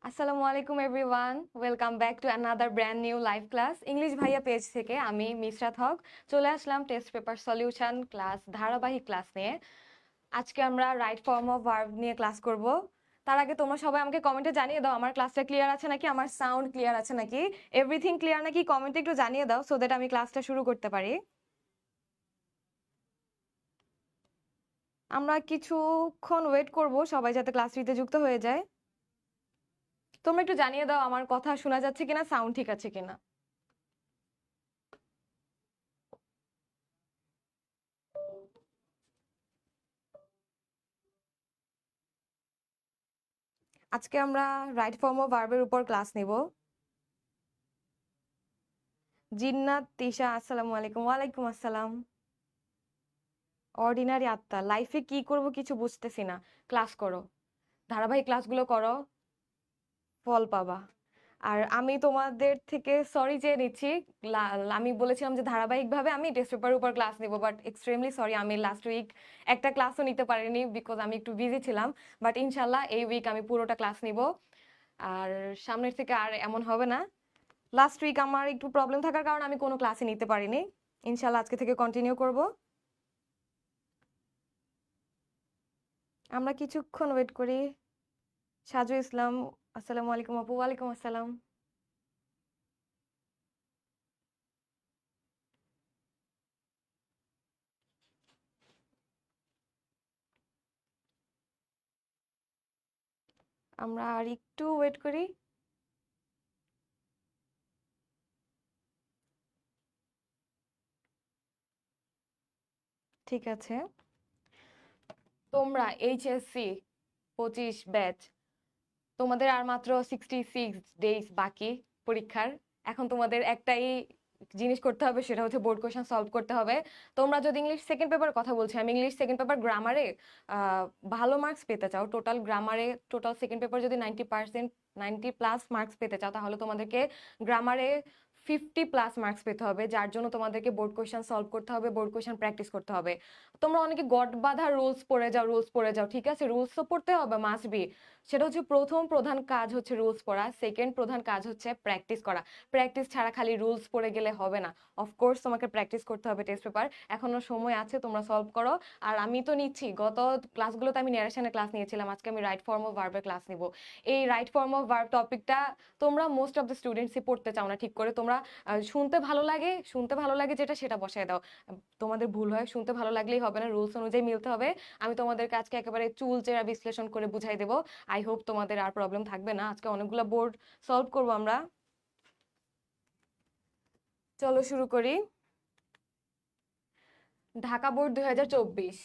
আসসালামু আলাইকুম everyone, welcome back to another brand new live class English ভাইয়া page থেকে। আমি মিসরাত হক চলে আসলাম টেস্ট পেপার সলিউশন ক্লাস ধারাবাহিক ক্লাস নিয়ে। আজকে আমরা রাইট ফর্ম অফ ভার্ব নিয়ে ক্লাস করব। তার আগে তোমরা সবাই আমাকে কমেন্টে জানিয়ে দাও আমার ক্লাসটা ক্লিয়ার আছে নাকি, আমার সাউন্ড ক্লিয়ার আছে নাকি, এভরিথিং ক্লিয়ার নাকি কমেন্টে একটু জানিয়ে দাও সো দ্যাট আমি ক্লাসটা শুরু করতে পারি। আমরা কিছুক্ষণ ওয়েট করব সবাই যাতে ক্লাস থ্রিতে যুক্ত হয়ে যায়। তোমরা একটু জানিয়ে দাও আমার কথা শোনা যাচ্ছে কিনা, সাউন্ড ঠিক আছে কিনা। আজকে আমরা রাইট ফর্ম অফ ভার্বের উপর ক্লাস নিব। জিন্নাত তিশা আসসালামু আলাইকুম। ওয়ালাইকুম আসসালাম। অর্ডিনারি আত্মা, লাইফে কি করব কিছু বুঝতেছি না। ক্লাস করো, ধারাবাহিক ক্লাসগুলো করো, ফল পাবা। আর আমি তোমাদের থেকে সরি চেয়ে নিচ্ছি। আমি বলেছিলাম যে ধারাবাহিকভাবে আমি টেস্ট পেপারের উপর ক্লাস নিব, বাট এক্সট্রিমলি সরি আমি লাস্ট উইক একটা ক্লাসও নিতে পারিনি বিকজ আমি একটু বিজি ছিলাম। বাট ইনশাল্লাহ এই উইক আমি পুরোটা ক্লাস নিব, আর সামনের থেকে আর এমন হবে না। লাস্ট উইক আমার একটু প্রবলেম থাকার কারণে আমি কোনো ক্লাসে নিতে পারিনি। ইনশাল্লাহ আজকে থেকে কন্টিনিউ করব। আমরা কিছুক্ষণ ওয়েট করি। সাজু ইসলাম আসসালামু আলাইকুম আপু। ওয়ালাইকুম আসসালাম। আমরা আর একটু ওয়েট করি। ঠিক আছে, তোমরা এইচএসসি 25 ব্যাচ, তোমাদের আর মাত্র 66 ডেজ বাকি পরীক্ষার। এখন তোমাদের একটাই জিনিস করতে হবে, সেটা হচ্ছে বোর্ড কোয়েশ্চেন সলভ করতে হবে। তোমরা যদি ইংলিশ সেকেন্ড পেপার কথা বলছি, আমি ইংলিশ সেকেন্ড পেপার গ্রামারে ভালো মার্কস পেতে চাও, টোটাল গ্রামারে টোটাল সেকেন্ড পেপার যদি 90% 90+ মার্কস পেতে চাও, তাহলে তোমাদেরকে গ্রামারে 50+ মার্কস পেতে হবে, যার জন্য তোমাদেরকে বোর্ড কোয়েশ্চেন সলভ করতে হবে, বোর্ড কোয়েশ্চেন প্র্যাকটিস করতে হবে। তোমরা অনেকে গড বাঁধা রুলস পড়ে যাও, রুলস পড়ে যাও, ঠিক আছে, রুলস তো পড়তে হবে, মাস্ট বি। সেটা হচ্ছে প্রথম প্রধান কাজ হচ্ছে রুলস পড়া, সেকেন্ড প্রধান কাজ হচ্ছে প্র্যাকটিস করা। প্র্যাকটিস ছাড়া খালি রুলস পড়ে গেলে হবে না, অফকোর্স তোমাকে প্র্যাকটিস করতে হবে। টেস্ট পেপার এখনো সময় আছে, তোমরা সলভ করো। আর আমি তো নিচ্ছি, গত ক্লাসগুলোতে আমি ন্যারেশনের ক্লাস নিয়েছিলাম, আজকে আমি রাইট ফর্ম অফ ভার্বের ক্লাস নিব। এই রাইট ফর্ম অফ ভার্ব টপিকটা তোমরা মোস্ট অফ দ্য স্টুডেন্টসই পড়তে চাও না ঠিক করে। তোমরা শুনতে ভালো লাগে, শুনতে ভালো লাগে যেটা সেটা বসায় দাও। তোমাদের ভুল হয়, শুনতে ভালো লাগলেই হবে না, রুলস অনুযায়ী মিলতে হবে। আমি তোমাদেরকে আজকে একেবারে চুলচেরা বিশ্লেষণ করে বুঝাই দেবো। আই হোপ তোমাদের আর প্রবলেম থাকবে না। আজকে অনেকগুলো বোর্ড সলভ করবো আমরা। চলো শুরু করি। ঢাকা বোর্ড 2024,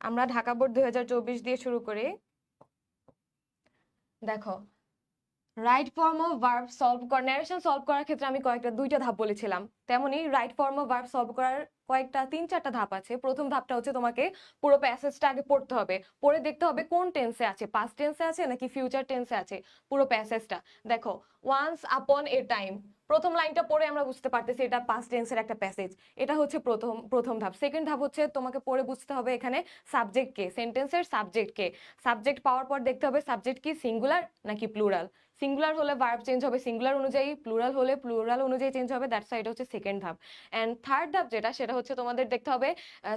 আমরা ঢাকা বোর্ড 2024 দিয়ে শুরু করি। দেখো, right form of verb solve করা, ন্যারেশন সলভ করার ক্ষেত্রে আমি দুইটা ধাপ বলেছিলাম, তেমনি right form of verb solve করার কয়েকটা 3-4টা ধাপ আছে। প্রথম ধাপটা হচ্ছে তোমাকে পুরো প্যাসেজটা আগে পড়তে হবে, পড়ে দেখতে হবে কোন টেন্সে আছে, পাস্ট টেন্সে আছে নাকি ফিউচার টেন্সে আছে পুরো প্যাসেজটা। দেখো, ওয়ান্স আপন এ টাইম, প্রথম লাইনটা পড়ে আমরা বুঝতে পারতেছি এটা পাস্ট টেন্সের একটা প্যাসেজ। এটা হচ্ছে প্রথম ধাপ। সেকেন্ড ধাপ হচ্ছে তোমাকে পড়ে বুঝতে হবে এখানে সাবজেক্ট কে, সেন্টেন্সের সাবজেক্ট কে। সাবজেক্ট পাওয়ার পর দেখতে হবে সাবজেক্ট কি সিঙ্গুলার নাকি প্লুরাল। সিঙ্গুলার হলে ভার্ব চেঞ্জ হবে সিঙ্গুলার অনুযায়ী, প্লুরাল হলে প্লুরাল অনুযায়ী চেঞ্জ হবে। দ্যাটস এটা হচ্ছে সেকেন্ড ধাপ। এন্ড থার্ড ধাপ যেটা, সেটা হচ্ছে তোমাদের দেখতে হবে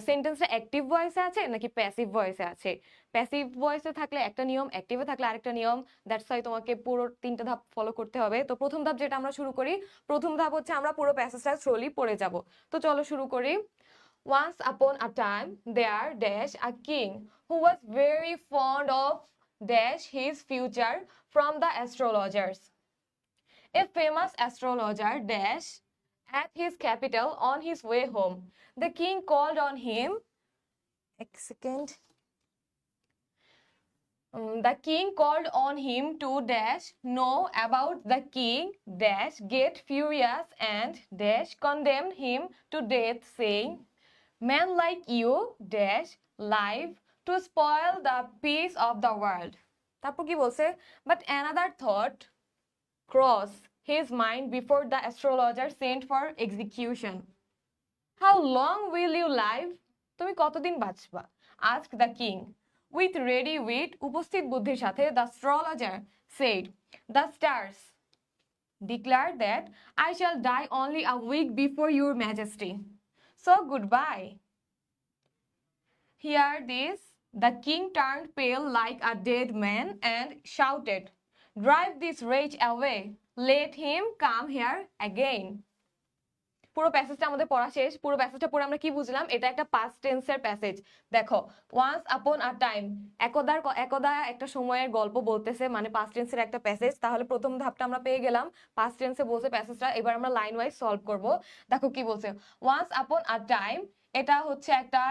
সেন্টেন্সটা অ্যাক্টিভ ভয়েসে আছে নাকি প্যাসিভ ভয়েসে আছে। প্যাসিভ ভয়েসে থাকলে একটা নিয়ম, অ্যাক্টিভে থাকলে আরেকটা নিয়ম। দ্যাটস ওয়াই তোমাকে পুরো 3টা ধাপ ফলো করতে হবে। তো প্রথম ধাপ যেটা আমরা শুরু করি, প্রথম ধাপ হচ্ছে আমরা পুরো প্যাসেজটা স্লোলি পড়ে যাব। তো চলো শুরু করি। Once upon a time there dash a king who was very fond of dash his future from the astrologers. A famous astrologer dash at his capital on his way home. The king called on him. A second. The king called on him to dash know about the king dash get furious and dash condemned him to death, saying, "Man like you dash live to spoil the peace of the world." তারপর কি বলছে? But another thought crossed his mind before the astrologer sent for execution. "How long will you live?" তুমি কতদিন বাঁচবা? Asked the king. with ready wit উপস্থিত বুদ্ধির সাথে the astrologer said the stars declared that I shall die only a week before your majesty, so goodbye. Hear this, the king turned pale like a dead man and shouted, drive this rage away, let him come here again. পুরো প্যাসেজটা আমাদের পড়া শেষ। পুরো প্যাসেজটা পড়ে আমরা কি বুঝলাম? এটা একটা পাস্ট টেন্সের প্যাসেজ। দেখো, ওয়ান্স আপন আ টাইম, একদা একটা সময়ের গল্প বলতেছে, মানে পাস্ট টেন্সের একটা প্যাসেজ। তাহলে প্রথম ধাপটা আমরা পেয়ে গেলাম, পাস্ট টেন্সে বলছে প্যাসেজটা। এবার আমরা লাইন ওয়াইজ সলভ করব। দেখো কি বলছে, ওয়ান্স আপন আ টাইম, এটা হচ্ছে একটা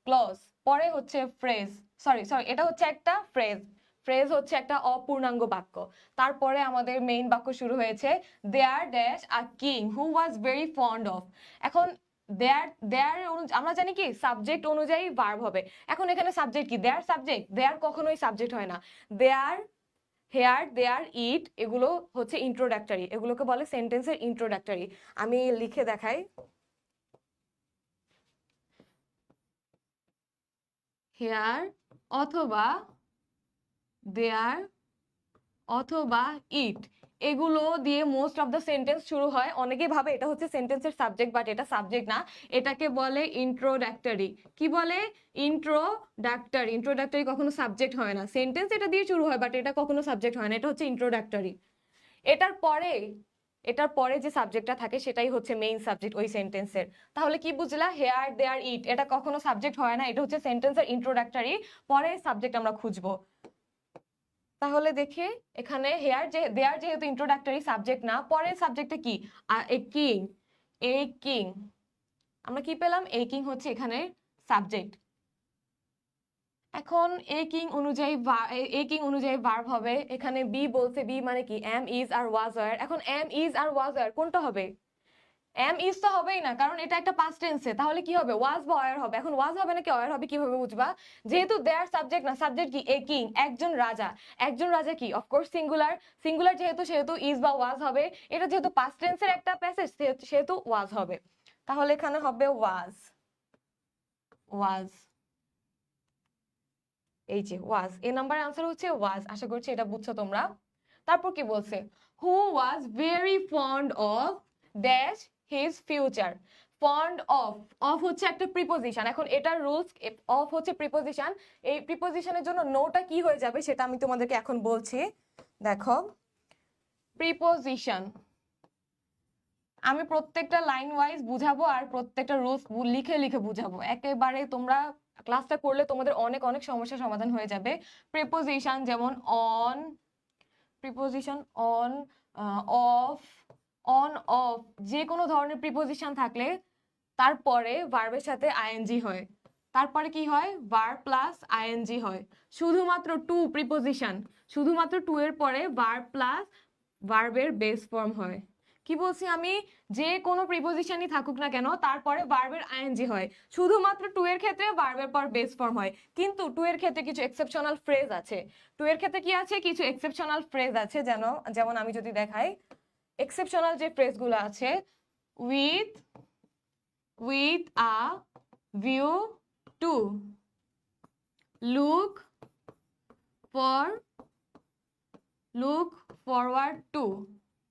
ক্লজ, পরে হচ্ছে ফ্রেজ, সরি এটা হচ্ছে একটা ফ্রেজ, ফ্রেজ হচ্ছে একটা অপূর্ণাঙ্গ বাক্য। তারপরে আমাদের মেইন বাক্য শুরু হয়েছে, there dash a king who was very fond of. এখন দেয়ার আমরা জানি কি সাবজেক্ট অনুযায়ী ভার্ব হবে। এখন এখানে সাবজেক্ট কি? দেয়ার সাবজেক্ট? দেয়ার কখনোই সাবজেক্ট হয় না। দেয়ার, হেয়ার, দেয়ার, ইট, এগুলো হচ্ছে ইন্ট্রোডাক্টরি, এগুলোকে বলে সেন্টেন্সের ইন্ট্রোডাক্টরি। আমি লিখে দেখাই, হেয়ার অথবা দেয়ার অথবা ইট, এগুলো দিয়ে মোস্ট অফ দ্য সেন্টেন্স শুরু হয়। অনেকেই ভাবে এটা হচ্ছে সেন্টেন্সের সাবজেক্ট, বাট এটা সাবজেক্ট না, এটাকে বলে ইন্ট্রোডাক্টরি। কি বলে? ইন্ট্রোডাক্টরি। ইন্ট্রোডাক্টরি কখনো সাবজেক্ট হয় না। সেন্টেন্স এটা দিয়ে শুরু হয়, বাট এটা কখনো সাবজেক্ট হয় না, এটা হচ্ছে ইন্ট্রোডাক্টরি। এটার পরে যে সাবজেক্টটা থাকে সেটাই হচ্ছে মেইন সাবজেক্ট ওই সেন্টেন্সের। তাহলে কি বুঝলা? হেয়ার, দেয়ার, ইট, এটা কখনো সাবজেক্ট হয় না, এটা হচ্ছে সেন্টেন্সের ইন্ট্রোডাক্টরি, পরে সাবজেক্ট আমরা খুঁজবো। তাহলে দেখে এখানে হেয়ার, দেয়ার যেহেতু ইন্ট্রোডাক্টরি, সাবজেক্ট না, পরের সাবজেক্টটা কি? A king. এ কিং, আমরা কি পেলাম? এ কিং হচ্ছে এখানে সাবজেক্ট। এখন এ কিং অনুযায়ী ভার্ব হবে। এখানে বি বলছে, বি মানে কি? Am, is are was were. এখন am, is are was were কোনটা হবে? এম, ইজ তো হবেই না, কারণ এটা একটা পাস্ট টেন্সে। তাহলে কি হবে? ওয়াজ বা ওয়ার হবে। এখন ওয়াজ হবে নাকি ওয়ার হবে কিভাবে বুঝবা? যেহেতু দেয়ার সাবজেক্ট না, সাবজেক্ট কি? এ কিং, একজন রাজা। একজন রাজা কি? Of course singular. সিঙ্গুলার যেহেতু ইজ বা ওয়াজ হবে। এটা যেহেতু পাস্ট টেন্সের একটা প্যাসেজ, সেহেতু ওয়াজ হবে। তাহলে এখানে হবে ওয়াজ। ওয়াজ, এই যে ওয়াজ, এ নাম্বারের আনসার হচ্ছে ওয়াজ। আশা করছি এটা বুঝছো তোমরা। তারপর কি বলছে? Who was very fond of dash his future. Fond of, of হচ্ছে একটা প্রিপোজিশন। এখন এটার রুলস, অফ হচ্ছে প্রিপোজিশন, এই প্রিপোজিশনের জন্য নোটা কি হয়ে যাবে সেটা আমি তোমাদেরকে এখন বলছি। দেখো, প্রিপোজিশন আমি প্রত্যেকটা লাইন ওয়াইজ বুঝাবো, আর প্রত্যেকটা রুলস লিখে লিখে বুঝাবো। একেবারে তোমরা ক্লাসটা করলে তোমাদের অনেক অনেক সমস্যার সমাধান হয়ে যাবে। প্রিপোজিশন যেমন on, preposition on, of, on of, যে কোনো ধরনের প্রিপোজিশন থাকলে তারপরে ভার্বের সাথে আইএনজি হয়। তারপরে কি হয়? ভার্ব প্লাস আইএনজি হয়। শুধুমাত্র টু প্রিপোজিশন, শুধুমাত্র টু এর পরে ভার্ব প্লাস ভার্বের বেস ফর্ম হয়। কি বলছি আমি? যে কোনো প্রিপোজিশনই থাকুক না কেন, তারপরে ভার্বের আইএনজি হয়। শুধুমাত্র টু এর ক্ষেত্রে ভার্বের পর বেস ফর্ম হয়। কিন্তু টু এর ক্ষেত্রে কিছু এক্সেপশনাল ফ্রেজ আছে। টু এর ক্ষেত্রে কি আছে? কিছু এক্সেপশনাল ফ্রেজ আছে। যেমন আমি যদি দেখাই, এক্সেপশনাল যে ফ্রেজগুলো আছে, with a view to, look forward to,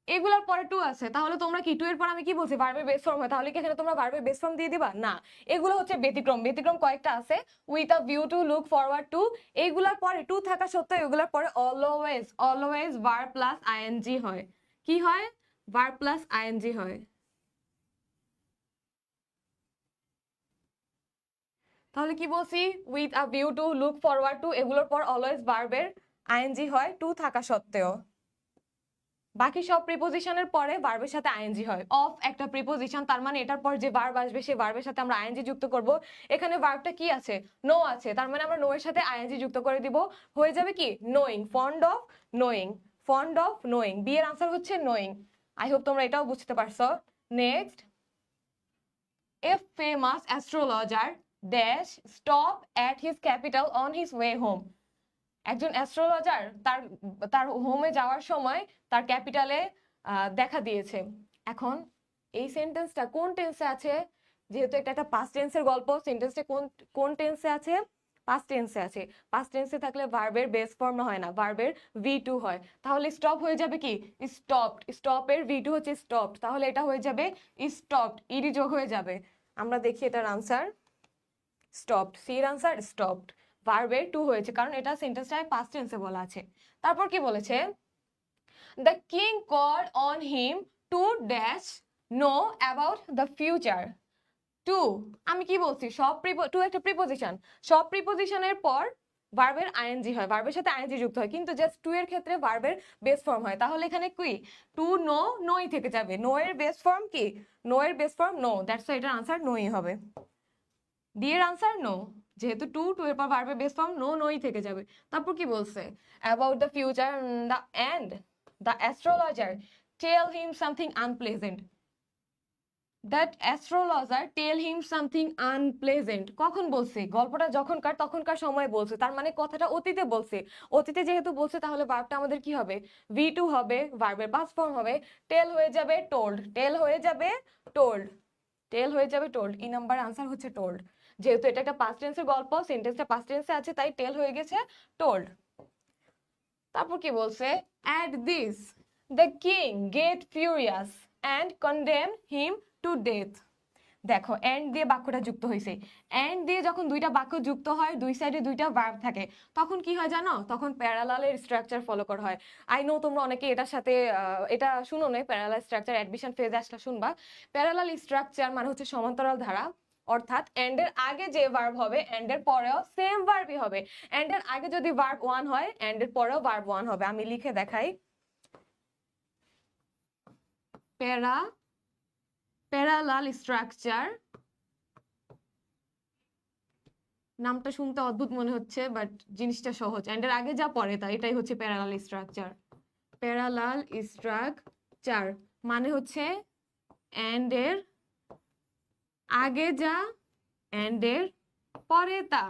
এগুলোর পরে টু আছে। তাহলে তোমরা কি টু এর পর আমি কি বলছি? ভার্বের বেস ফর্ম হয়। তাহলে কি এখানে তোমরা ভার্বের বেস ফর্ম দিয়ে দিবা? না, এগুলো হচ্ছে ব্যতিক্রম। ব্যতিক্রম কয়েকটা আছে। With a view to, look forward two, এইগুলোর পরে টু থাকা সত্ত্বেও এগুলোর পরে অলওয়েজ ভার্ব প্লাস আইএনজি হয়। কি হয়? ভার্ব প্লাস আইএনজি হয়। তাহলে কি বলছি? With a view to, look forward two, এগুলোর পর অলওয়েজ ভার্বের আইএনজি হয় টু থাকা সত্ত্বেও। বাকি সব প্রিপোজিশনের পরে ভার্বের সাথে আইএনজি হয়। অফ একটা প্রিপোজিশন, তার মানে এটার পর যে ভার্ব আসবে সেই ভার্বের সাথে আমরা আইএনজি যুক্ত করব। এখানে ভার্বটা কি আছে? নো আছে, তার মানে আমরা নো এর সাথে আইএনজি যুক্ত করে দিব। হয়ে যাবে কি? Knowing, fond of knowing, fond of knowing. B এর আনসার হচ্ছে নোয়িং। আই হোপ তোমরা এটাও বুঝতে পারছো। Next, a famous astrologer dash stop at his capital on his way home. একজন অ্যাস্ট্রোলজার তার হোমে যাওয়ার সময় তার ক্যাপিটালে দেখা দিয়েছে। এখন এই সেন্টেন্সটা কোন টেন্সে আছে? যেহেতু এটা একটা পাস্ট টেন্সের গল্প, সেন্টেন্সটা কোন টেন্সে আছে? পাস্ট টেন্সে আছে, পাস্ট টেন্সে থাকলে ভার্বের বেস ফর্ম হয় না, ভার্বের V2 হয়। তাহলে স্টপ হয়ে যাবে কি স্টপড, স্টপের V2 হচ্ছে স্টপড, তাহলে এটা হয়ে যাবে স্টপড, ইডি যোগ হয়ে যাবে। আমরা দেখি এটার আনসার স্টপড, সির আনসার স্টপড, ভার্বের 2 হয়েছে কারণ এটা সেন্টেন্সটায় পাস্ট টেন্সে বলা আছে। তারপর কি বলেছে, the king called on him to dash know about the future. To, আমি কি বলছি, সব টু একটা প্রিপোজিশন, সব প্রিপোজিশনের পর ভার্বের আইএনজি হয়, ভার্বের সাথে আইএনজি যুক্ত হয়, কিন্তু জাস্ট টু এর ক্ষেত্রে ভার্বের বেস ফর্ম হয়। তাহলে এখানে কি টু নো, নোই থেকে যাবে, নো এর বেস ফর্ম কি, নো এর base form know, that's why এটার আনসার নোই হবে। ডি এর আনসার নো, যেহেতু টু, টু এর পর ভার্বের বেস ফর্ম নো, নোই থেকে যাবে। তারপর কি বলছে, about the future the end the astrologer tell him something unpleasant, that astrologer tell him something unpleasant, কখন বলছে, গল্পটা যখনকার তখনকার সময় বলছে, তার মানে কথাটা অতীতে বলছে, অতীতে যেহেতু বলছে তাহলে ভার্বটা আমাদের কি হবে, V2 হবে, ভার্বের পাস্ট ফর্ম হবে, টেল হয়ে যাবে টোল্ড, টেল হয়ে যাবে টোল্ড, টেল হয়ে যাবে টোল্ড, ই নাম্বার আনসার হচ্ছে টোল্ড, যেহেতু এটা একটা পাস্ট টেন্সের গল্প, সেন্টেন্সটা পাস্ট টেন্সে আছে তাই টেল হয়ে গেছে টোল্ড। তারপর কি বলছে, at this the king get furious and condemn him to death. দেখো এন্ড দিয়ে বাক্যটা যুক্ত হয়েছে, এন্ড দিয়ে যখন দুইটা বাক্য যুক্ত হয়, দুই সাইডে দুইটা ভার্ব থাকে, তখন কি হয় জানো, তখন প্যারালালের স্ট্রাকচার ফলো করা হয়। আই নো তোমরা অনেকে এটার সাথে এটা শুনো না, প্যারালাল স্ট্রাকচার অ্যাডমিশন ফেজে আসলে শুনবা। প্যারালাল স্ট্রাকচার মানে হচ্ছে সমান্তরাল ধারা, অর্থাৎ এন্ড এর আগে যে ভার্ব হবে এন্ড এর পরেও সেম ভার্বই হবে, এন্ড এর আগে যদি ভার্ব 1 হয় এন্ড এর পরেও ভার্ব 1 হবে। আমি লিখে দেখাই, প্যারালাল স্ট্রাকচার, নামটা শুনতে অদ্ভুত মনে হচ্ছে বাট জিনিসটা সহজ, এন্ড এর আগে যা পড়ে তা, এটাই হচ্ছে প্যারালাল স্ট্রাকচার। প্যারালাল স্ট্রাকচার মানে হচ্ছে এন্ড এর আগে যা এন্ড এর পরে তা,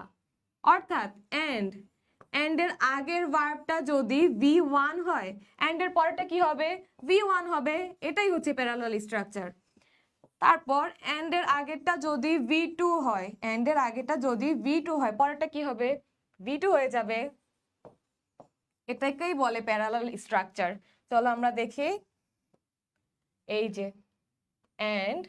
অর্থাৎ এন্ড এর আগের ভার্বটা যদি V1 হয় এন্ড এর পরেরটা কি হবে, V1 হবে, এটাই হচ্ছে প্যারালাল স্ট্রাকচার। তারপর এন্ড এর আগেরটা যদি V2 হয়, এন্ড এর আগেরটা যদি V2 হয় পরেরটা কি হবে, V2 হয়ে যাবে, এটাকেই বলে প্যারালাল স্ট্রাকচার। চলো আমরা দেখি, এই যে এন্ড,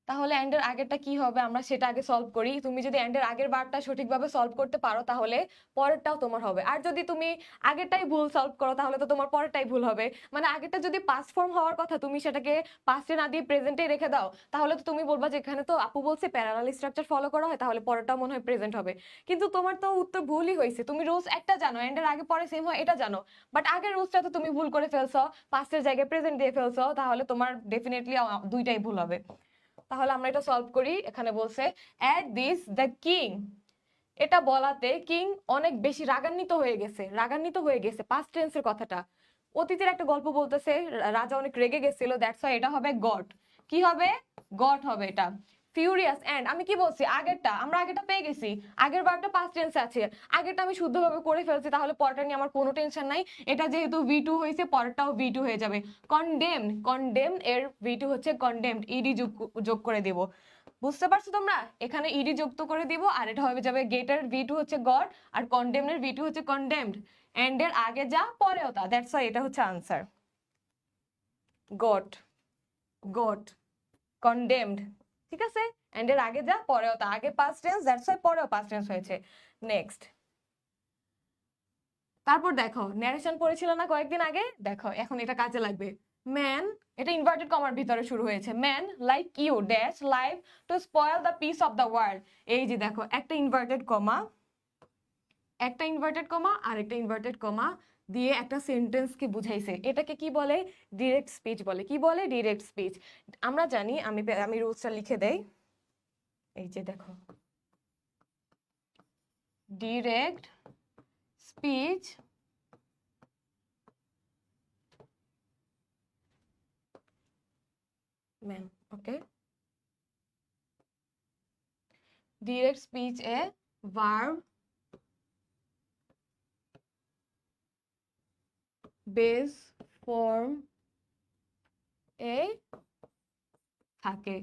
তাহলে এন্ড এর আগেরটা কি হবে আমরা সেটা আগে সলভ করি। তুমি যদি এন্ড এর আগের বারটা সঠিকভাবে সলভ করতে পারো তাহলে পরেরটাও তোমার হবে, আর যদি তুমি আগেরটাই ভুল সলভ করো তাহলে তো তোমার পরেরটাই ভুল হবে। মানে আগেরটা যদি পাস্ট ফর্ম হওয়ার কথা তুমি সেটাকে পাস্টে না দিয়ে প্রেজেন্টে রেখে দাও, তাহলে তো তুমি বলবা যে এখানে তো আপু বলছে প্যারালাল স্ট্রাকচার ফলো করা হয়, তাহলে পরেরটাও মনে হয় প্রেজেন্ট হবে। কিন্তু তোমার তো উত্তর ভুলই হয়েছে, তুমি রুলস একটা জানো এন্ড এর আগে পরে সেম হয় এটা জানো, বাট আগের রুলসটা তো তুমি ভুল করে ফেলছো, পাস্টের জায়গায় প্রেজেন্ট দিয়ে ফেলছো, তাহলে তোমার ডেফিনেটলি দুইটাই ভুল হবে। তাহলে আমরা এটা সলভ করি, এখানে বলছে অ্যাট দিস দ্য কিং, এটা বলাতে কিং অনেক বেশি রাগান্বিত হয়ে গেছে, রাগান্বিত হয়ে গেছে, পাস্ট টেন্সের কথাটা, অতীতের একটা গল্প বলতেছে, রাজা অনেক রেগে গেছিল, দ্যাটস ওয়াই এটা হবে গট, কি হবে গট হবে এটা। ফিউরিয়াস এন্ড, আমি কি বলছি আগেরটা, আমরা আগেরটা পেয়ে গেছি, আগের বারটা পাস্ট টেন্সে আছে, আগেরটা আমি শুদ্ধভাবে করে ফেলছি, তাহলে পরেরটা নিয়ে আমার কোনো টেনশন নাই, এটা যেহেতু V2 হয়েছে পরেরটাও V2 হয়ে যাবে। কন্ডেম, কন্ডেম এর V2 হচ্ছে কন্ডেমড, ইডি যোগ করে দেব, বুঝতে পারছো তোমরা, এখানে ইডি যুক্ত করে দিব, আর এটা হয়ে যাবে গেটের V2 হচ্ছে গড, আর কন্ডেমড এর V2 হচ্ছে কন্ডেমড, এন্ড এর আগে যা পরেও তা, দ্যাটস ওয়াই এটা হচ্ছে আনসার, গট, গট, কন্ডেমড, ঠিক আছে, এন্ড এর আগে যা পরেও তা, আগে পাস্ট টেন্স, দ্যাটস ওয়াই পরেও পাস্ট টেন্স হয়েছে। নেক্সট, তারপর দেখো ন্যারেশন পড়েছিল না কয়েকদিন আগে, দেখো এখন এটা কাজে লাগবে। ম্যান, এটা ইনভার্টেড কমার ভিতরে শুরু হয়েছে, man like you dash life to spoil the peace of the world, এই যে দেখো একটা ইনভার্টেড কমা, একটা ইনভার্টেড কমা আর একটা ইনভার্টেড কমা দিয়ে একটা সেন্টেন্সকে বুঝাইছে, এটাকে কি বলে, ডিরেক্ট স্পিচ বলে। কি বলে, ডিরেক্ট স্পিচ। আমরা জানি, আমি রুলসটা লিখে দেই, এই যে দেখো, direct speech ma'am, okay, direct speech a verb base form এ থাকে,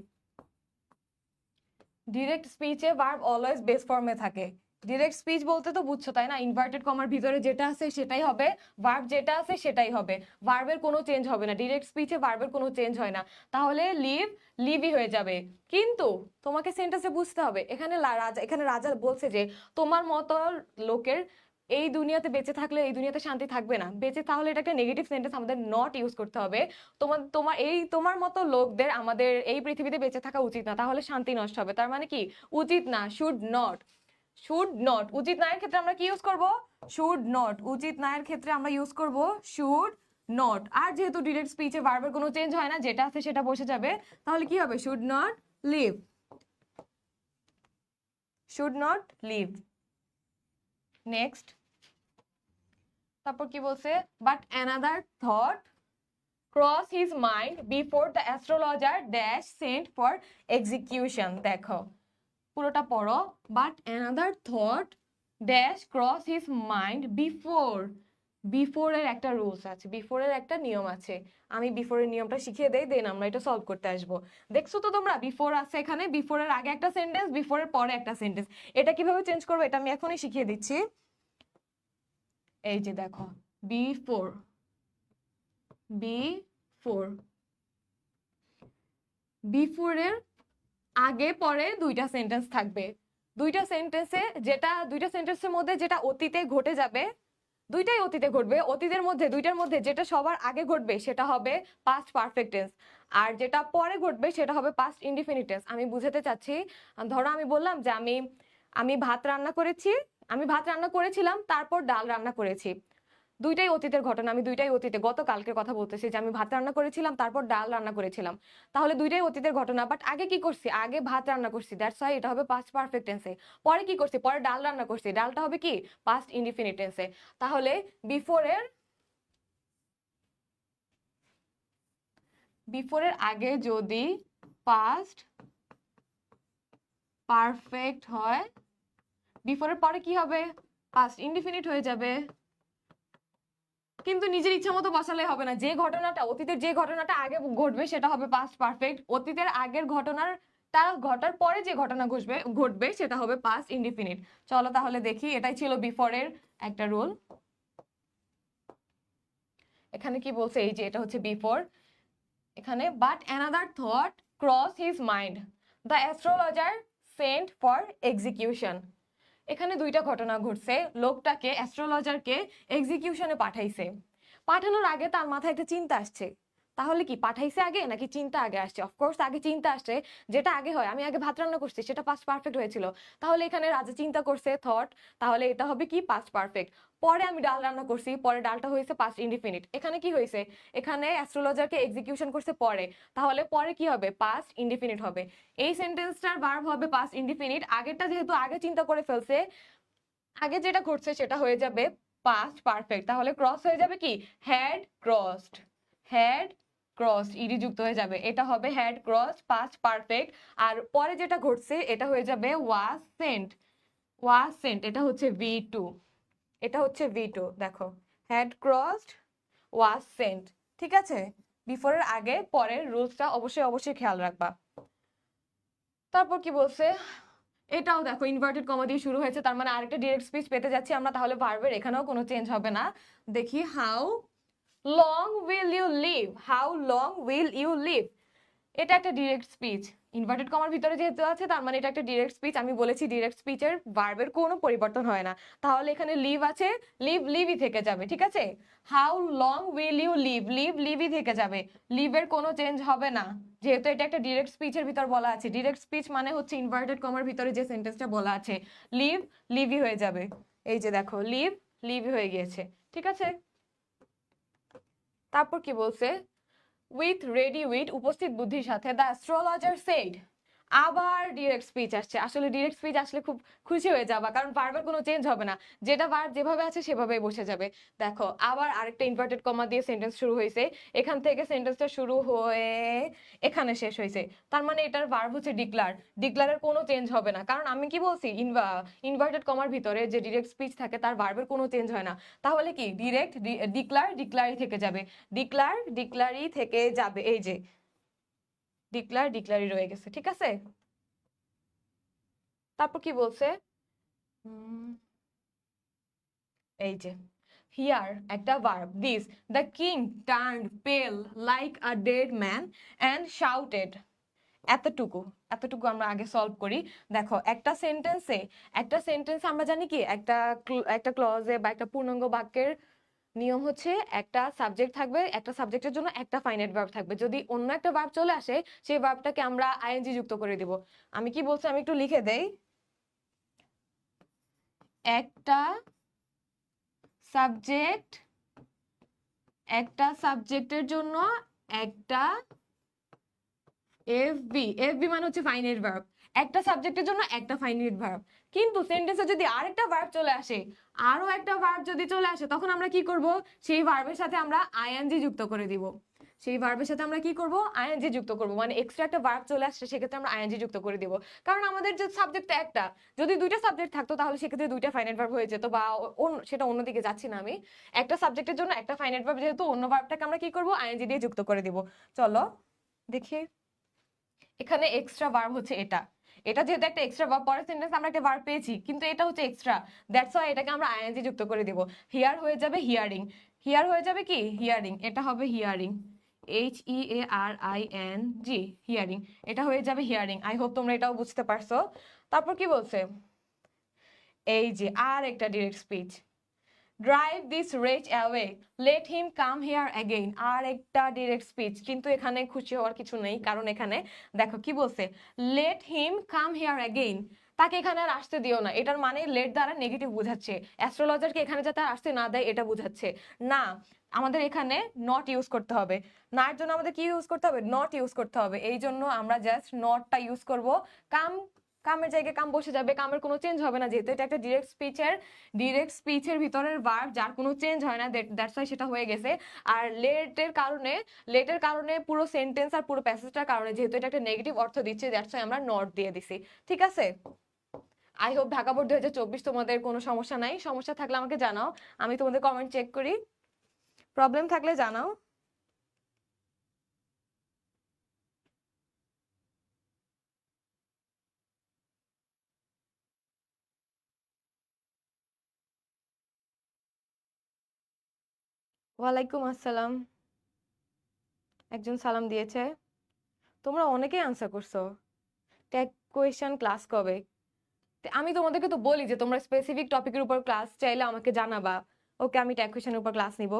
ডিরেক্ট স্পিচে ভার্ব অলওয়েজ বেস ফর্মে থাকে, ডিরেক্ট স্পিচ বলতে তো বুঝছো তাই না, ইনভার্টেড কমার ভিতরে যেটা আছে সেটাই হবে, ভার্ব যেটা আছে সেটাই হবে, ভার্বের কোনো চেঞ্জ হবে না, ডিরেক্ট স্পিচে ভার্বের কোনো চেঞ্জ হয় না, তাহলে লিভ লিভই হয়ে যাবে। কিন্তু তোমাকে সেন্টেন্সে বুঝতে হবে, এখানে রাজা বলছে যে তোমার মতো লোকের এই দুনিয়াতে বেঁচে থাকলে এই দুনিয়াতে শান্তি থাকবে না, বেঁচে তাহলে এটা একটা নেগেটিভ সেন্টেন্স, আমাদের নট ইউজ করতে হবে। তোমার মতো লোকদের আমাদের এই পৃথিবীতে বেঁচে থাকা উচিত না, তাহলে শান্তি নষ্ট হবে, তার মানে কি উচিত না, শুড নট। শুড নট, উচিত নায়ের ক্ষেত্রে আমরা কি ইউজ করব, শুড নট, উচিত নায়ের ক্ষেত্রে আমরা ইউজ করব শুড নট। আর যেহেতু ডিরেক্ট স্পিচে ভার্বের কোনো চেঞ্জ হয় না, যেটা আছে সেটা বসে যাবে, তাহলে কি হবে, should not live, should not live. Next, তারপর কি বলছে, but another thought cross his mind before the astrologer dash sent for execution. দেখো পুরোটা পড়ো, but another thought dash cross his mind before, বিফোরের একটা রুলস আছে, বিফোরের একটা নিয়ম আছে, আমি বিফোরের নিয়মটা শিখিয়ে দেই, দেন আমরা এটা সলভ করতে আসবো। দেখছো তো তোমরা, বিফোর আছে এখানে, বিফোরের আগে একটা সেন্টেন্স, বিফোরের পরে একটা সেন্টেন্স, এটা কিভাবে চেঞ্জ করবো এটা আমি এখনই শিখিয়ে দিচ্ছি। এই যে দেখো, বিফোর, বিফোর, বিফোরের আগে পরে দুইটা সেন্টেন্স থাকবে, দুইটা সেন্টেন্সের মধ্যে যেটা অতীতে ঘটে যাবে, দুইটাই অতীতে ঘটবে, অতীতের মধ্যে দুইটার মধ্যে যেটা সবার আগে ঘটবে সেটা হবে পাস্ট পারফেক্ট টেন্স, আর যেটা পরে ঘটবে সেটা হবে পাস্ট ইনডিফিনিট টেন্স। আমি বুঝাতে চাচ্ছি, ধরো আমি বললাম যে আমি ভাত রান্না করেছি, আমি ভাত রান্না করেছিলাম, তারপর ডাল রান্না করেছি, দুইটাই অতীতের ঘটনা, আমি দুইটাই অতীতে গতকালকের কথা বলতেছি, যে আমি ভাত রান্না করেছিলাম তারপর ডাল রান্না করেছিলাম, তাহলে দুইটাই অতীতের ঘটনা, বাট আগে কি করছি, আগে ভাত রান্না করছি, দ্যাটস ওয়াই এটা হবে পাস্ট পারফেক্ট টেন্সে। পরে কি করছি, পরে ডাল রান্না করছি, ডালটা হবে কি পাস্ট ইনডিফিনিট টেন্সে। তাহলে বিফোরের আগে যদি পাস্ট পারফেক্ট হয়, বিফোরের পরে কি হবে, পাস্ট ইনডিফিনিট হয়ে যাবে। কিন্তু নিজের ইচ্ছা মতো বসালে হবে না, যে ঘটনাটা অতীতের যে ঘটনাটা আগে ঘটবে সেটা হবে পাস্ট পারফেক্ট, অতীতের আগের ঘটনাটা ঘটার পরে যে ঘটনা ঘটবে সেটা হবে পাস্ট ইনডিফিনিট। চলো তাহলে দেখি, এটাই ছিল বিফোরের একটা রুল। এখানে কি বলছে, এই যে এটা হচ্ছে বিফোর, এখানে but another thought cross his mind the astrologer Saint for execution. এখানে দুইটা ঘটনা ঘটছে, লোকটাকে অ্যাস্ট্রোলজারকে এক্সিকিউশনে পাঠাইছে, পাঠানোর আগে তার মাথায় একটা চিন্তা আসছে, তাহলে কি পাঠাইছে আগে নাকি চিন্তা আগে আসছে, অফকোর্স আগে চিন্তা আসছে, যেটা আগে হয়, আমি আগে ভাত রান্না করছি সেটা পাস্ট পারফেক্ট হয়েছিল, তাহলে এখানে রাজা চিন্তা করছে থট, তাহলে এটা হবে কি পাস্ট পারফেক্ট। পরে আমি ডাল রান্না করছি, পরে ডালটা হয়েছে পাস্ট ইনডিফিনিট, এখানে কি হয়েছে, এখানে অ্যাস্ট্রোলজারকে এক্সিকিউশন করছে পরে, তাহলে পরে কি হবে পাস্ট ইনডিফিনিট হবে, এই সেন্টেন্সটার ভার্ব হবে পাস্ট ইনডিফিনিট, আগেরটা যেহেতু আগে চিন্তা করে ফেলছে, আগে যেটা ঘটছে সেটা হয়ে যাবে পাস্ট পারফেক্ট, তাহলে ক্রস হয়ে যাবে কি had crossed, had crossed ED যুক্ত হয়ে যাবে, এটা হবে হ্যাড ক্রসড পাস্ট পারফেক্ট। আর পরে যেটা ঘটছে এটা হয়ে যাবে ওয়াজ সেন্ট, ওয়াজ সেন্ট, এটা হচ্ছে V2, এটা হচ্ছে V2, দেখো হ্যাড ক্রসড ওয়াজ সেন্ট, ঠিক আছে। বিফোরের আগে পরের রুলসটা অবশ্যই অবশ্যই খেয়াল রাখবা। তারপর কি বলছে, এটাও দেখো ইনভার্টেড কমা দিয়ে শুরু হয়েছে, তার মানে আরেকটা ডিরেক্ট স্পিচ পেতে যাচ্ছি আমরা, তাহলে ভার্বের এখানেও কোনো চেঞ্জ হবে না। দেখি, how long will you live, how long will you live, এটা একটা ডিরেক্ট স্পিচ, ইনভার্টেড কমার ভিতরে যেহেতু আছে তার মানে এটা একটা ডিরেক্ট স্পিচ, আমি বলেছি ডিরেক্ট স্পিচের ভার্বের কোনো পরিবর্তন হয় না, তাহলে এখানে লিভ আছে, লিভ লিভই থেকে যাবে, ঠিক আছে। How long will you live, live লিভই থেকে যাবে, লিভের কোনো চেঞ্জ হবে না, যেহেতু এটা একটা ডিরেক্ট স্পিচের ভিতর বলা আছে, ডিরেক্ট স্পিচ মানে হচ্ছে ইনভার্টেড কমার ভিতরে যে সেন্টেন্সটা বলা আছে, লিভ লিভই হয়ে যাবে, এই যে দেখো লিভ লিভই হয়ে গিয়েছে, ঠিক আছে। তারপর কি বলছে, উইথ রেডি উইথ উপস্থিত বুদ্ধির সাথে দ্য অ্যাস্ট্রোলজার সেড, আবার ডিরেক্ট স্পিচ আসছে, আসলে ডিরেক্ট স্পিচ আসলে খুব খুশি হয়ে যাবা, কারণ ভার্বের কোনো চেঞ্জ হবে না, যেটা ভার্ব যেভাবে আছে সেভাবেই বসে যাবে। দেখো আবার আরেকটা ইনভার্টেড কমা দিয়ে সেন্টেন্স শুরু হয়েছে, এখান থেকে সেন্টেন্সটা শুরু হয়ে এখানে শেষ হয়েছে, তার মানে এটার ভার্ব হচ্ছে ডিক্লার, ডিক্লারের কোনো চেঞ্জ হবে না, কারণ আমি কি বলছি ইনভার্টেড কমার ভিতরে যে ডিরেক্ট স্পিচ থাকে তার ভার্বের কোনো চেঞ্জ হয় না, তাহলে কি ডিরেক্ট ডিক্লার ডিক্লারই থেকে যাবে, ডিক্লার ডিক্লারই থেকে যাবে, এই যে ডিক্লার ডিক্লারই রয়ে গেছে, ঠিক আছে। তারপর কি বলছে, এই যে হিয়ার একটা verb this the king turned pale like a dead man and shouted. এতটুকু এতটুকু আমরা আগে সলভ করি। দেখো একটা সেন্টেন্সে আমরা জানি কি একটা ক্লজে বা একটা পূর্ণাঙ্গ বাক্যের নিয়ম হচ্ছে একটা সাবজেক্ট থাকবে, একটা সাবজেক্টের জন্য একটা ফাইনাইট ভার্ব থাকবে। যদি অন্য একটা ভার্ব চলে আসে সেই ভার্বটাকে আমরা আইএনজি যুক্ত করে দিব। আমি কি বলছি আমি একটু লিখে দেই। একটা সাবজেক্টের জন্য একটা এফবি মানে হচ্ছে ফাইনাইট ভার্ব। একটা সাবজেক্টের জন্য একটা ফাইনাইট ভার্ব। কিন্তু সেন্টেন্সে যদি আরেকটা ভার্ব চলে আসে, আরো একটা ভার্ব যদি চলে আসে, তখন আমরা কি করব? সেই ভার্বের সাথে আমরা আইএনজি যুক্ত করে দিব। সেই ভার্বের সাথে আমরা কি করব? আইএনজি যুক্ত করব। মানে এক্সট্রা একটা ভার্ব চলে আসছে, সেক্ষেত্রে আমরা আইএনজি যুক্ত করে দিব। কারণ আমাদের যে সাবজেক্ট একটা, যদি দুইটা সাবজেক্ট থাকতো তাহলে সেক্ষেত্রে দুইটা ফাইনাইট ভার্ব হয়ে যেত, বা সেটা অন্যদিকে যাচ্ছি না আমি। একটা সাবজেক্টের জন্য একটা ফাইনাইট ভার্ব, যেহেতু অন্য ভার্বটাকে আমরা কি করব? আইএনজি দিয়ে যুক্ত করে দিব। চলো দেখি। এখানে এক্সট্রা ভার্ব হচ্ছে এটা। এটা যেহেতু একটা এক্সট্রা ভার্ব, পরের সেন্টেন্স আমরা একটা ভার্ব পেয়েছি, কিন্তু এটা হচ্ছে এক্সট্রা। দ্যাটস ওয়াই এটাকে আমরা আইএনজি যুক্ত করে দিব। হিয়ার হয়ে যাবে হিয়ারিং। হিয়ার হয়ে যাবে কি? হিয়ারিং। এটা হবে হিয়ারিং, HEARING, হিয়ারিং। এটা হয়ে যাবে হিয়ারিং। আই হোপ তোমরা এটাও বুঝতে পারছো। তারপর কি বলছে? এই যে আর একটা direct speech, drive this wretch away, let him come here again। আর একটা ডিরেক্ট স্পিচ, কিন্তু এখানে খুশি হওয়ার কিছু নেই, কারণ এখানে দেখো কি বলছে, let him come here again। তাকে এখানে আর আসতে দিও না। এটার মানে লেট দ্বারা নেগেটিভ বোঝাচ্ছে, অ্যাস্ট্রোলজারকে এখানে যাতে আসতে না দেয় এটা বোঝাচ্ছে না। আমাদের এখানে নট ইউজ করতে হবে। না এর জন্য আমাদের কি ইউজ করতে হবে? নট ইউজ করতে হবে। এই জন্য আমরা জাস্ট নটটা ইউজ করব। কাম, কামের জায়গায় কাম বসে যাবে, কামের কোনো চেঞ্জ হবে না, যেহেতু এটা একটা ডিরেক্ট স্পিচের ভিতরের ভার্ব, যার কোনো চেঞ্জ হয় না, দ্যাটস ওয়াই সেটা হয়ে গেছে। আর লেটের কারণে পুরো সেন্টেন্স আর পুরো প্যাসেজটার কারণে, যেহেতু এটা একটা নেগেটিভ অর্থ দিচ্ছে, দ্যাটস ওয়াই আমরা নট দিয়ে দিছি। ঠিক আছে? আই হোপ ঢাকা বোর্ড 2024 তোমাদের কোনো সমস্যা নাই। সমস্যা থাকলে আমাকে জানাও, আমি তোমাদের কমেন্ট চেক করি। প্রবলেম থাকলে জানাও। ওয়ালাইকুম আসসালাম। একজন সালাম দিয়েছে। তোমরা অনেকেই আনসার করছো। ট্যাগ কোয়েশ্চেন ক্লাস কবে? আমি তোমাদেরকে তো বলি যে তোমরা স্পেসিফিক টপিকের উপর ক্লাস চাইলে আমাকে জানাবা। ওকে, আমি ট্যাগ কোয়েশ্চেনের উপর ক্লাস নিব।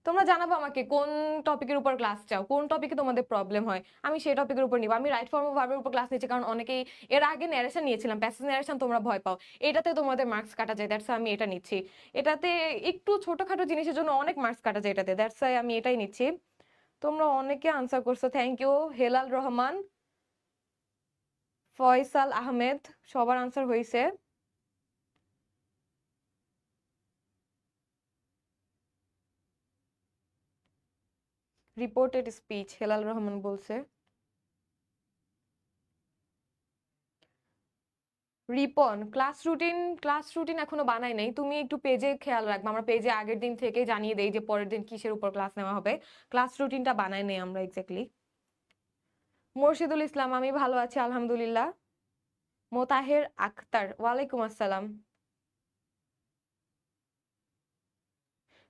তোমরা জানাবো আমাকে কোন টপিকের উপর ক্লাস চাও, কোন টপিকে তোমাদের প্রবলেম হয়, আমি সেই টপিকের উপর নিব। আমি রাইট ফর্ম অফ ভার্বের উপর ক্লাস নিচ্ছি, কারণ অনেকেই এর আগে ন্যারেশন নিয়েছিলাম, প্যাসেজ ন্যারেশন তোমরা ভয় পাও, এটাতে তোমাদের মার্কস কাটা যায়, দ্যাটস আমি এটা নিচ্ছি। এটাতে একটু ছোটখাটো জিনিসের জন্য অনেক মার্কস কাটা যায় এটাতে, দ্যাটস আমি এটাই নিচ্ছি। তোমরা অনেকে আনসার করছো, থ্যাংক ইউ। হেলাল রহমান, ফয়সাল আহমেদ, সবার আনসার হয়েছে। রিপোর্টেড স্পিচ হেলাল রহমান বলছে। রিপন, ক্লাস রুটিন এখনো বানাই নাই। তুমি একটু পেজে খেয়াল রাখবে, আমরা পেজে আগের দিন থেকে জানিয়ে দেই যে পরের দিন কিসের উপর ক্লাস নেওয়া হবে। ক্লাস রুটিনটা বানাই নাই আমরা এক্স্যাক্টলি। মুর্শিদুল ইসলাম, আমি ভালো আছি আলহামদুলিল্লাহ। মোতাহের আক্তার, ওয়ালাইকুম আসসালাম।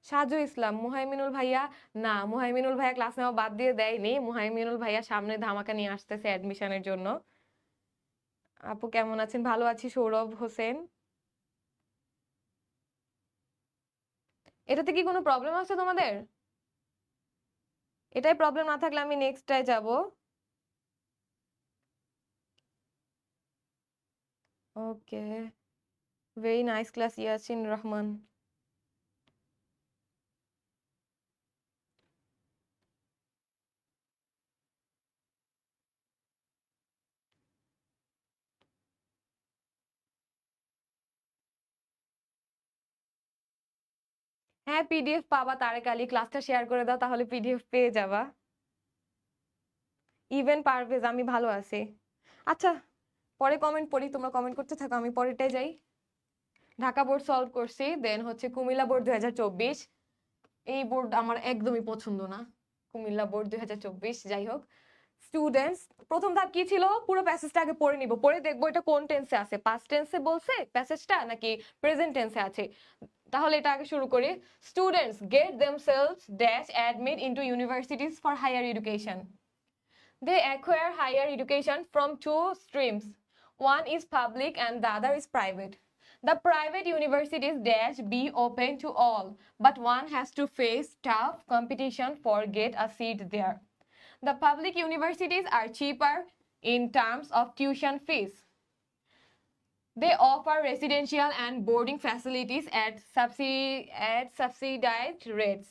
সাজু ইসলাম, মুহাইমিনুল ভাইয়া, না মুহাইমিনুল ভাইয়া ক্লাস নেওয়া বাদ দিয়ে দেয়নি। মুহাইমিনুল ভাইয়া সামনে ধামাকা নিয়ে আসতেছে অ্যাডমিশনের জন্য। আপু কেমন আছেন? ভালো আছি। সৌরভ হোসেন, এটাতে কি কোনো প্রবলেম আছে তোমাদের? এটাই প্রবলেম না থাকলে আমি নেক্সটটায় যাব। Okay, very nice class Yasin Rahman. হ্যাঁ, পিডিএফ পাবা তারেক আলী, ক্লাসটা শেয়ার করে দাও, তাহলে পিডিএফ পেয়ে যাবা। ইভেন পারভেজ, আমি ভালো আছি। আচ্ছা, পরে কমেন্ট পড়ি, তোমরা কমেন্ট করতে থাকো, আমি পরেরটাই যাই। ঢাকা বোর্ড সলভ করছি, দেন হচ্ছে কুমিল্লা বোর্ড 2024। এই বোর্ড আমার একদমই পছন্দ না, কুমিল্লা বোর্ড 2024। যাই হোক, স্টুডেন্টস, প্রথম ধাপ কি ছিল? পুরো প্যাসেজটা আগে পড়ে নিব, পড়ে দেখবো এটা কোন টেন্সে আছে, পাস্ট টেন্সে বলছে প্যাসেজটা নাকি প্রেজেন্ট টেন্সে আছে। তাহলে এটা আগে শুরু করি। Students get themselves dash admit into universities for higher education. They acquire higher education from two streams. One is public and the other is private. The private universities dash be open to all, but one has to face tough competition for get a seat there. The public universities are cheaper in terms of tuition fees. They offer residential and boarding facilities at subsidized rates.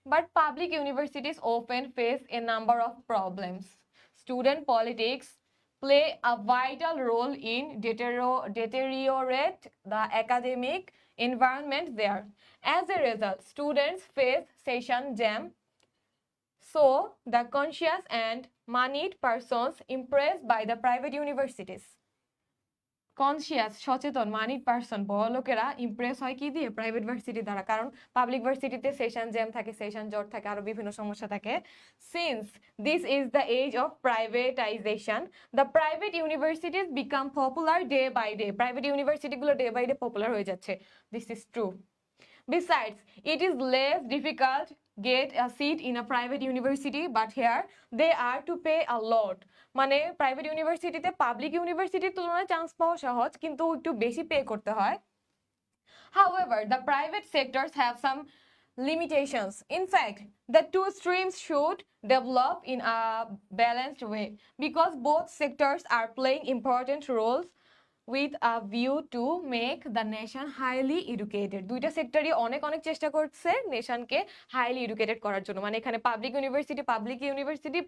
But public universities often face a number of problems. Student politics play a vital role in deteriorate the academic environment there. As a result, students face session jam. So, the conscious and moneyed persons impressed by the private universities. Conscious, সচেতন, মানিড person, বড় লোকেরা Impress হয় কি দিয়ে? Private varsity দ্বারা। কারণ public ভার্সিটিতে session jam থাকে, সেশন জট থাকে, আরো বিভিন্ন সমস্যা থাকে। Since this is the age of privatisation, the private universities become popular day by day. Private ইউনিভার্সিটিগুলো ডে বাই ডে পপুলার হয়ে যাচ্ছে। This is true. Besides, it is less difficult get a seat in a private university, but here they are to pay a lot. মানে private ইউনিভার্সিটিতে public ইউনিভার্সিটির তুলনায় chance পাওয়া সহজ, কিন্তু একটু বেশি পে করতে হয়। However, the private sectors have some limitations. In fact, the two streams should develop in a balanced way because both sectors are playing important roles with a view to make the nation highly educated. দুইটা সেক্টরই অনেক অনেক চেষ্টা করছে নেশনকে highly educated করার জন্য। মানে এখানে public university,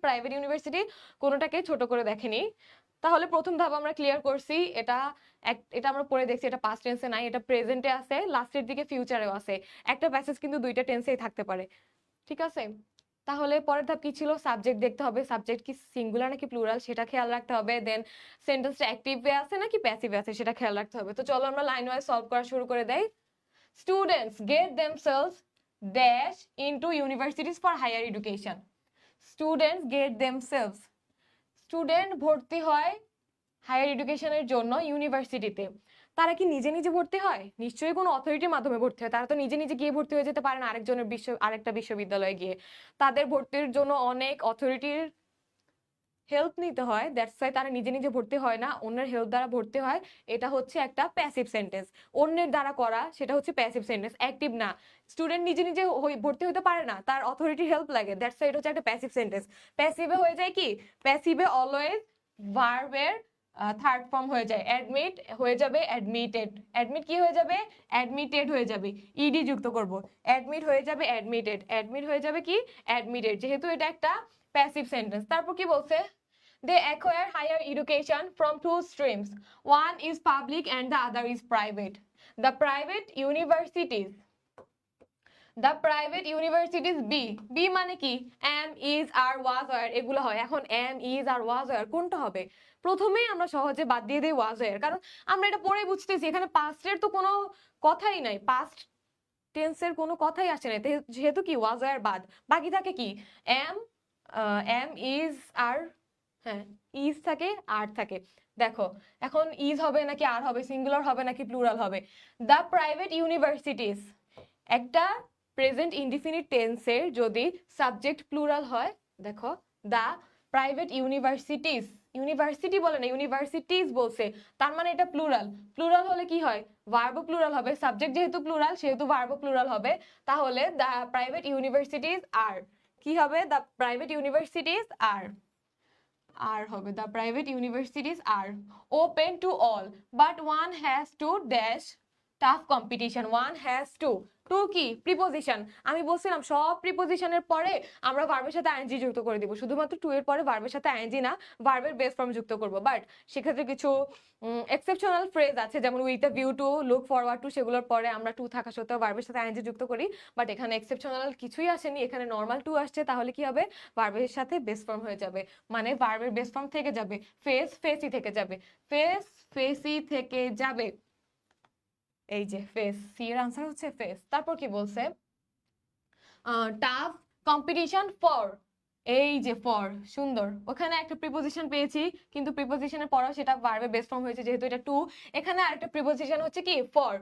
private university কোনোটাকে ছোট করে দেখেনি। তাহলে প্রথম ধাপ আমরা ক্লিয়ার করছি। এটা আমরা পড়ে দেখছি, এটা পাস্ট টেন্সে নাই, এটা প্রেজেন্টে আছে, লাস্টের দিকে ফিউচারেও আছে। একটা প্যাসেজ কিন্তু দুইটা টেন্সেই থাকতে পারে। ঠিক আছে, তাহলে পরের ধাপ কি ছিল? সাবজেক্ট দেখতে হবে, সাবজেক্ট কি সিঙ্গুলার নাকি প্লুরাল সেটা খেয়াল রাখতে হবে। দেন সেন্টেন্সটা অ্যাক্টিভে আছে নাকি প্যাসিভে আছে সেটা খেয়াল রাখতে হবে। তো চলো আমরা লাইন ওয়াইজ সলভ করা শুরু করে দেই। Students get themselves dash into universities for higher education. Students get themselves, student ভর্তি হয় হায়ার এডুকেশনের জন্য ইউনিভার্সিটিতে। তারা কি নিজে নিজে ভর্তি হয়? নিশ্চয়ই কোনো অথরিটির মাধ্যমে ভর্তি হয়। তারা তো নিজে নিজে গিয়ে ভর্তি হয়ে যেতে পারে না আরেকটা বিশ্ববিদ্যালয়ে গিয়ে। তাদের ভর্তির জন্য অনেক অথরিটির হেল্প নিতে হয়। দ্যাটস ওয়াই তারা নিজে নিজে ভর্তি হয় না, অন্যের হেল্প দ্বারা ভর্তি হয়। এটা হচ্ছে একটা প্যাসিভ সেন্টেন্স। অন্যের দ্বারা করা সেটা হচ্ছে প্যাসিভ সেন্টেন্স, অ্যাক্টিভ না। স্টুডেন্ট নিজে নিজে ভর্তি হতে পারে না, তার অথরিটির হেল্প লাগে। দ্যাটস ওয়াই এটা হচ্ছে একটা প্যাসিভ সেন্টেন্স। প্যাসিভে হয়ে যায় কি? প্যাসিভে অলওয়েজ ভার্বের থার্ড ফর্ম হয়ে যায়। অ্যাডমিট হয়ে যাবে অ্যাডমিটেড, অ্যাডমিট কি হয়ে যাবে? অ্যাডমিটেড হয়ে যাবে, ইডি যুক্ত করব। অ্যাডমিট হয়ে যাবে অ্যাডমিটেড, অ্যাডমিট হয়ে যাবে কি? অ্যাডমিটেড, যেহেতু এটা একটা প্যাসিভ সেন্টেন্স। তারপর কি বলছে? They acquire higher education from two streams. One is public and the other is private. The private universities B মানে কি? am, is, are, was, were এগুলো হয়। এখন am, is, are, was, were কোনটা হবে? প্রথমেই আমরা সহজে বাদ দিয়ে দিই was, were, কারণ আমরা এটা পড়ে বুঝতেছি এখানে পাস্টের তো কোনো কথাই নাই, পাস্ট টেন্সের কোনো কথাই আসে না, যেহেতু কি was, were বাদ। বাকি থাকে কি? am, is, are, হ্যাঁ ইজ থাকে, আর থাকে। দেখো এখন ইজ হবে নাকি আর হবে, সিঙ্গুলার হবে নাকি প্লুরাল হবে? দ্য প্রাইভেট ইউনিভার্সিটিস, একটা প্রেজেন্ট ইনডিফিনিট টেন্সের যদি সাবজেক্ট প্লুরাল হয়, দেখো দ্য প্রাইভেট ইউনিভার্সিটিস, ইউনিভার্সিটি বলে না, ইউনিভার্সিটিস বলছে, তার মানে এটা প্লুরাল। প্লুরাল হলে কি হয়? ভার্ব প্লুরাল হবে। সাবজেক্ট যেহেতু প্লুরাল সেহেতু ভার্ব প্লুরাল হবে। তাহলে দ্য প্রাইভেট ইউনিভার্সিটিস আর কি হবে? দ্য প্রাইভেট ইউনিভার্সিটিস আর হবে the private universities are open to all, but one has to dash tough competition. One has to কি? প্রিপোজিশন। আমি বলছিলাম সব প্রিপোজিশনের পরে আমরা ভার্বের সাথে আইএনজি যুক্ত করে দিব, শুধুমাত্র টু এর পরে ভার্বের সাথে আইএনজি না, ভার্বের বেস ফর্ম যুক্ত করব। বাট সেক্ষেত্রে কিছু এক্সেপশনাল ফ্রেজ আছে, যেমন with a view to, look forward two, সেগুলোর পরে আমরা টু থাকা সত্ত্বেও ভার্বের সাথে আইএনজি যুক্ত করি। বাট এখানে এক্সেপশনাল কিছুই আসেনি, এখানে নর্মাল টু আসছে। তাহলে কি হবে? ভার্বের সাথে বেস ফর্ম হয়ে যাবে, মানে ভার্বের বেস ফর্ম থেকে যাবে, ফেসি থেকে যাবে, ফেসি থেকে যাবে। এই যে ফেস, সি এর আনসার হচ্ছে ফেস। তারপর কি বলছে? টাফ কম্পিটিশন ফর এই যে ফর, সুন্দর। ওখানে একটা প্রিপোজিশন পেয়েছি, কিন্তু প্রিপোজিশনের পরেও সেটা ভার্বের বেস ফর্ম হয়েছে যেহেতু এটা টু। এখানে আরেকটা প্রিপোজিশন হচ্ছে কি ফর,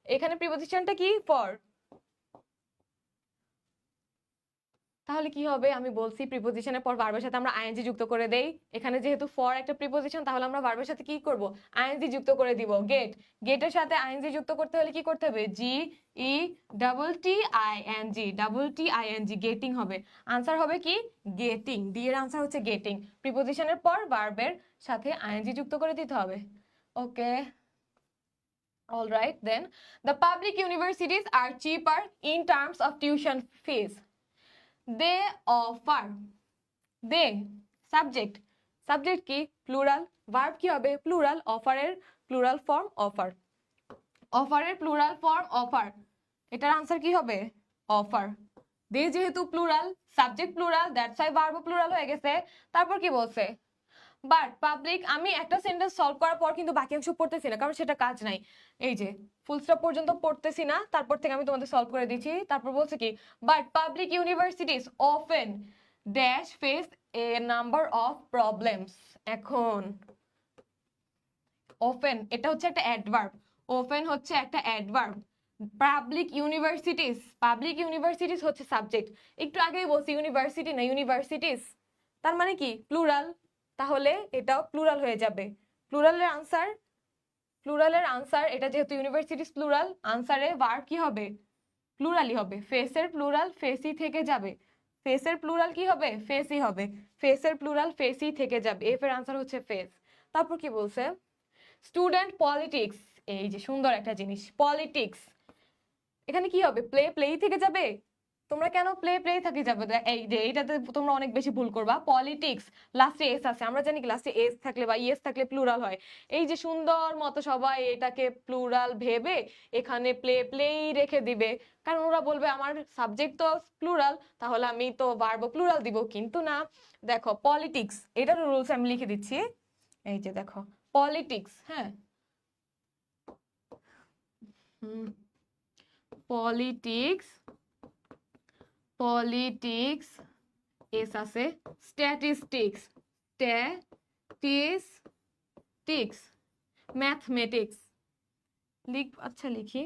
এখানে প্রিপোজিশনটা কি ফর। তাহলে কি হবে, আমি বলছি প্রিপোজিশনের পর ভার্বের সাথে আমরা আইএনজি যুক্ত করে দেই। এখানে যেহেতু ফর একটা প্রিপোজিশন, তাহলে আমরা ভার্বের সাথে কি করব, আইএনজি যুক্ত করে দিব। গেট, গেটের সাথে আইএনজি যুক্ত করতে হলে কি করতে হবে, G E double T I N G, double T I N G, getting হবে। আনসার হবে কি গেটিং, ডি এর আনসার হচ্ছে গেটিং। প্রিপোজিশনের পর ভার্বের সাথে আইএনজি যুক্ত করে দিতে হবে। Okay, all right then. The public universities are cheaper in terms of tuition fees. They offer, they subject, subject কি প্লুরাল, ভার্ব কি হবে প্লুরাল, অফারের প্লুরাল ফর্ম অফার, অফারের প্লুরাল ফর্ম অফার, এটার আনসার কি হবে অফার। দে যেহেতু plural, subject plural, that's why verb plural হয়ে গেছে। তারপর কি বলছে, বাট পাবলিক, আমি একটা সেন্টেন্স সলভ করার পর কিন্তু বাকি অংশ পড়তেছি না, কারণ সেটা কাজ নাই। এই যে ফুল স্টপ পর্যন্ত পড়তেছি না, তারপর থেকে আমি তোমাদের সলভ করে দিচ্ছি। তারপর বলছে কি, but public universities often dash face A number of problems. এখন ওপেন এটা হচ্ছে একটা অ্যাডভার্ব, ওপেন হচ্ছে একটা adverb, public universities, public universities হচ্ছে সাবজেক্ট। একটু আগেই বলছি ইউনিভার্সিটি না ইউনিভার্সিটিস, তার মানে কি প্লুরাল, তাহলে এটাও প্লুরাল হয়ে যাবে। প্লুরালের আনসার, প্লুরালের আনসার, এটা যেহেতু ইউনিভার্সিটিস প্লুরাল, আনসারে ভার্ব কি হবে প্লুরালই হবে। ফেসের প্লুরাল ফেসই থেকে যাবে, ফেসের প্লুরাল কি হবে ফেসই হবে, ফেসের প্লুরাল ফেসই থেকে যাবে, এফ এর আনসার হচ্ছে ফেস। তারপর কি বলছে, স্টুডেন্ট পলিটিক্স, এই যে সুন্দর একটা জিনিস পলিটিক্স, এখানে কি হবে প্লে, প্লেই থেকে যাবে। তোমরা কেন প্লে প্লে থেকে যাবে, এই যে এইটাতে তোমরা অনেক বেশি ভুল করবা। পলিটিক্স লাস্টে এস আছে, আমরা জানি কি লাস্টে এস থাকলে বা ইএস থাকলে প্লুরাল হয়। এই যে সুন্দর মতো সবাই এটাকে প্লুরাল ভেবে এখানে প্লে প্লেই রেখে দিবে, কারণ ওরা বলবে আমার সাবজেক্ট তো প্লুরাল, তাহলে আমি তো ভার্ব প্লুরাল দিব, কিন্তু না। দেখো পলিটিক্স, এটার রুলস আমি লিখে দিচ্ছি, এই যে দেখো পলিটিক্স, হ্যাঁ পলিটিক্স, পলিটিক্স এস আছে, স্ট্যাটিস্টিক্স, স্ট্যাটিস্টিক্স, ম্যাথমেটিক্স, আচ্ছা লিখি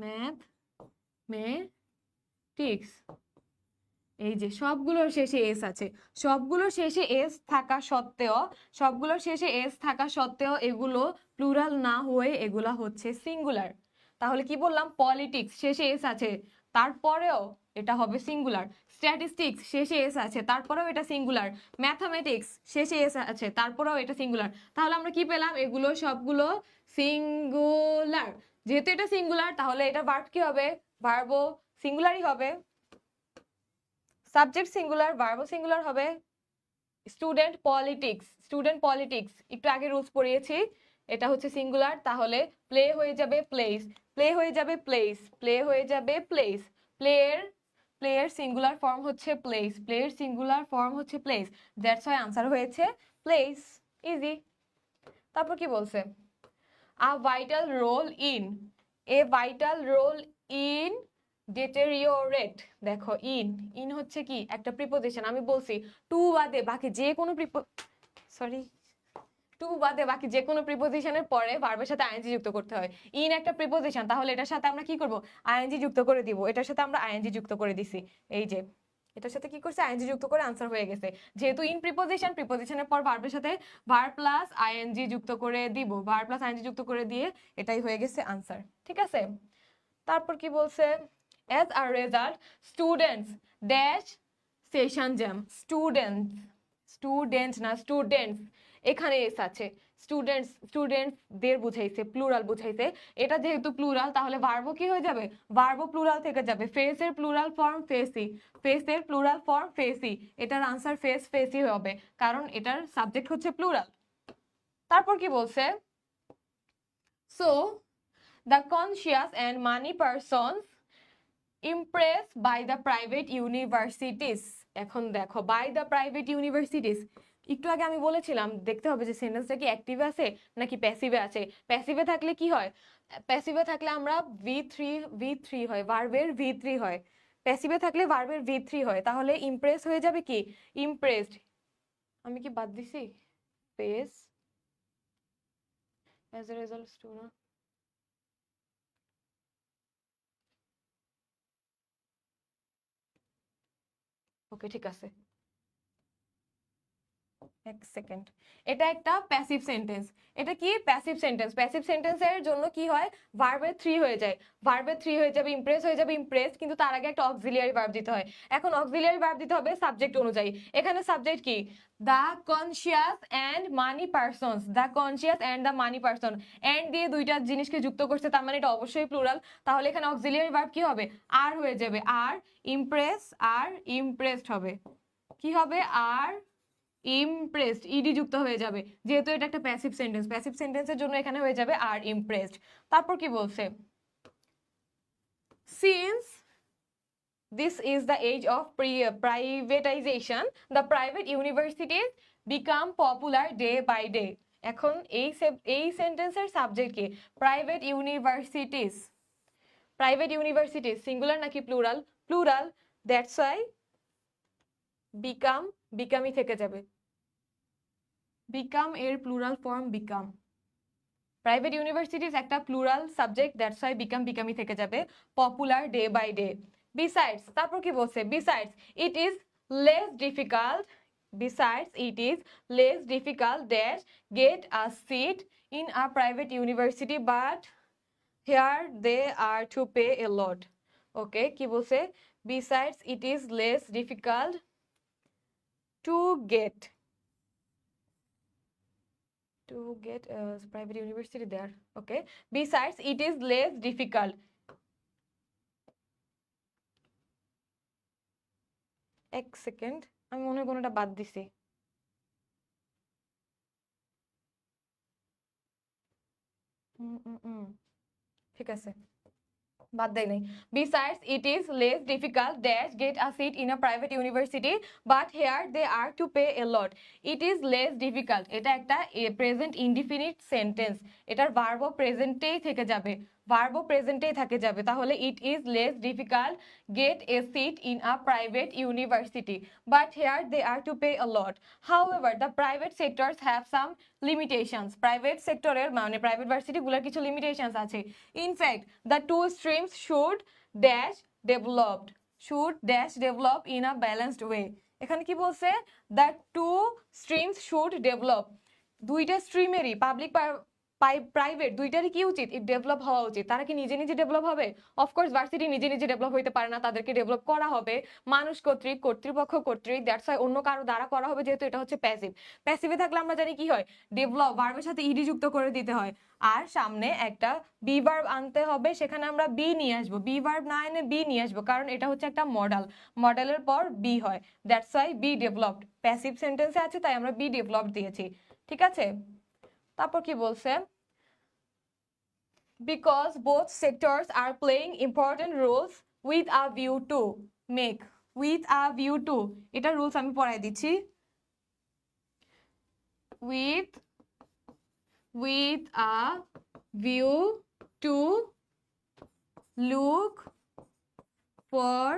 ম্যাথমেটিক্স। এই যে সবগুলোর শেষে এস আছে, সবগুলোর শেষে এস থাকা সত্ত্বেও, সবগুলোর শেষে এস থাকা সত্ত্বেও এগুলো প্লুরাল না হয়ে এগুলা হচ্ছে সিঙ্গুলার। তাহলে কি বললাম, পলিটিক্স শেষে এস আছে তারপরেও এটা হবে সিঙ্গুলার, স্ট্যাটিস্টিক্স শেষে এস আছে তারপরেও এটা সিঙ্গুলার, ম্যাথামেটিক্স শেষে এস আছে তারপরেও এটা সিঙ্গুলার। তাহলে আমরা কি পেলাম, এগুলো সবগুলো সিঙ্গুলার। যেহেতু এটা সিঙ্গুলার, তাহলে এটা ভার্ব কি হবে, ভার্বও সিঙ্গুলারই হবে, সাবজেক্ট সিঙ্গুলার, ভার্বও সিঙ্গুলার হবে। স্টুডেন্ট পলিটিক্স, স্টুডেন্ট পলিটিক্স একটু আগে রুলস পড়িয়েছি, এটা হচ্ছে সিঙ্গুলার, তাহলে প্লে হয়ে যাবে প্লেস, প্লে হয়ে যাবে প্লেস, প্লে হয়ে যাবে প্লেস, প্লেয়ের, প্লেয়ের সিঙ্গুলার ফর্ম হচ্ছে প্লেস, প্লেয়ের সিঙ্গুলার ফর্ম হচ্ছে প্লেস, দ্যাটস ওয়াই আনসার হয়েছে প্লেস, ইজি। তারপর কি বলছে, a vital role in, a vital role in deteriorate. দেখো ইন, ইন হচ্ছে কি একটা প্রিপোজিশন, আমি বলছি টু বাদে বাকি যে কোনো সরি, টু বাদে বাকি যে কোনো প্রিপোজিশনের পরে ভার্বের সাথে আইএনজি যুক্ত করতে হয়। ইন একটা প্রিপোজিশন, তাহলে এটার সাথে আমরা কি করব, আইএনজি যুক্ত করে দিব, এটার সাথে আমরা আইএনজি যুক্ত করে দিছি, এই যে এটার সাথে কি করছে আইএনজি যুক্ত করে আনসার হয়ে গেছে। যেহেতু ইন প্রিপোজিশন, প্রিপোজিশনের পর ভার্বের সাথে ভার্ব প্লাস আইএনজি যুক্ত করে দিব, ভার্ব প্লাস আইএনজি যুক্ত করে দিয়ে এটাই হয়ে গেছে আনসার, ঠিক আছে। তারপর কি বলছে, as a result students dash session jam, students, student না স্টুডেন্টস, এখানে এস আছে, স্টুডেন্টস, স্টুডেন্টস দের বুঝাইছে, প্লুরাল বুঝাইছে, এটা যেহেতু প্লুরাল তাহলে ভার্বও কি হয়ে যাবে, ভার্বও প্লুরাল থেকে যাবে, ফেসের প্লুরাল ফর্ম ফেসি, ফেসের প্লুরাল ফর্ম ফেসি, এটার আনসার ফেস ফেসি হবে, কারণ এটার সাবজেক্ট হচ্ছে প্লুরাল। তারপর কি বলছে, so the conscious and money persons impressed by the private universities, এখন দেখো by the private universities, একটু আগে আমি বলেছিলাম দেখতে হবে যে সেন্টেন্সটা কি অ্যাক্টিভে আছে নাকি প্যাসিভে আছে। প্যাসিভে থাকলে কি হয়, প্যাসিভে থাকলে আমরা ভি থ্রি হয়, ভার্বের ভি থ্রি হয়, প্যাসিভে থাকলে ভার্বের V3 হয়, তাহলে ইমপ্রেস হয়ে যাবে কি ইমপ্রেসড। আমি কি বাদ দিছি face as a result to না? ওকে ঠিক আছে, এক সেকেন্ড। এটা একটা প্যাসিভ সেন্টেন্স। এটা কি প্যাসিভ সেন্টেন্স? প্যাসিভ সেন্টেন্সের জন্য কি হয়, ভার্বের 3 হয়ে যায়, ভার্বের 3 হয়ে যাবে, ইমপ্রেস হয়ে যাবে ইমপ্রেসড, কিন্তু তার আগে একটা অক্সিলিয়ারি ভার্ব দিতে হয়। এখন অক্সিলিয়ারি ভার্ব দিতে হবে সাবজেক্ট অনুযায়ী। এখানে সাবজেক্ট কি, the conscious and money persons, the conscious and the money person, and দিয়ে দুইটা জিনিসকে যুক্ত করছে, তার মানে এটা অবশ্যই প্লুরাল। তাহলে এখানে অক্সিলিয়ারি ভার্ব কি হবে, আর হয়ে যাবে, আর ইমপ্রেস, আর ইমপ্রেসড হবে, কি হবে, আর ইমপ্রেসড, ইডি যুক্ত হয়ে যাবে, যেহেতু এটা একটা প্যাসিভ সেন্টেন্স। প্যাসিভ সেন্টেন্সের জন্য এখানে হয়ে যাবে আর ইমপ্রেসড। তারপর কি বলছে, since this is the age of privatization, the private universities become popular day by day. এখন এই সেন্টেন্সের সাবজেক্ট কি, private universities, private universities singular নাকি plural, plural, that's why become, বিকামই থেকে যাবে, বিকাম এর plural form become. Private universities একটা plural subject, that's why become, বিকামই থেকে যাবে, popular day by day. Besides, তারপর কি বলছে, besides it is less difficult, besides it is less difficult dash get a seat in a private university, but here they are to pay a lot. Okay, কি বলছে, besides it is less difficult to get a private university there. Okay, besides it is less difficult, এক second, আমি মনে হয় কোনোটা বাদ দিছি। ঠিক আছে, বাদ দেয় নাই। Besides it is less difficult dash get a seat in a private university, but here they are to pay a lot. It is less difficult, এটা একটা প্রেজেন্ট ইনডিফিনিট সেন্টেন্স, এটার ভার্ব প্রেজেন্টেই থেকে যাবে, ভার্ব প্রেজেন্টেই থেকে যাবে, তাহলে it is less difficult get a seat in a private university, but here they are to pay a lot. However, the private sectors have some limitations. Private সেক্টরের মানে private varsity গুলোর কিছু limitations আছে। In fact, the two streams should dash developed, should dash develop in a balanced way. এখানে কি বলছে, the two streams should develop, দুইটা স্ট্রিমেরই public private দুইটারই কি উচিত, ডেভেলপ হওয়া উচিত। তারা কি নিজে নিজে ডেভেলপ হবে? অফকোর্স ভার্সিটি নিজে নিজে ডেভেলপ হইতে পারে না, তাদেরকে ডেভেলপ করা হবে মানুষ কর্তৃক, কর্তৃপক্ষ কর্তৃক, দ্যাটস ওয়াই অন্য কারো দ্বারা করা হবে, যেহেতু এটা হচ্ছে প্যাসিভ। প্যাসিভে থাকলে আমরা জানি কি হয়, ডেভেলপ ভার্বের সাথে ইডি যুক্ত করে দিতে হয়, আর সামনে একটা বি ভার্ব আনতে হবে, সেখানে আমরা বি নিয়ে আসবো, বি ভার্ব না এনে বি নিয়ে আসবো, কারণ এটা হচ্ছে একটা মডেল, মডেলের পর বি হয়, that's why B developed, passive সেন্টেন্সে আছে তাই আমরা বি ডেভেলপড দিয়েছি। ঠিক আছে, তারপর কি বলছে, because both sectors are playing important roles with a view to make, with a view to, এটা রুলস আমি পড়াই দিচ্ছি, with a view to look for,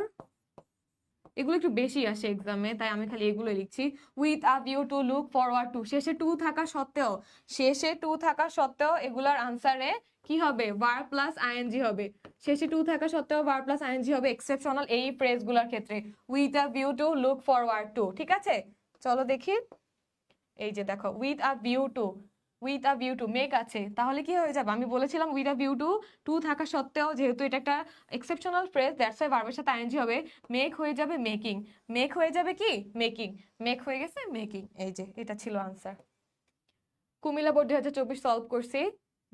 এগুলো একটু বেশি আসে এক্সামে, তাই আমি খালি এগুলো লিখছি, with a view to look forward two, শেষে টু থাকা সত্ত্বেও, শেষে টু থাকা সত্ত্বেও এগুলার আনসারে কি হবে, ভার্ব প্লাস আইএনজি হবে, শেষে টু থাকা সত্ত্বেও ভার্ব প্লাস আইএনজি হবে এক্সেপশনাল এই ফ্রেজগুলোর ক্ষেত্রে, with a view to look forward to. ঠিক আছে, চলো দেখি, এই যে দেখো with a view to, with a view to make আছে, তাহলে কি হয়ে যাবে, আমি বলেছিলাম with a view to, to থাকা সত্ত্বেও যেহেতু এটা একটা এক্সেপশনাল ফ্রেজ, দ্যাটস ওয়াই ভার্বের সাথে আইএনজি হবে, মেক হয়ে যাবে মেকিং, মেক হয়ে যাবে কি মেকিং, মেক হয়ে গেছে মেকিং। এই যে এটা ছিল আনসার। কুমিল্লা বোর্ড 2024 সলভ করছি,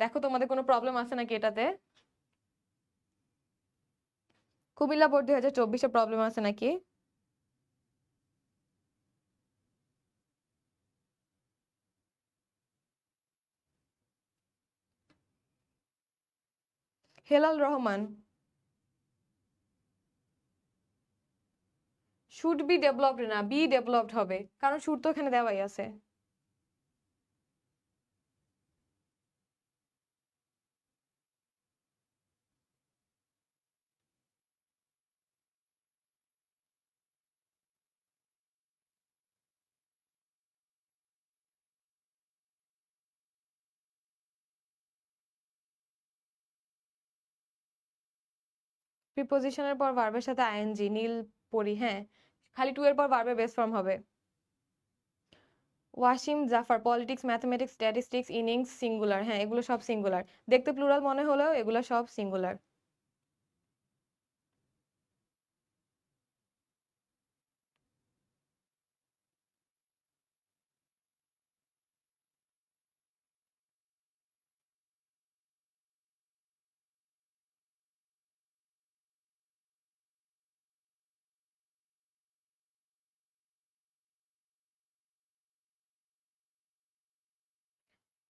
দেখো তোমাদের কোনো প্রবলেম আছে নাকি এটাতে, কুমিল্লা বোর্ড 2024 এ প্রবলেম আছে নাকি? Helal Rahman, should be developed না বি ডেভেলপড হবে, কারণ শুড তো এখানে দেওয়াই আছে। প্রিপোজিশনের পর ভার্বের সাথে আইএনজি, নীল পরি, হ্যাঁ খালি টু এর পর ভার্বের বেস ফর্ম হবে। Wasim Jaffer, politics, mathematics, statistics, innings, singular, হ্যাঁ এগুলো সব সিঙ্গুলার, দেখতে প্লুরাল মনে হলেও এগুলো সব সিঙ্গুলার।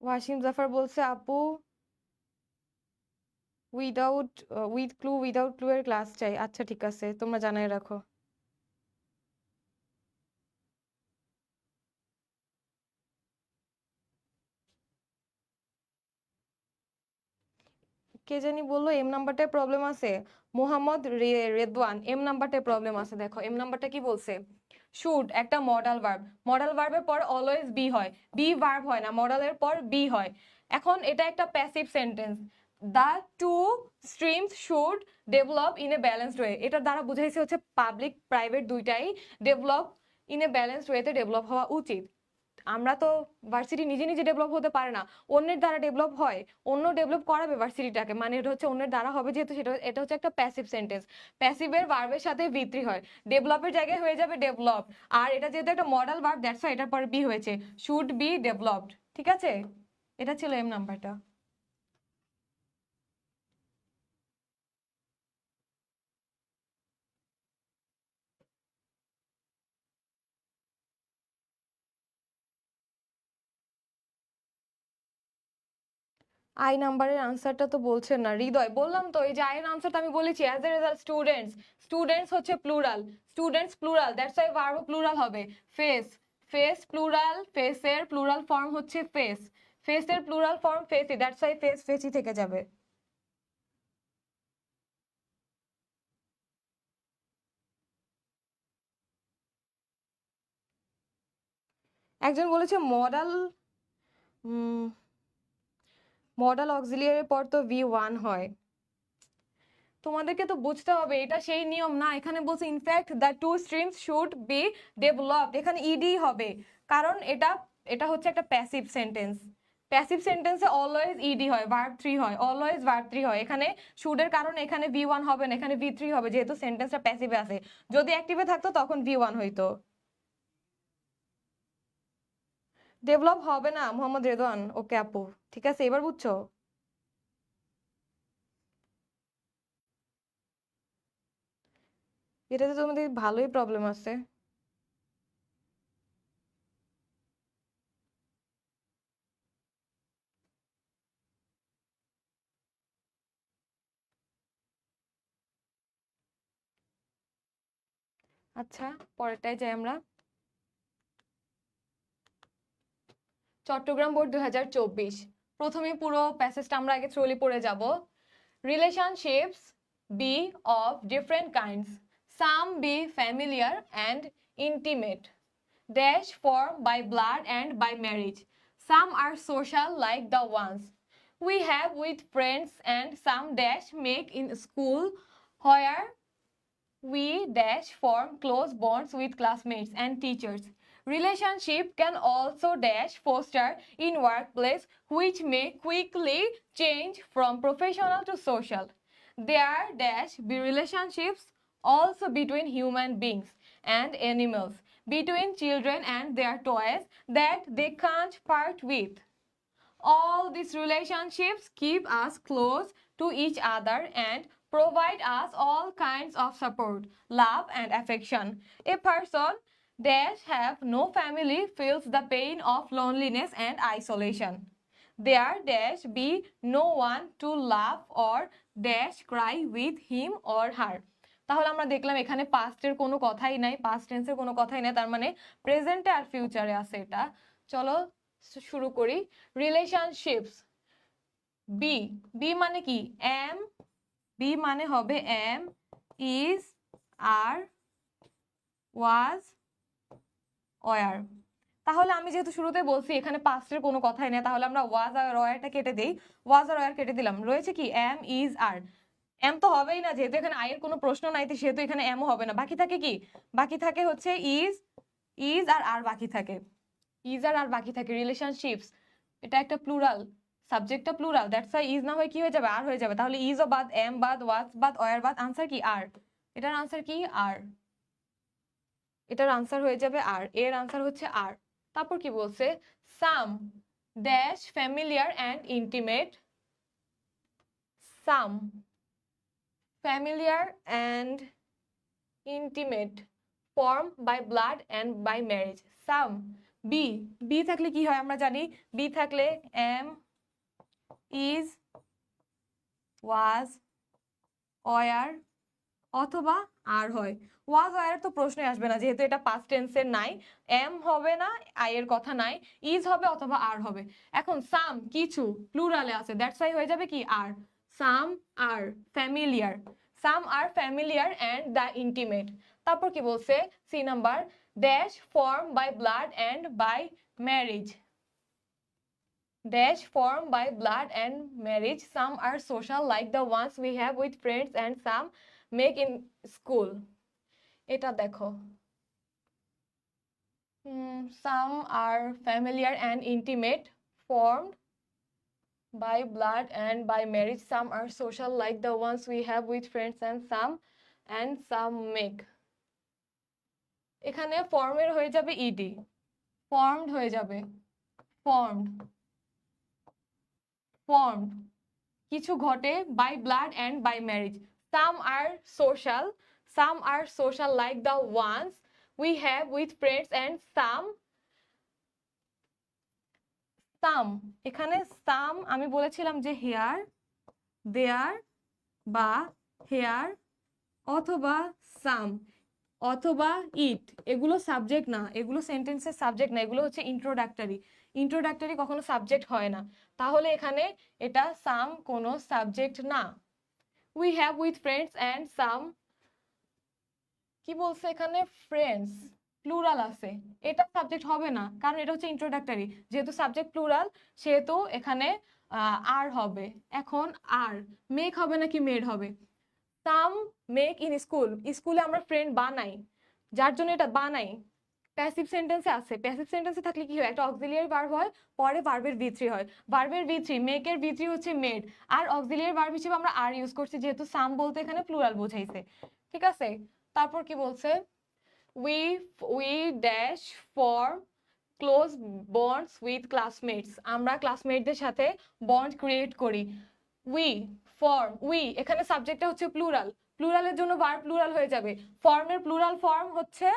ওয়াসিম জাফর বলছে আপু without with clue, without clue এর ক্লাস চাই। আচ্ছা ঠিক আছে, তোমরা জানাই রাখো। কে জানি বললো এম নাম্বারটায় প্রবলেম আছে, মোহাম্মদ রেদওয়ান, এম নাম্বারটায় প্রবলেম আছে। দেখো এম নাম্বারটা কি বলছে, শুড একটা মডাল ভার্ব, মডাল ভার্বের পর অলওয়েজ বি হয়, বি ভার্ব হয় না, মডালের পর বি হয়। এখন এটা একটা passive sentence, the two streams should develop in a balanced way, এটার দ্বারা বুঝাইছে হচ্ছে পাবলিক প্রাইভেট দুইটাই ডেভেলপ ইন এ ব্যালেন্সড ওয়েতে ডেভেলপ হওয়া উচিত। আমরা তো ভার্সিটি নিজে নিজে ডেভেলপ হতে পারে না, অন্যের দ্বারা ডেভেলপ হয়, অন্য ডেভেলপ করাবে ভার্সিটিটাকে, মানে এটা হচ্ছে অন্যের দ্বারা হবে, যেহেতু সেটা এটা হচ্ছে একটা প্যাসিভ সেন্টেন্স, প্যাসিভের ভার্বের সাথে ভিত্তি হয়, ডেভেলপের জায়গায় হয়ে যাবে ডেভেলপ, আর এটা যেহেতু একটা মডাল ভার্ব দ্যাটস ওয়াই এটার পরে বি হয়েছে, শুড বি ডেভেলপড। ঠিক আছে, এটা ছিল এম নাম্বারটা। আই নাম্বারের আনসারটা তো বলছেন না হৃদয়, বললাম তো এই যে আই এর আনসারটা আমি বলেছি as a result students, students হচ্ছে plural, students plural that's why ভার্বও প্লুরাল হবে। ফেস, ফেস প্লুরাল, ফেসের প্লুরাল ফর্ম হচ্ছে ফেস, ফেসের প্লুরাল ফর্ম ফেসি দ্যাটস ওয়াই ফেস ফেসি থেকে যাবে। একজন বলেছে মডাল, মডাল অক্সিলিয়ারির পর তো V1 হয়। তোমাদেরকে তো বুঝতে হবে এটা সেই নিয়ম না, এখানে বলছে in fact the two streams should be developed, এখানে ইডি হবে, কারণ এটা এটা হচ্ছে একটা প্যাসিভ সেন্টেন্স, প্যাসিভ সেন্টেন্সে অলওয়েজ ইডি হয়, ভার্ব 3 হয়, অলওয়েজ ভার্ব 3 হয়, এখানে শুডের কারণে এখানে V1 হবে না, এখানে V3 হবে, যেহেতু সেন্টেন্সটা প্যাসিভে আছে, যদি অ্যাক্টিভে থাকতো তখন V1 হইতো। ডেভেলপ হবে না মোহাম্মদ রেদওয়ান, ওকে আপু ঠিক আছে এবার বুঝছো। এটাতে তোমাদের ভালোই প্রবলেম আছে। আচ্ছা পরেরটায় যাই আমরা। চট্টগ্রাম বোর্ড 2024, প্রথমে পুরো প্যাসেজটা আমরা আগে থ্রোলি পড়ে যাব। Relationships be of different kinds, some be familiar and intimate, dash formed by blood and by marriage, some are social like the ones we have with friends, and some dash make in school, where we dash form close bonds with classmates and teachers. Relationship can also dash foster in workplace, which may quickly change from professional to social. There dash be relationships also between human beings and animals, between children and their toys that they can't part with. All these relationships keep us close to each other and provide us all kinds of support, love, and affection. A person dash have no family feels the pain of loneliness and isolation. There dash be no one to laugh or dash cry with him or her. তাহলে আমরা দেখলাম এখানে পাস্টের কোনো কথাই নাই, past টেন্সের কোনো কথাই নাই, তার মানে প্রেজেন্টে আর ফিউচারে আছে এটা। চলো শুরু করি। রিলেশনশিপস, বি, বি মানে কি এম, বি মানে হবে am, is, are, was, were. তাহলে আমি যেহেতু শুরুতে বলছি এখানে পাস্টের কোনো কথাই নেই, তাহলে আমরা ওয়াজ আর ওয়ারটা কেটে দেই, ওয়াজ আর ওয়ার কেটে দিলাম, রয়েছে কি এম, ইজ, আর। এম তো হবেই না, যেহেতু এখানে আই এর কোনো প্রশ্ন নাই, সেহেতু এখানে এমও হবে না। বাকি থাকে কি? বাকি থাকে হচ্ছে ইজ আর বাকি থাকে ইজ আর বাকি থাকে রিলেশনশিপস। এটা একটা প্লুরাল, সাবজেক্টটা প্লুরাল, দ্যাটস ওয়াই ইজ না হয়ে কি হয়ে যাবে? আর হয়ে যাবে। তাহলে ইজও বাদ, এম বাদ, ওয়াজ বাদ, ওয়ার বাদ, আনসার কি? আর। এটার আনসার কি? আর। এটার আনসার হয়ে যাবে আর, এর আনসার হচ্ছে আর। তারপর কি বলছে? Some dash familiar and intimate, some familiar and intimate form by blood and by marriage. Some be থাকলে কি হয় আমরা জানি, বি থাকলে am is was were অথবা আর হয়। ওয়াজ ওয়ার তো প্রশ্নই আসবে না, যেহেতু এটা পাস্ট টেন্সের নাই। এম হবে না, আই এর কথা নাই, ইজ হবে অথবা আর হবে। এখন সাম কিছু প্লুরালে আছে, দ্যাটস ওয়াই হয়ে যাবে কি? Are. Some are familiar, some are familiar and the intimate. তারপর কি বলছে? C number, dash form by blood and by marriage, dash formed by blood and marriage. Some are social like the ones we have with friends and some make in school. এটা দেখো, some are familiar and intimate formed by blood and by marriage. Some are social like the ones we have with friends and some make. এখানে ফর্মের হয়ে যাবে ED, formed হয়ে যাবে, formed formed কিছু ঘটে by blood and by marriage. Some are social like the ones we have with friends and some এখানে some আমি বলেছিলাম যে here there বা here অথবা some অথবা it, এগুলো সাবজেক্ট না, এগুলো সেন্টেন্সের সাবজেক্ট না, এগুলো হচ্ছে ইন্ট্রোডাক্টরি। ইন্ট্রোডাক্টরি কখনো সাবজেক্ট হয় না, তাহলে এখানে এটা সাম কোনো সাবজেক্ট না। We have with friends and some, কি বলছে এখানে? ফ্রেন্ডস প্লুরাল আছে, এটা সাবজেক্ট হবে না, কারণ এটা হচ্ছে ইন্ট্রোডাক্টরি। যেহেতু সাবজেক্ট প্লুরাল, সেহেতু এখানে আর হবে। এখন আর মেক হবে নাকি মেড হবে? সাম মেক ইন স্কুল, স্কুলে আমরা ফ্রেন্ড বানাই, যার জন্য এটা বানাই। প্যাসিভ সেন্টেন্সে আছে, প্যাসিভ সেন্টেন্সে থাকলে কি হয়? একটা অক্সিলিয়ারি ভার্ব হয়, পরে ভার্বের V3 হয়। ভার্বের V3, মেকের V3 হচ্ছে মেড, আর অক্সিলিয়ারি ভার্ব হিসেবে আমরা আর ইউজ করছি, যেহেতু সাম বলতে এখানে প্লুরাল বোঝাইছে। ঠিক আছে? তারপর কি বলছে? we dash form close bonds with classmates, আমরা ক্লাসমেটদের সাথে বন্ড ক্রিয়েট করি। we এখানে সাবজেক্টটা হচ্ছে প্লুরাল, প্লুরালের জন্য ভার্ব প্লুরাল হয়ে যাবে। ফর্মের প্লুরাল ফর্ম হচ্ছে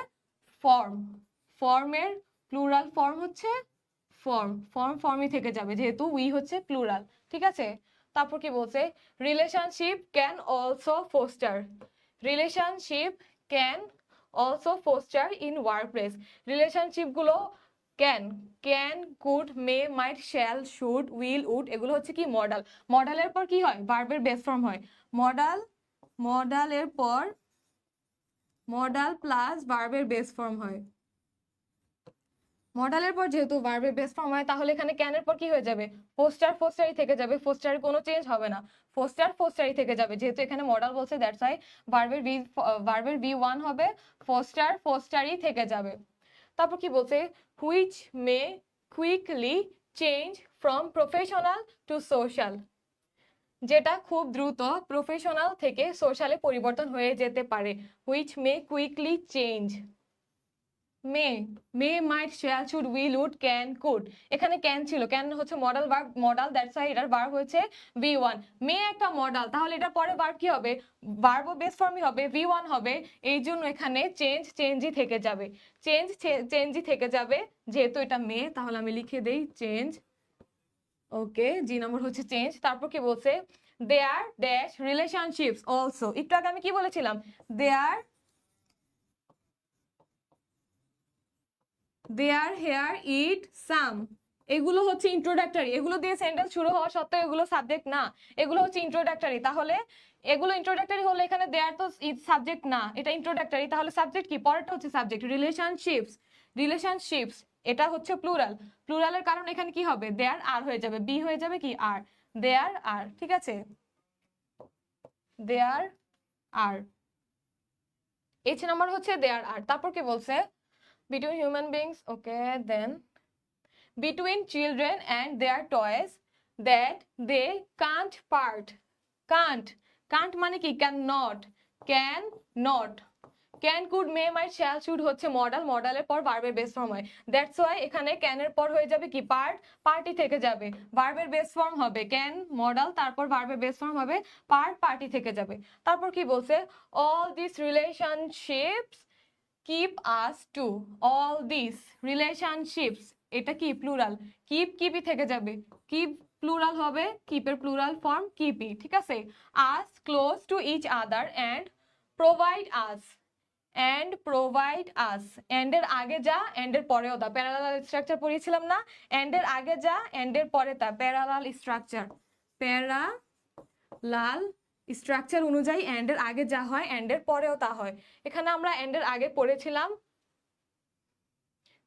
ফর্ম, ফর্মের প্লুরাল ফর্ম হচ্ছে ফর্মই থেকে যাবে, যেহেতু উই হচ্ছে প্লুরাল। ঠিক আছে? তারপর কি বলছে? Relationship can also foster, relationship can also foster in workplace. Relationship গুলো can could may might shall should will would, এগুলো হচ্ছে কি? মডাল। মডালের পর কি হয়? ভার্বের বেস ফর্ম হয়। মডালের পর মডাল প্লাস ভার্বের বেস ফর্ম হয়। মডালের পর যেহেতু ভার্বের বেস ফর্ম হয়, তাহলে এখানে ক্যানের পর কি হয়ে যাবে? ফোস্টারই থেকে যাবে, ফোস্টারের কোনো চেঞ্জ হবে না, ফোস্টারই থেকে যাবে, যেহেতু এখানে মডাল বলছে, দ্যাটস ওয়াই ভার্বের V1 হবে, ফোস্টারই থেকে যাবে। তারপর কি বলছে? Which may quickly change from professional to social, যেটা খুব দ্রুত প্রফেশনাল থেকে সোশ্যালে পরিবর্তন হয়ে যেতে পারে। Which may quickly change, may might shall should will would can could, এখানে ক্যান ছিল, ক্যান হচ্ছে modal verb, modal, that's why এটার ভার্ব হচ্ছে V1। মে একটা মডাল, তাহলে এটার পরে ভার্ব কি হবে? ভার্ব বেস ফর্মই হবে, V1 হবে, এই জন্য এখানে চেঞ্জই থেকে যাবে, চেঞ্জই থেকে যাবে, যেহেতু এটা মে, তাহলে আমি লিখে দেই চেঞ্জ। ওকে, জি নম্বর হচ্ছে চেঞ্জ। তারপর কি বলছে? দেয়ার ড্যাশ রিলেশনশিপস অলসো, একটু আগে আমি কি বলেছিলাম? দেয়ার হেয়ার ইট সাম, এগুলো হচ্ছে ইন্ট্রোডাক্টরি, এগুলো দিয়ে সেন্টেন্স শুরু হওয়া সত্ত্বেও এগুলো সাবজেক্ট না, এগুলো হচ্ছে ইন্ট্রোডাক্টরি। তাহলে এগুলো ইন্ট্রোডাক্টরি হলে এখানে দেয়ার তো সাবজেক্ট না, এটা ইন্ট্রোডাক্টরি, তাহলে সাবজেক্ট কি? পরেরটা হচ্ছে সাবজেক্ট। রিলেশনশিপস এটা হচ্ছে প্লুরাল, প্লুরালের কারণে এখানে কি হবে? দেয়ার আর হয়ে যাবে, বি হয়ে যাবে কি? আর, দেয়ার আর। ঠিক আছে? দেয়ার আর, এইচ নাম্বার হচ্ছে দেয়ার আর। তারপর কি বলছে between human beings, okay, then between children and their toys that they can't part. can't মানে কি cannot, can, could, may, might, shall, should হচ্ছে মডাল, মডালের পর ভার্বের বেস ফর্ম হয়। দ্যাটস ওয়াই এখানে ক্যান এর পর হয়ে যাবে কি পার্ট, পার্টি থেকে যাবে, ভার্বের বেস ফর্ম হবে ক্যান মডাল, তারপর ভার্বের বেস ফর্ম হবে পার্ট, পার্টি থেকে যাবে। তারপর কি বলছে all these relationships keep us to, all these relationships, এটা কি প্লুরাল, কিপই থেকে যাবে, কিপ প্লুরাল হবে, কিপের প্লুরাল ফর্ম কিপই, ঠিক আছে। us close to each other and provide us, and এর আগে যা and এর পরেও তা, প্যারালাল স্ট্রাকচার পড়িয়েছিলাম না, and এর আগে যা and এর পরে তা, প্যারালাল স্ট্রাকচার, প্যারালাল স্ট্রাকচার অনুযায়ী and এর আগে যা হয় and এর পরেও তা হয়। এখানে আমরা and এর আগে পড়েছিলাম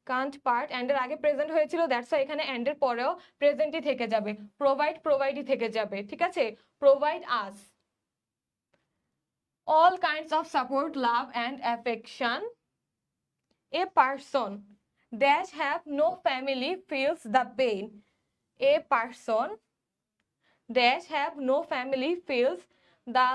কান্ট পার্ট, and এর আগে প্রেজেন্ট হয়েছিল, দ্যাটস ওয়াই এখানে and এর পরেও প্রেজেন্টই থেকে যাবে, প্রোভাইডই থেকে যাবে, ঠিক আছে। Provide us all kinds of support, love and affection. A person dash have no family feels the pain. A person dash have no family feels the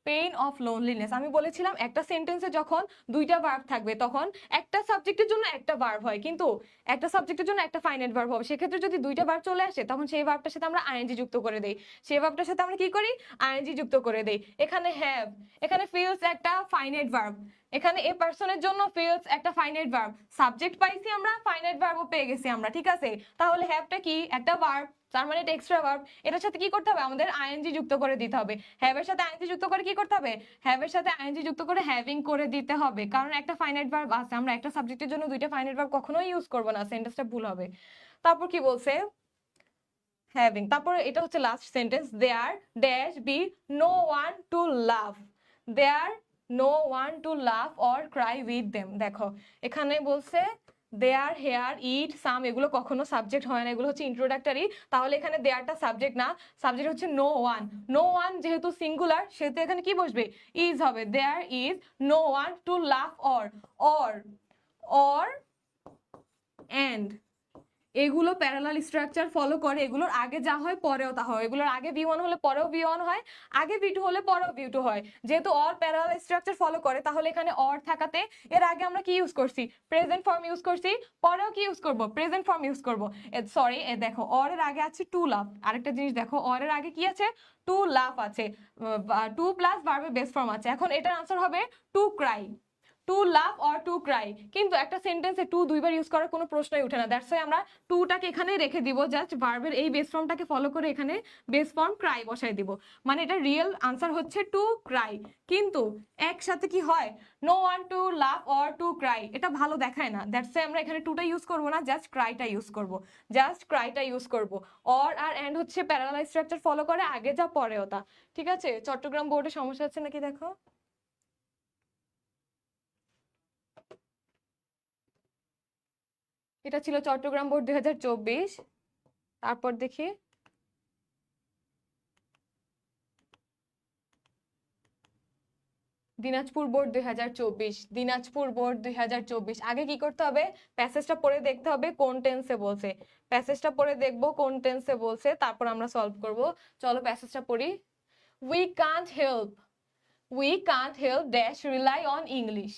pain of loneliness. আমি বলেছিলাম একটা সেন্টেন্সে যখন দুইটা ভার্ব থাকবে তখন একটা সাবজেক্টের জন্য একটা ভার্ব হয়, কিন্তু একটা সাবজেক্টের জন্য একটা ফাইনাইট ভার্ব হবে। সেক্ষেত্রে যদি দুইটা ভার্ব চলে আসে তখন সেই ভার্বটার সাথে আমরা আইএনজি যুক্ত করে দেই, সেই ভার্বটার সাথে আমরা কি করি আইএনজি যুক্ত করে দেই। এখানে হ্যাভ, এখানে ফিলস একটা ফাইনাইট ভার্ব, এখানে এ পার্সনের জন্য ফিলস একটা ফাইনাইট ভার্ব, সাবজেক্ট পাইছি আমরা, ফাইনাইট ভার্বও পেয়ে গেছি আমরা, ঠিক আছে। তাহলে হ্যাভটা কি একটা ভার্ব, তার মানে এটা এক্সট্রা ভার্ব, এটার সাথে কি করতে হবে আমাদের আইএনজি যুক্ত করে দিতে হবে। হ্যাভ এর সাথে আইএনজি যুক্ত করে কি করতে হবে, হ্যাভ এর সাথে আইএনজি যুক্ত করে হ্যাভিং করে দিতে হবে, কারণ একটা ফাইনাইট ভার্ব আছে, আমরা একটা সাবজেক্টের জন্য দুইটা ফাইনাইট ভার্ব কখনোই ইউজ করব না, সেন্টেন্সটা ভুল হবে। তারপর কি বলছে হ্যাভিং, তারপর এটা হচ্ছে last sentence, there dash be no one to love, there no one to love or cry with them. দেখো এখানে বলছে দেয়ার, হেয়ার, ইট, সাম, এগুলো কখনো সাবজেক্ট হয় না, এগুলো হচ্ছে ইন্ট্রোডাক্টরি। তাহলে এখানে দেয়ারটা সাবজেক্ট না, সাবজেক্ট হচ্ছে নো ওয়ান। নো ওয়ান যেহেতু সিঙ্গুলার সেহেতু এখানে কি বসবে ইজ হবে, there is no one to love or and. এগুলো প্যারালাল স্ট্রাকচার ফলো করে, এগুলোর আগে যা হয় পরেও তা হয়, এগুলোর আগে V1 হলে পরেও V1 হয়, আগে V2 হলে পরেও V2 হয়। যেহেতু অর প্যারালাল স্ট্রাকচার ফলো করে তাহলে এখানে অর থাকাতে এর আগে আমরা কি ইউজ করছি প্রেজেন্ট ফর্ম ইউজ করছি, পরেও কি ইউজ করব প্রেজেন্ট ফর্ম ইউজ করব। সরি দেখো অর এর আগে আছে টু লাভ, আরেকটা জিনিস দেখো অর এর আগে কি আছে টু লাভ আছে, টু প্লাস ভার্বের বেস ফর্ম আছে। এখন এটার আনসার হবে to cry, to love or to cry, কিন্তু একটা সেন্টেন্সে টু দুইবার ইউজ করার কোনো প্রশ্নই উঠে না, দ্যাটস ওয়াই আমরা টুটাকে এখানে রেখে দিব, জাস্ট ভার্বের এই বেস ফর্মটাকে ফলো করে এখানে বেস ফর্ম ক্রাই বসাই দিব, মানে এটা রিয়েল আনসার হচ্ছে টু ক্রাই। কিন্তু একসাথে কি হয় no one to love or to cry, এটা ভালো দেখায় না, দ্যাটস ওয়াই আমরা এখানে টুটা ইউজ করব না, জাস্ট ক্রাইটা ইউজ করব। অর আর এন্ড হচ্ছে প্যারালাল স্ট্রাকচার ফলো করে, আগে যা পরেও তা, ঠিক আছে। চট্টগ্রাম বোর্ডে সমস্যা আছে নাকি দেখো, এটা ছিল চট্টগ্রাম বোর্ড 2024। তারপর দেখি দিনাজপুর বোর্ড 2024, দিনাজপুর বোর্ড 2024। আগে কি করতে হবে প্যাসেজটা পড়ে দেখতে হবে কোন টেন্সে বলছে, প্যাসেজটা পড়ে দেখবো কোন টেন্সে বলছে, তারপর আমরা সলভ করব। চলো প্যাসেজটা পড়ি। we can't help dash rely on English.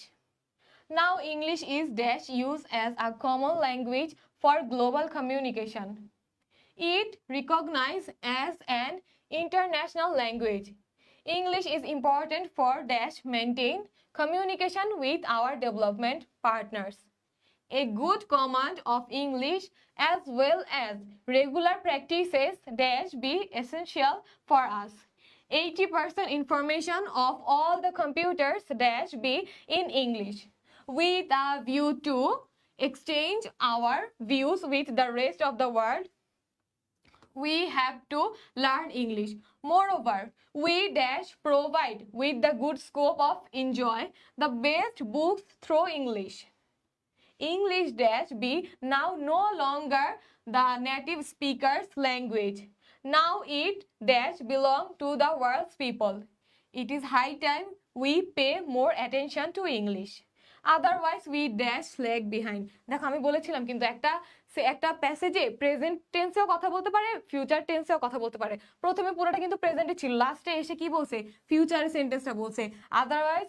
Now English is dash used as a common language for global communication. It recognized as an international language. English is important for dash maintain communication with our development partners. A good command of English as well as regular practices dash be essential for us. 80% information of all the computers dash be in English, with a view to exchange our views with the rest of the world. We have to learn English. Moreover, we dash provide with the good scope of enjoy the best books through English. English dash be now no longer the native speaker's language. Now it dash belong to the world's people. it is high time we pay more attention to English. Otherwise we dash lag behind. দেখো আমি বলেছিলাম কিন্তু একটা প্যাসেজে present টেন্সেও কথা বলতে পারে, future টেন্সেও কথা বলতে পারে। প্রথমে পুরোটা কিন্তু প্রেজেন্টে ছিল, লাস্টে এসে কি বলছে, ফিউচারের সেন্টেন্সটা বলছে। Otherwise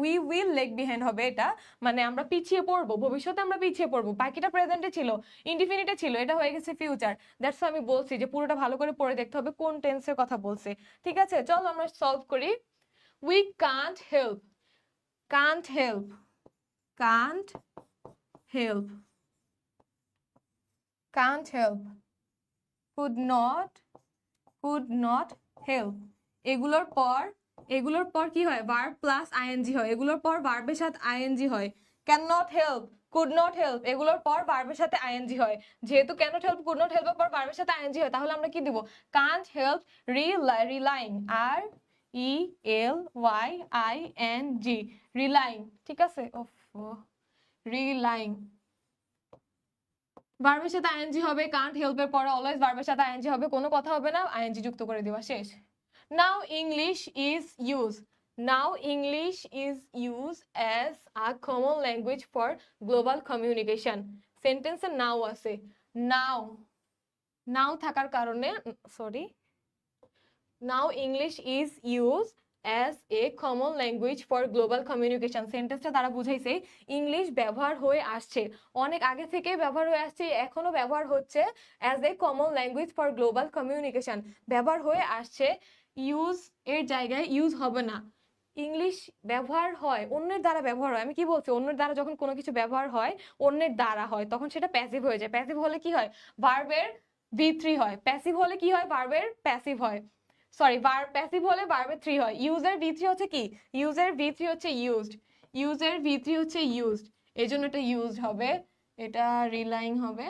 we will leg behind হবে, এটা মানে আমরা পিছিয়ে পড়বো, ভবিষ্যতে আমরা পিছিয়ে পড়বো। বাকিটা প্রেজেন্টে ছিল, ইনডিফিনিটে ছিল, এটা হয়ে গেছে ফিউচার। দ্যাটস আমি বলছি যে পুরোটা ভালো করে পড়ে দেখতে হবে কোন টেন্সের কথা বলছে। ঠিক আছে, চলো আমরা সলভ করি। We can't help, can't help, can't help, can't help, could not help। এগুলোর পর কি হয়, verb plus ing হয়, এগুলোর পর ভার্বের সাথে ing হয়। cannot help, could not help, এগুলোর পর ভার্বের সাথে ing হয়। যেহেতু cannot help, could not help এর পর ভার্বের সাথে ing হয়, তাহলে আমরা কি দিব, can't help relying, R ELYING, relying। ঠিক আছে, relying, ভার্বের সাথে আইএনজি হবে, কান্ট হেল্প এর পরে অলওয়েজ ভার্বের সাথে আইএনজি হবে, কোনো কথা হবে না, আইএনজি যুক্ত করে দেওয়া, শেষ। Now English is use, now English is use as a common language for global communication. সেন্টেন্সে নাও আছে, নাও থাকার কারণে, sorry, now English is use as a common language for global communication। সেন্টেন্সটা তারা বুঝাইছে ইংলিশ ব্যবহার হয়ে আসছে, অনেক আগে থেকে ব্যবহার হয়ে আসছে, এখনো ব্যবহার হচ্ছে as a common language for global communication, ব্যবহার হয়ে আসছে। ইউজ এর জায়গায় ইউজ হবে না, ইংলিশ ব্যবহার হয়, অন্যের দ্বারা ব্যবহার হয়। আমি কি বলছি, অন্যের দ্বারা যখন কোনো কিছু ব্যবহার হয়, অন্যের দ্বারা হয়, তখন সেটা প্যাসিভ হয়ে যায়। প্যাসিভ হলে কি হয়, ভার্বের V3 হয়। প্যাসিভ হলে কি হয়, ভার্বের প্যাসিভ হয়, সরি, প্যাসিভ হলে ভার্বের 3 হয়। ইউজের V3 হচ্ছে কি, ইউজের V3 হচ্ছে ইউজড, ইউজের V3 হচ্ছে ইউজড, এই জন্য এটা ইউজড হবে, এটা রিলাইং হবে।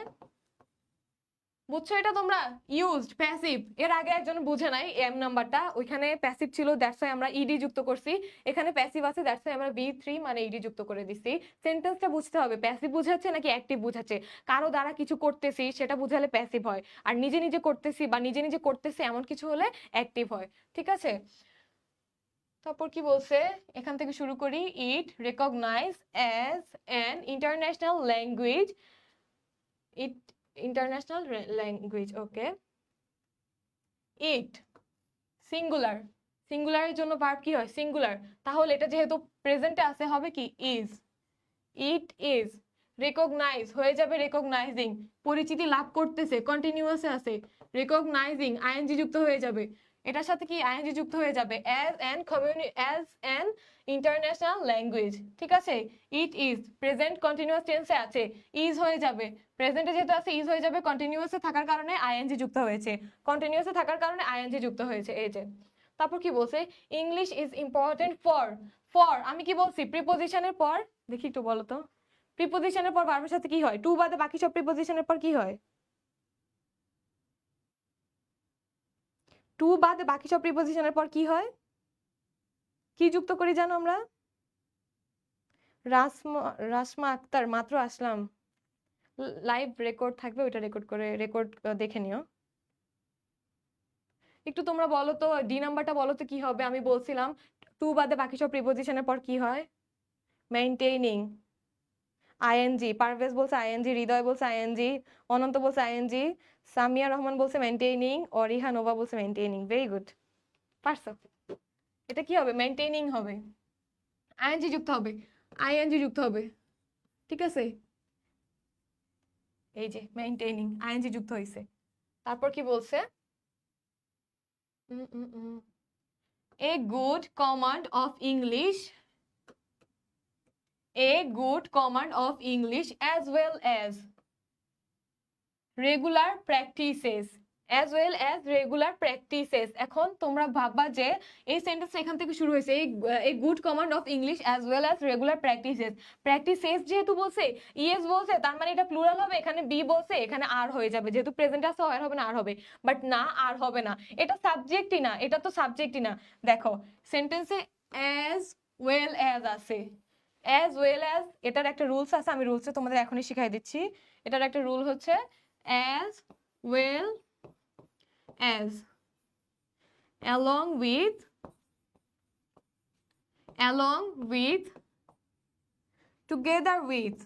বুঝছো এটা তোমরা, ইউজড প্যাসিভ। এর আগে একজন বুঝে নাই এম নাম্বারটা, ওইখানে প্যাসিভ ছিল, দ্যাটস ওয়াই আমরা ইডি যুক্ত করছি, এখানে প্যাসিভ আছে, দ্যাটস ওয়াই আমরা V3 মানে ইডি যুক্ত করে দিছি। সেন্টেন্সটা বুঝতে হবে প্যাসিভ বুঝাচ্ছে নাকি অ্যাক্টিভ বুঝাচ্ছে। কারো দ্বারা কিছু করতেছি সেটা বুঝালে প্যাসিভ হয়, আর নিজে নিজে করতেছি বা নিজে নিজে করতেছি এমন কিছু হলে অ্যাক্টিভ হয়। ঠিক আছে, তারপর কি বলছে, এখান থেকে শুরু করি। It recognise as an international language, it international language, okay. It singular, সিঙ্গুলারের জন্য ভার্ব কি হয়, সিঙ্গুলার, তাহলে এটা যেহেতু প্রেজেন্টে আছে হবে কি, ইজ। ইট ইজ রেকগনাইজ হয়ে যাবে রেকগনাইজিং, পরিচিতি লাভ করতেছে, কন্টিনিউয়াসে আছে, রেকগনাইজিং আইএনজি যুক্ত হয়ে যাবে, এটার সাথে কি আইএনজি যুক্ত হয়ে যাবে, অ্যাজ অ্যান ইন্টারন্যাশনাল ল্যাঙ্গুয়েজ। ঠিক আছে, ইট ইজ প্রেজেন্ট কন্টিনিউয়াস টেন্সে আছে, ইজ হয়ে যাবে, প্রেজেন্টে যেহেতু আছে ইজ হয়ে যাবে, কন্টিনিউয়াসে থাকার কারণে আইএনজি যুক্ত হয়েছে, কন্টিনিউয়াসে থাকার কারণে আইএনজি যুক্ত হয়েছে, এই যে। তারপর কি বলছে, ইংলিশ ইজ ইম্পর্টেন্ট ফর আমি কি বলছি, প্রিপোজিশনের পর, দেখি একটু বলো তো, প্রিপোজিশনের পর ভার্বের সাথে কি হয়, টু বাদে বাকি সব প্রিপোজিশনের পর কি হয়, টু বাদে বাকি সব প্রিপোজিশনের পর কি হয়, কি যুক্ত করি জানো আমরা, রাসমা আক্তার, মাত্র আসলাম, লাইভ রেকর্ড থাকবে, ওইটা রেকর্ড দেখে নিও। একটু তোমরা বলো তো, ডি নাম্বারটা বলো তো কি হবে। আমি বলছিলাম টু বাদে বাকি সব প্রিপোজিশনের পর কি হয়, মেইনটেইনিং, আইএনজি, পারভেজ বলছে আইএনজি, হৃদয় বলছে আইএনজি, অনন্ত বলছে আইএনজি, সামিয়া রহমান বলছে মেইনটেইনিং, অরিহা নোভা বলছে মেইনটেইনিং। ভেরি গুড, পারছো। এটা কি হবে, মেইনটেইনিং হবে, আইএনজি যুক্ত হবে, আইএনজি যুক্ত হবে। ঠিক আছে, এই যে মেইনটেইনিং আইএনজি যুক্ত হয়েছে। তারপর কি বলছে, a good command of English, a good command of English as well as regular practices, এখন তোমরা ভাববা যে এই সেন্টেন্সটা এখান থেকে শুরু হয়েছে, এই good command of English as well as regular practices যেহেতু বলছে, ইএস বলছে, তার মানে এটা প্লুরাল হবে, এখানে বি বলছে, এখানে আর হয়ে যাবে, যেহেতু প্রেজেন্ট আছে আর হবে না, আর হবে, বাট না আর হবে না, এটা সাবজেক্টই না, এটা তো সাবজেক্টই না। দেখো সেন্টেন্সে অ্যাজ ওয়েল অ্যাজ আছে, অ্যাজ ওয়েল অ্যাজ, এটার একটা রুলস আছে, আমি রুলসে তোমাদের এখনই শিখাই দিচ্ছি। এটার একটা রুল হচ্ছে as well as, along with along with, together with,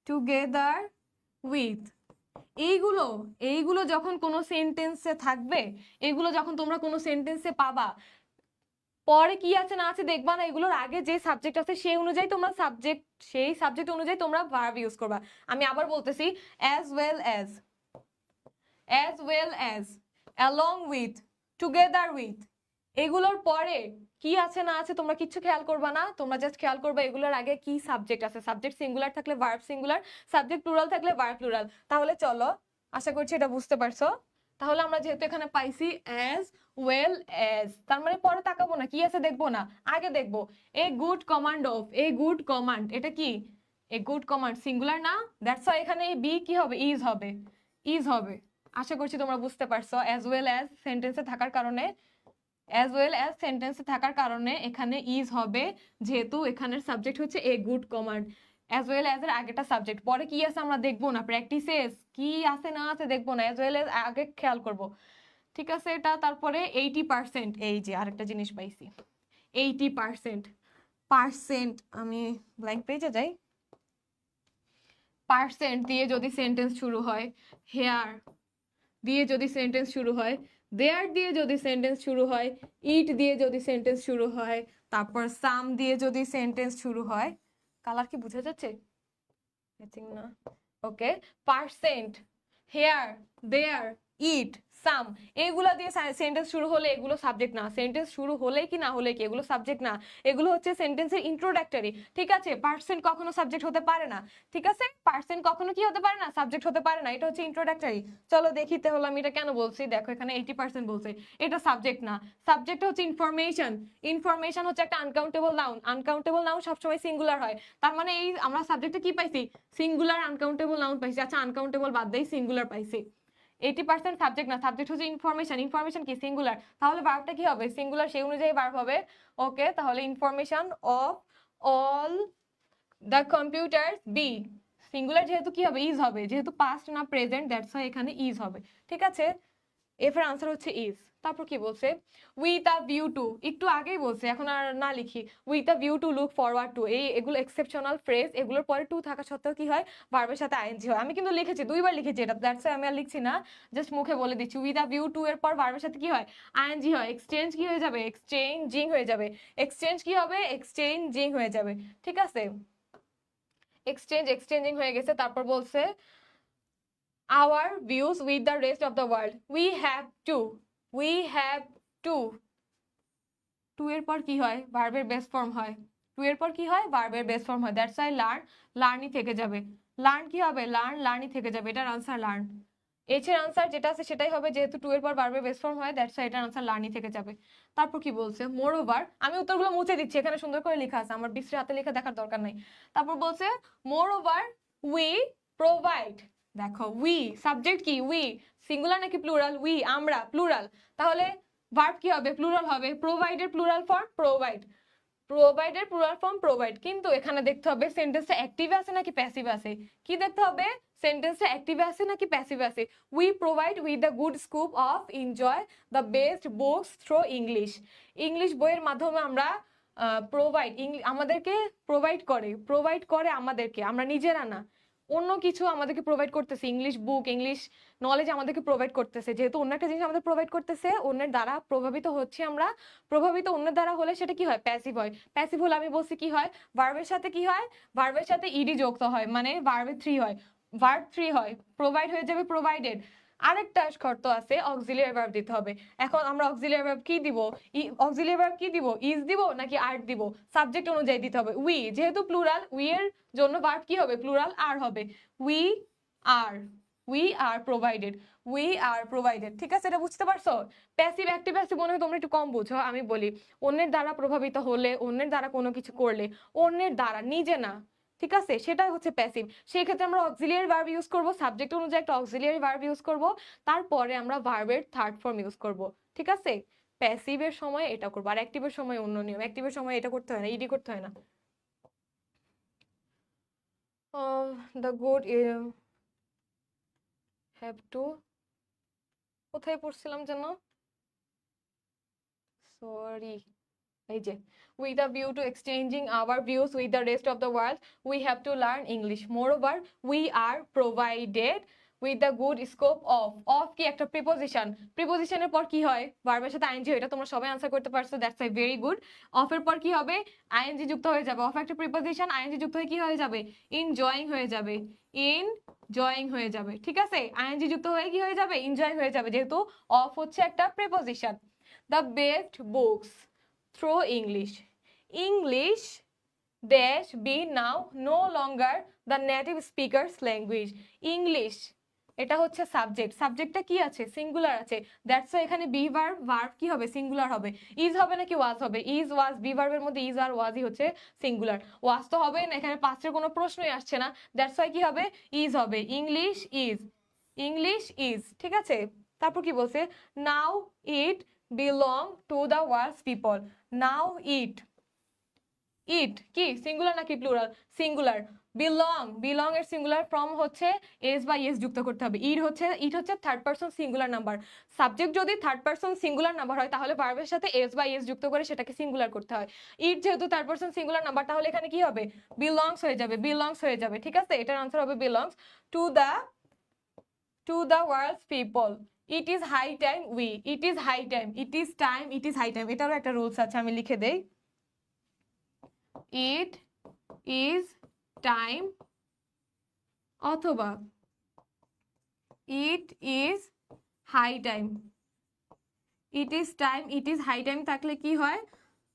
together with, এইগুলো এইগুলো যখন কোনো সেন্টেন্সে থাকবে, এগুলো যখন তোমরা কোনো সেন্টেন্সে পাবা, পরে কি আছে না আছে দেখবা না, এগুলোর আগে যে সাবজেক্ট আছে সেই অনুযায়ী তোমরা সেই সাবজেক্ট অনুযায়ী তোমরা ভার্ব ইউজ করবা। আমি আবার বলতেছি, as well as, along with, together with, এগুলোর পরে কি আছে না আছে তোমরা কিচ্ছু খেয়াল করবা না, তোমরা জাস্ট খেয়াল করবা এগুলোর আগে কি সাবজেক্ট আছে। সাবজেক্ট সিঙ্গুলার থাকলে ভার্ব সিঙ্গুলার, সাবজেক্ট প্লুরাল থাকলে ভার্ব প্লুরাল। তাহলে চলো, আশা করছি এটা বুঝতে পারছো। তাহলে আমরা যেহেতু এখানে পাইছি as well as, তার মানে পরে তাকাবো না, কি আছে দেখবো না, আগে দেখবো a good command of, a good command, এটা কি এ গুড কমান্ড, সিঙ্গুলার না, দ্যাটস ওয়াই এখানে বি কি হবে, ইজ হবে, ইজ হবে। আশা করছি তোমরা বুঝতে পারছো। as well as সেন্টেন্সে থাকার কারণে, as well as সেন্টেন্সে থাকার কারণে এখানে ইজ হবে, যেহেতু এখানের সাবজেক্ট হচ্ছে a good command. as well as এর আগেটা সাবজেক্ট, পরে কি আছে আমরা দেখবো না, প্র্যাকটিসেস কি আছে না আছে দেখবো না, as well as আগে খেয়াল করব। ঠিক আছে এটা। তারপরে 80%, এই যে আরেকটা জিনিস পাইছি, 80%, পার্সেন্ট, আমি ব্ল্যাঙ্ক পেজে যাই। পার্সেন্ট দিয়ে যদি সেন্টেন্স শুরু হয়, হেয়ার দিয়ে যদি সেন্টেন্স শুরু হয়, দেয়ার দিয়ে যদি সেন্টেন্স শুরু হয়, ইট দিয়ে যদি সেন্টেন্স শুরু হয়, তারপর সাম দিয়ে যদি সেন্টেন্স শুরু হয়, কালার কি বোঝা যাচ্ছে না? ওকে, পার্সেন্ট, হেয়ার, দেয়ার, ইট, সাম, এগুলা দিয়ে সেন্টেন্স শুরু হলে এগুলো সাবজেক্ট না। সেন্টেন্স শুরু হলে কি না হলে কি এগুলো সাবজেক্ট না, এগুলো হচ্ছে সেন্টেন্সের ইন্ট্রোডাক্টরি। ঠিক আছে, পার্সেন্ট কখনো সাবজেক্ট হতে পারে না। ঠিক আছে, পার্সেন্ট কখনো কি হতে পারে না, সাবজেক্ট হতে পারে না, এটা হচ্ছে ইন্ট্রোডাক্টরি। চলো দেখি তাহলে আমি এটা কেন বলছি। দেখো এখানে 80% বলছে, এটা সাবজেক্ট না। সাবজেক্ট হচ্ছে ইনফরমেশন। ইনফরমেশন হচ্ছে একটা আনকাউন্টেবল নাউন। আনকাউন্টেবল নাউন সবসময় সিঙ্গুলার হয়। তার মানে এই আমরা সাবজেক্টে কি পাইছি, সিঙ্গুলার আনকাউন্টেবল নাউন পাইছি। আচ্ছা আনকাউন্টেবল বাদ দেই, সিঙ্গুলার পাইছি। 80% সাবজেক্ট না, সাবজেক্ট হচ্ছে ইনফরমেশন। ইনফরমেশন কি, সিঙ্গুলার। তাহলে ভার্বটা কি হবে, সিঙ্গুলার, সেই অনুযায়ী ভার্ব হবে। ওকে, তাহলে information of all the computer be, singular যেহেতু কি হবে, ইজ হবে, যেহেতু পাস্ট না প্রেজেন্ট, দ্যাটস ওয়াই এখানে ইজ হবে। ঠিক আছে, এফ এর আনসার হচ্ছে ইজ। তারপর কি বলছে, উইথ আ ভিউ টু, একটু আগেই বলছে, এখন আর না লিখি। With a view to look forward two, এগুলো এক্সেপশনাল ফ্রেজ, এগুলোর পরে টু থাকা সত্ত্বেও কি হয়, ভার্বের সাথে আইএনজি হয়। আমি কিন্তু লিখেছি, দুইবার লিখেছি এটা, দ্যাটস আমি আর লিখছি না, জাস্ট মুখে বলে দিচ্ছি। উইথ আ ভিউ টু এর পর ভার্বের সাথে কি হয়, আইএনজি হয়। এক্সচেঞ্জ কি হয়ে যাবে, এক্সচেঞ্জিং হয়ে যাবে। এক্সচেঞ্জ কি হবে, এক্সচেঞ্জিং হয়ে যাবে। ঠিক আছে, এক্সচেঞ্জিং হয়ে গেছে। তারপর বলছে our views with the rest of the world, we have to, we have to, to এর পর কি হয়, ভার্বের বেস ফর্ম হয়। টু এর পর কি হয়, ভার্বের বেস ফর্ম হয়। দ্যাটস ওয়াই লার্ন, লার্নই থেকে যাবে। লার্ন কি হবে, লার্ন, লার্নই থেকে যাবে। এটার আনসার লার্ন। এইচ এর আনসার যেটা আছে সেটাই হবে, যেহেতু টু এর পর ভার্বের বেস ফর্ম হয়, দ্যাটস ওয়াই এটার আনসার লার্নই থেকে যাবে। তারপর কি বলছে, মোর ওভার, আমি উত্তরগুলো মুছে দিচ্ছি, এখানে সুন্দর করে লেখা আছে, আমার বিশ্রী হাতে লেখা দেখার দরকার নাই। তারপর বলছে মোর ওভার উই প্রোভাইড, দেখো উই সাবজেক্ট কি, উই সিঙ্গুলার নাকি প্লুরাল, উই আমরা প্লুরাল, তাহলে ভার্ব কি হবে, প্লুরাল হবে। প্রোভাইডের প্লুরাল ফর্ম প্রোভাইড, প্রোভাইডের প্লুরাল ফর্ম প্রোভাইড। কিন্তু এখানে দেখতে হবে সেন্টেন্সটা অ্যাক্টিভ আছে নাকি প্যাসিভ আছে। কি দেখতে হবে, সেন্টেন্সটা অ্যাক্টিভ আছে নাকি প্যাসিভ আছে। We provide with the good scope of enjoy the best books through English, English বইয়ের মাধ্যমে আমরা প্রোভাইড, আমাদেরকে প্রোভাইড করে আমাদেরকে, আমরা নিজেরা না, অন্য কিছু আমাদেরকে প্রোভাইড করতেছে। ইংলিশ বুক, ইংলিশ নলেজ আমাদেরকে প্রোভাইড করতেছে। যেহেতু অন্য একটা জিনিস আমাদের প্রোভাইড করতেছে, অন্যের দ্বারা প্রভাবিত হচ্ছে আমরা, প্রভাবিত অন্যের দ্বারা হলে সেটা কি হয়, প্যাসিভ হয়। প্যাসিভ হলে আমি বলছি কি হয়, ভার্বের সাথে কি হয়, ভার্বের সাথে ইডি যুক্ত হয়, মানে ভার্বে থ্রি হয়, ভার্ব থ্রি হয়, প্রোভাইড হয়ে যাবে প্রোভাইডেড। আরেকটা শর্ত আছে, অক্সিলিয়ারি ভার্ব দিতে হবে। এখন আমরা অক্সিলিয়ারি ভার্ব কি দিব, অক্সিলিয়ারি ভার্ব কি দিব, ইজ দিব নাকি আর দিব, সাবজেক্ট অনুযায়ী দিতে হবে। উই যেহেতু প্লুরাল, উই এর জন্য ভার্ব কি হবে, প্লুরাল আর হবে। We are, we are provided, we are provided. ঠিক আছে, এটা বুঝতে পারছো। প্যাসিভ অ্যাক্টিভ প্যাসিভ মনে হয় তোমরা একটু কম বুঝো। আমি বলি অন্যের দ্বারা প্রভাবিত হলে, অন্যের দ্বারা কোনো কিছু করলে, অন্যের দ্বারা, নিজে না, ঠিক আছে, সেটাই হচ্ছে প্যাসিভ। সেই ক্ষেত্রে আমরা অক্সিলিয়ারি ভার্ব ইউজ করব, সাবজেক্ট অনুযায়ী একটা অক্সিলিয়ারি ভার্ব ইউজ করব, তারপরে আমরা ভার্বের থার্ড ফর্ম ইউজ করব। ঠিক আছে, প্যাসিভের সময় এটা করবো, আর অ্যাক্টিভের সময় অন্য নিয়ম। অ্যাক্টিভের সময় এটা করতে হয় না, ইডি করতে হয় না। দ্য গুড হ্যাভ টু, কোথায় পড়ছিলাম যেন, সরি, এই যে with a view to exchanging our views with the rest of the world we have to learn English. Moreover, we are provided with the good scope of কি একটা preposition, প্রিপোজিশনের পর কি হয়, ভার্বের সাথে আইএনজি, এটা তোমরা সবাই আনসার করতে পারছো, দ্যাটস ভেরি গুড। অফ এর পর কি হবে, আইএনজি যুক্ত হয়ে যাবে, অফ একটা প্রিপোজিশন, আইএনজি যুক্ত হয়ে কি হয়ে যাবে, ইনজয়িং হয়ে যাবে, ইনজয়িং হয়ে যাবে, ঠিক আছে, আইএনজি যুক্ত হয়ে কি হয়ে যাবে, এনজয় হয়ে যাবে, যেহেতু অফ হচ্ছে একটা preposition. The best books through English, English dash be now no longer the native speakers language. English এটা হচ্ছে সাবজেক্ট, সাবজেক্টটা কি আছে, সিঙ্গুলার আছে, দ্যাটস এখানে বি ভার্ব, ভার্ব কি হবে, সিঙ্গুলার হবে। ইজ হবে নাকি ওয়াজ হবে, ইজ ওয়াজ, বি ভার্বের মধ্যে ইজ আর ওয়াজই হচ্ছে সিঙ্গুলার, ওয়াজ তো হবে না, এখানে পাস্টের কোনো প্রশ্নই আসছে না, দ্যাটস ওয়াই কি হবে, ইজ হবে। ইংলিশ ইজ, ইংলিশ ইজ, ঠিক আছে। তারপর কি বলছে, now it belong to the world's people, now it, it কি সিঙ্গুলার নাকি প্লুরাল, সিঙ্গুলার। বিলং, বিলং এর সিঙ্গুলার ফর্ম হচ্ছে এস বা এস যুক্ত করতে হবে। ইট হচ্ছে third person singular number, subject যদি থার্ড পারসন সিঙ্গুলার নাম্বার হয় তাহলে ভার্বের সাথে এস বা এস যুক্ত করে সেটাকে সিঙ্গুলার করতে হয়। ইট যেহেতু থার্ড পারসন সিঙ্গুলার নাম্বার তাহলে এখানে কি হবে, বিলংস হয়ে যাবে, বিলংস হয়ে যাবে, ঠিক আছে, এটার আনসার হবে belongs to the world's people. It is high time we, it is high time, it is time, it is high time, এটারও একটা রুলস আছে, আমি লিখে দেই। It is time অথবা it is high time, it is time, it is high time থাকলে কি হয়,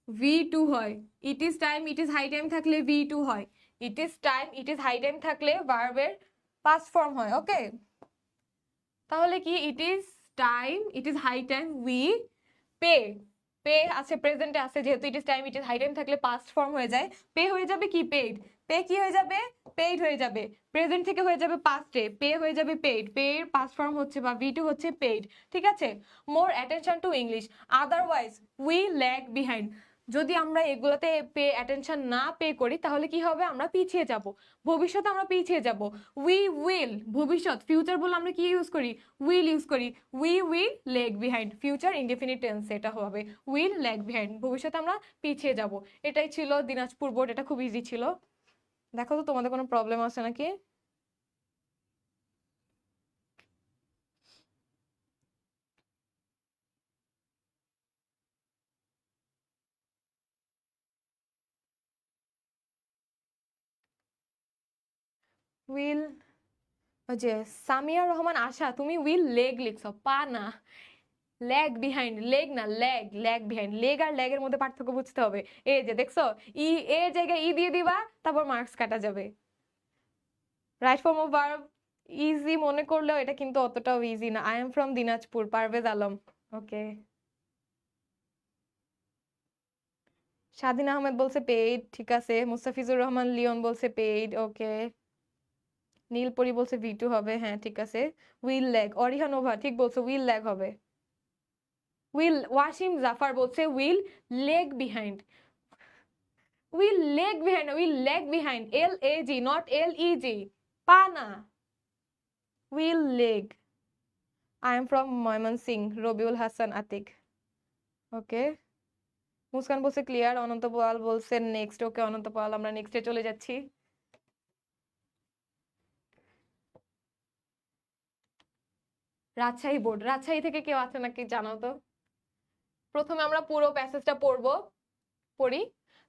V2 হয়, it is time, it is high time থাকলে V2 হয়, it is time, it is high time থাকলে ভার্বের past form হয়, ওকে। তাহলে কি, it is time, it is high time we pay, pay আছে প্রেজেন্টে আছে, যেহেতু it is time, it is high time থাকলে পাস্ট ফর্ম হয়ে যায়, পে হয়ে যাবে কি পেইড, পে কি হয়ে যাবে, পেইড হয়ে যাবে, প্রেজেন্ট থেকে হয়ে যাবে পাস্টে, পে হয়ে যাবে পেইড, পে এর পাস্ট ফর্ম হচ্ছে বা ভি টু হচ্ছে পেইড, ঠিক আছে। More attention to English, otherwise we lag behind, যদি আমরা এগুলোতে পে অ্যাটেনশন না পে করি তাহলে কি হবে, আমরা পিছিয়ে যাব, ভবিষ্যতে আমরা পিছিয়ে যাব। উই উইল, ভবিষ্যৎ, ফিউচার বলে আমরা কি ইউজ করি, উইল ইউজ করি, we will leg behind, future indefinite tense এটা হবে, উইল লেগ বিহাইন্ড, ভবিষ্যতে আমরা পিছিয়ে যাব। এটাই ছিল দিনাজপুর বোর্ড, এটা খুব ইজি ছিল। দেখো তো তোমাদের কোনো প্রবলেম আছে নাকি। উইল, যে সামিয়া রহমান আশা, তুমি উইল লেগ লিখছো, পা না, ল্যাগ বিহাইন্ড, লেগ না ল্যাগ, ল্যাগ বিহাইন্ড, লেগ আর ল্যাগের মধ্যে পার্থক্য বুঝতে হবে। এই যে দেখছো, ই এর জায়গায় ই দিয়ে দিবা, তারপর মার্কস কাটা যাবে। Right form of verb easy মনে করলেও এটা কিন্তু অতটাও ইজি না। I am from Dinajpur, Parvez Alam, okay. Swadhin Ahmed বলছে পেইড, ঠিক আছে। মুস্তাফিজুর রহমান লিওন বলছে পেইড, ওকে। নীলপরি বলছে ভি টু হবে, হ্যাঁ ঠিক আছে। উইল ল্যাগ, অরিহানোভা ঠিক বলছো, উইল ল্যাগ হবে। উইল, ওয়াসিম জাফর বলছে will leg behind, will leg behind, will leg behind, LAG not LEG, পা না, will leg. I am from Mymensingh, Rabiul Hasan Atik, okay. Muskan বলছে ক্লিয়ার, অনন্ত পাল বলছে নেক্সট, ওকে অনন্ত পাল, আমরা নেক্সটে চলে যাচ্ছি। রাজশাহী বোর্ড, রাজশাহী থেকে কেউ আছে নাকি জানাও তো। প্রথমে আমরা পুরো প্যাসেজটা পড়ি।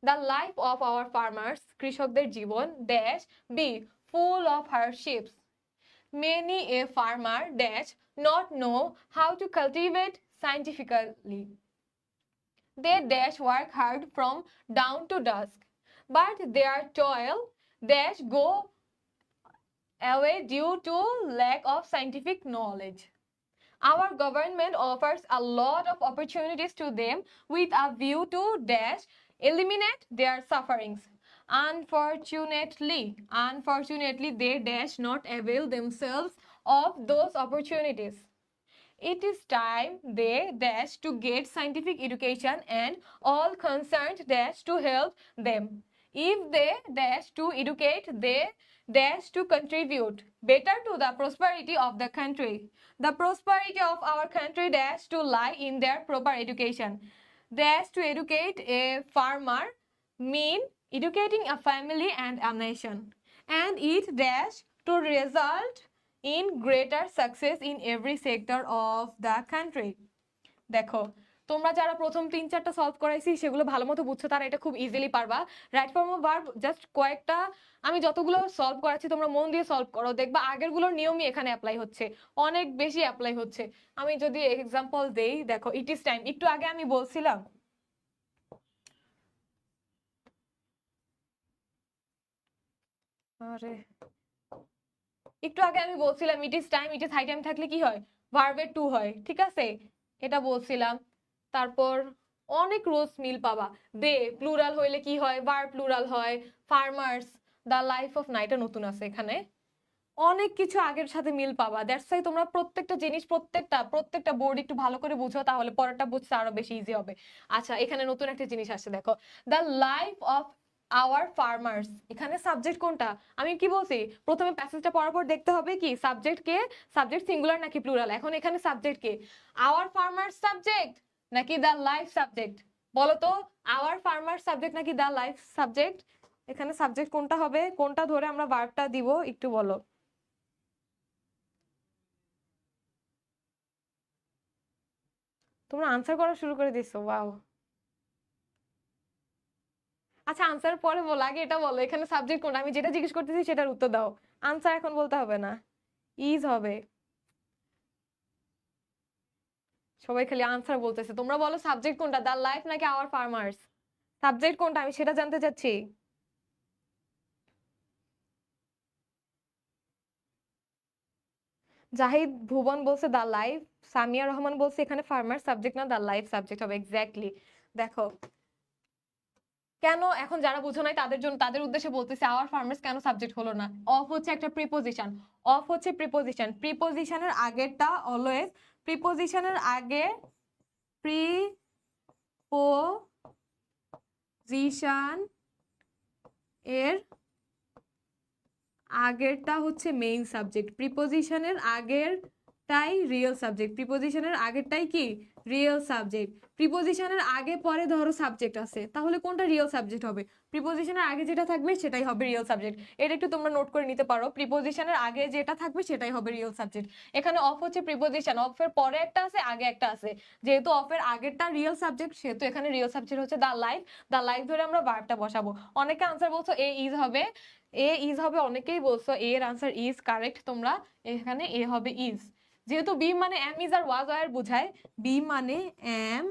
The life of our farmers, কৃষকদের জীবন dash be full of hardships, many a farmer dash not know how to cultivate scientifically, they dash work hard from dawn to dusk, but their toil dash go away due to lack of scientific knowledge. Our government offers a lot of opportunities to them with a view to dash eliminate their sufferings. Unfortunately, they dash not avail themselves of those opportunities. It is time they dash to get scientific education and all concerned dash to help them. If they dash to educate, they dash to contribute better to the prosperity of the country. The prosperity of our country dash to lie in their proper education. dash to educate a farmer mean educating a family and a nation, and it dash to result in greater success in every sector of the country. দেখো তোমরা যারা প্রথম 3-4টা solve করাইছি সেগুলো ভালো মতো বুঝছো, তারা এটা খুব ইজিলি পারবা। Right form of verb just কয়েকটা আমি যতগুলো সলভ করাচ্ছি তোমরা মন দিয়ে সলভ করো, দেখবা আগের গুলোর নিয়মই এখানে অ্যাপ্লাই হচ্ছে, অনেক বেশি অ্যাপ্লাই হচ্ছে। আমি যদি এক্সাম্পল দেই, দেখো ইট ইজ টাইম, একটু আগে আমি বলছিলাম আরে একটু আগে আমি বলছিলাম it is time, it is high time থাকলে কি হয়, ভার্বের টু হয়, ঠিক আছে, এটা বলছিলাম। তারপর অনেক রোজ মিল পাবা। দে প্লুরাল হইলে কি হয়, ভার্ব প্লুরাল হয়। ফার্মার্স, দা লাইফ অফ নাইটা নতুন আছে এখানে, অনেক কিছু আগের সাথে মিল পাবা। দ্যাটস ওয়াই তোমরা প্রত্যেকটা জিনিস প্রত্যেকটা বোর্ড একটু ভালো করে বুঝো, তাহলে পরেরটা বুঝতে আরো বেশি ইজি হবে। আচ্ছা এখানে নতুন একটা জিনিস আসছে, দেখো the life of our farmers, এখানে সাবজেক্ট কোনটা, আমি কি বলছি প্রথমে প্যাসেজটা পড়ার পর দেখতে হবে কি সাবজেক্ট কে, সাবজেক্ট সিঙ্গুলার নাকি প্লুরাল। এখন এখানে সাবজেক্ট কে, আওয়ার ফার্মার্স সাবজেক্ট নাকি দ্য লাইফ সাবজেক্ট, বলো তো, আওয়ার ফার্মার্স সাবজেক্ট নাকি দ্য লাইফ সাবজেক্ট। এখানে সাবজেক্ট কোনটা হবে, কোনটা ধরে আমরা ভার্বটা দিব একটু বলো। তোমরা আনসার করা শুরু করে দিছো, ওয়াও। আচ্ছা আনসার পরে বলো, আগে এটা বলো এখানে সাবজেক্ট কোনটা, আমি যেটা জিজ্ঞেস করতেছি সেটার উত্তর দাও, আনসার এখন বলতে হবে না। ইজ হবে, সবাই খালি আনসার বলতেছে, তোমরা বলো সাবজেক্ট কোনটা, দ্য লাইফ নাকি আওয়ার ফার্মার্স, সাবজেক্ট কোনটা আমি সেটা জানতে চাচ্ছি। জাহিদ ভুবন বলছে দ্য লাইফ, সামিয়া রহমান বলছে এখানে ফার্মার সাবজেক্ট না দ্য লাইফ সাবজেক্ট হবে, এক্স্যাক্টলি। দেখো কেন, এখন যারা বুঝো নাই তাদের জন্য, তাদের উদ্দেশ্যে বলতেছে আওয়ার ফার্মার্স কেন সাবজেক্ট হলো না। অফ হচ্ছে একটা প্রিপোজিশন, অফ হচ্ছে প্রিপোজিশন, প্রিপোজিশনের আগেরটা অলওয়েজ, প্রিপোজিশনের আগে প্রিপোজিশন এর আগেরটা হচ্ছে মেইন সাবজেক্ট, প্রিপোজিশনের আগেরটাই রিয়েল সাবজেক্ট, প্রিপোজিশনের আগেরটাই কি রিয়েল সাবজেক্ট। প্রিপোজিশনের আগে পরে ধরো সাবজেক্ট আছে, তাহলে কোনটা রিয়েল সাবজেক্ট হবে, প্রিপোজিশনের আগে যেটা থাকবে সেটাই হবে রিয়েল সাবজেক্ট। এটা একটু তোমরা নোট করে নিতে পারো, প্রিপোজিশনের আগে যেটা থাকবে সেটাই হবে রিয়েল সাবজেক্ট। এখানে অফ হচ্ছে প্রিপোজিশন, অফের পরে একটা আছে আগে একটা আছে, যেহেতু অফের আগেরটা রিয়েল সাবজেক্ট সেহেতু এখানে রিয়েল সাবজেক্ট হচ্ছে দ্য লাইফ, দ্য লাইফ ধরে আমরা ভার্বটা বসাবো। অনেকে আনসার বলছো এ ইজ হবে, এ ইজ হবে, অনেকেই বলছো এ এর আনসার ইজ কারেক্ট, তোমরা এখানে এ হবে ইজ, যেহেতু বি মানে এম ইজ আর ওয়াজ আর বুঝায়, বি মানে am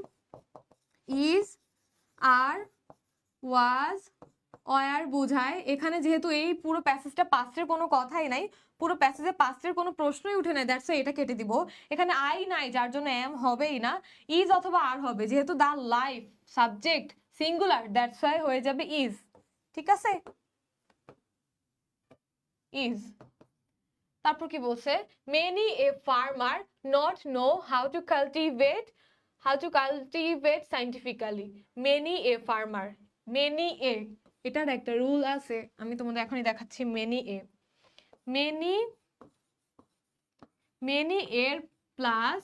is are was were বুঝায়। এখানে যেহেতু এই পুরো প্যাসেজটা পাস্টের কোনো কথাই নাই, পুরো প্যাসেজে পাস্টের কোনো প্রশ্নই উঠে নাই, দ্যাটস এটা কেটে দিব। এখানে আই নাই যার জন্য এম হবেই না, ইজ অথবা আর হবে, যেহেতু the life subject singular that's why হয়ে যাবে ইজ, ঠিক আছে ইজ। তারপর কি বলছে, many a farmer not know how to cultivate scientifically, many a farmer, many a এটার একটা রুল আছে, আমি তোমাদের এখনই দেখাচ্ছি। মেনি এ, মেনি মেনি এর প্লাস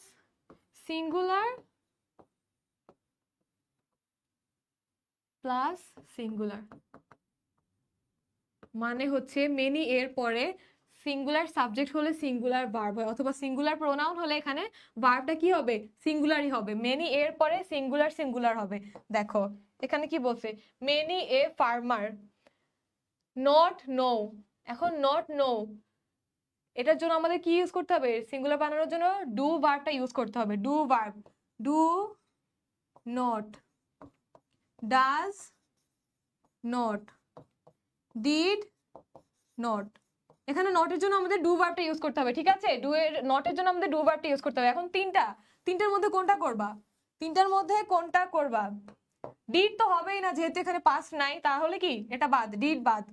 সিঙ্গুলার প্লাস সিঙ্গুলার মানে হচ্ছে মেনি এর পরে সিঙ্গুলার সাবজেক্ট হলে সিঙ্গুলার ভার্ব হয়, অথবা সিঙ্গুলার প্রোনাউন হলে এখানে ভার্বটা কি হবে সিঙ্গুলারই হবে, মেনি এর পরে সিঙ্গুলার সিঙ্গুলার হবে। দেখো এখানে কি বলছে, many a farmer not no, এখন নট নো এটার জন্য আমাদের কি ইউজ করতে হবে, সিঙ্গুলার বানানোর জন্য ডু ভার্বটা ইউজ করতে হবে, do verb, do not, does not, did not. এখানে নটের জন্য আমাদের ডু ভার্বটা ইউজ করতে হবে, ঠিক আছে, ডু এর নটের জন্য আমাদের ডু ভার্বটা ইউজ করতে হবে। এখন তিনটার মধ্যে কোনটা করবা, তিনটার মধ্যে কোনটা করবা, ডিড তো হবেই না যেহেতু এখানে পাস্ট নাই, তাহলে কি এটা বাদ, ডিড বাদ,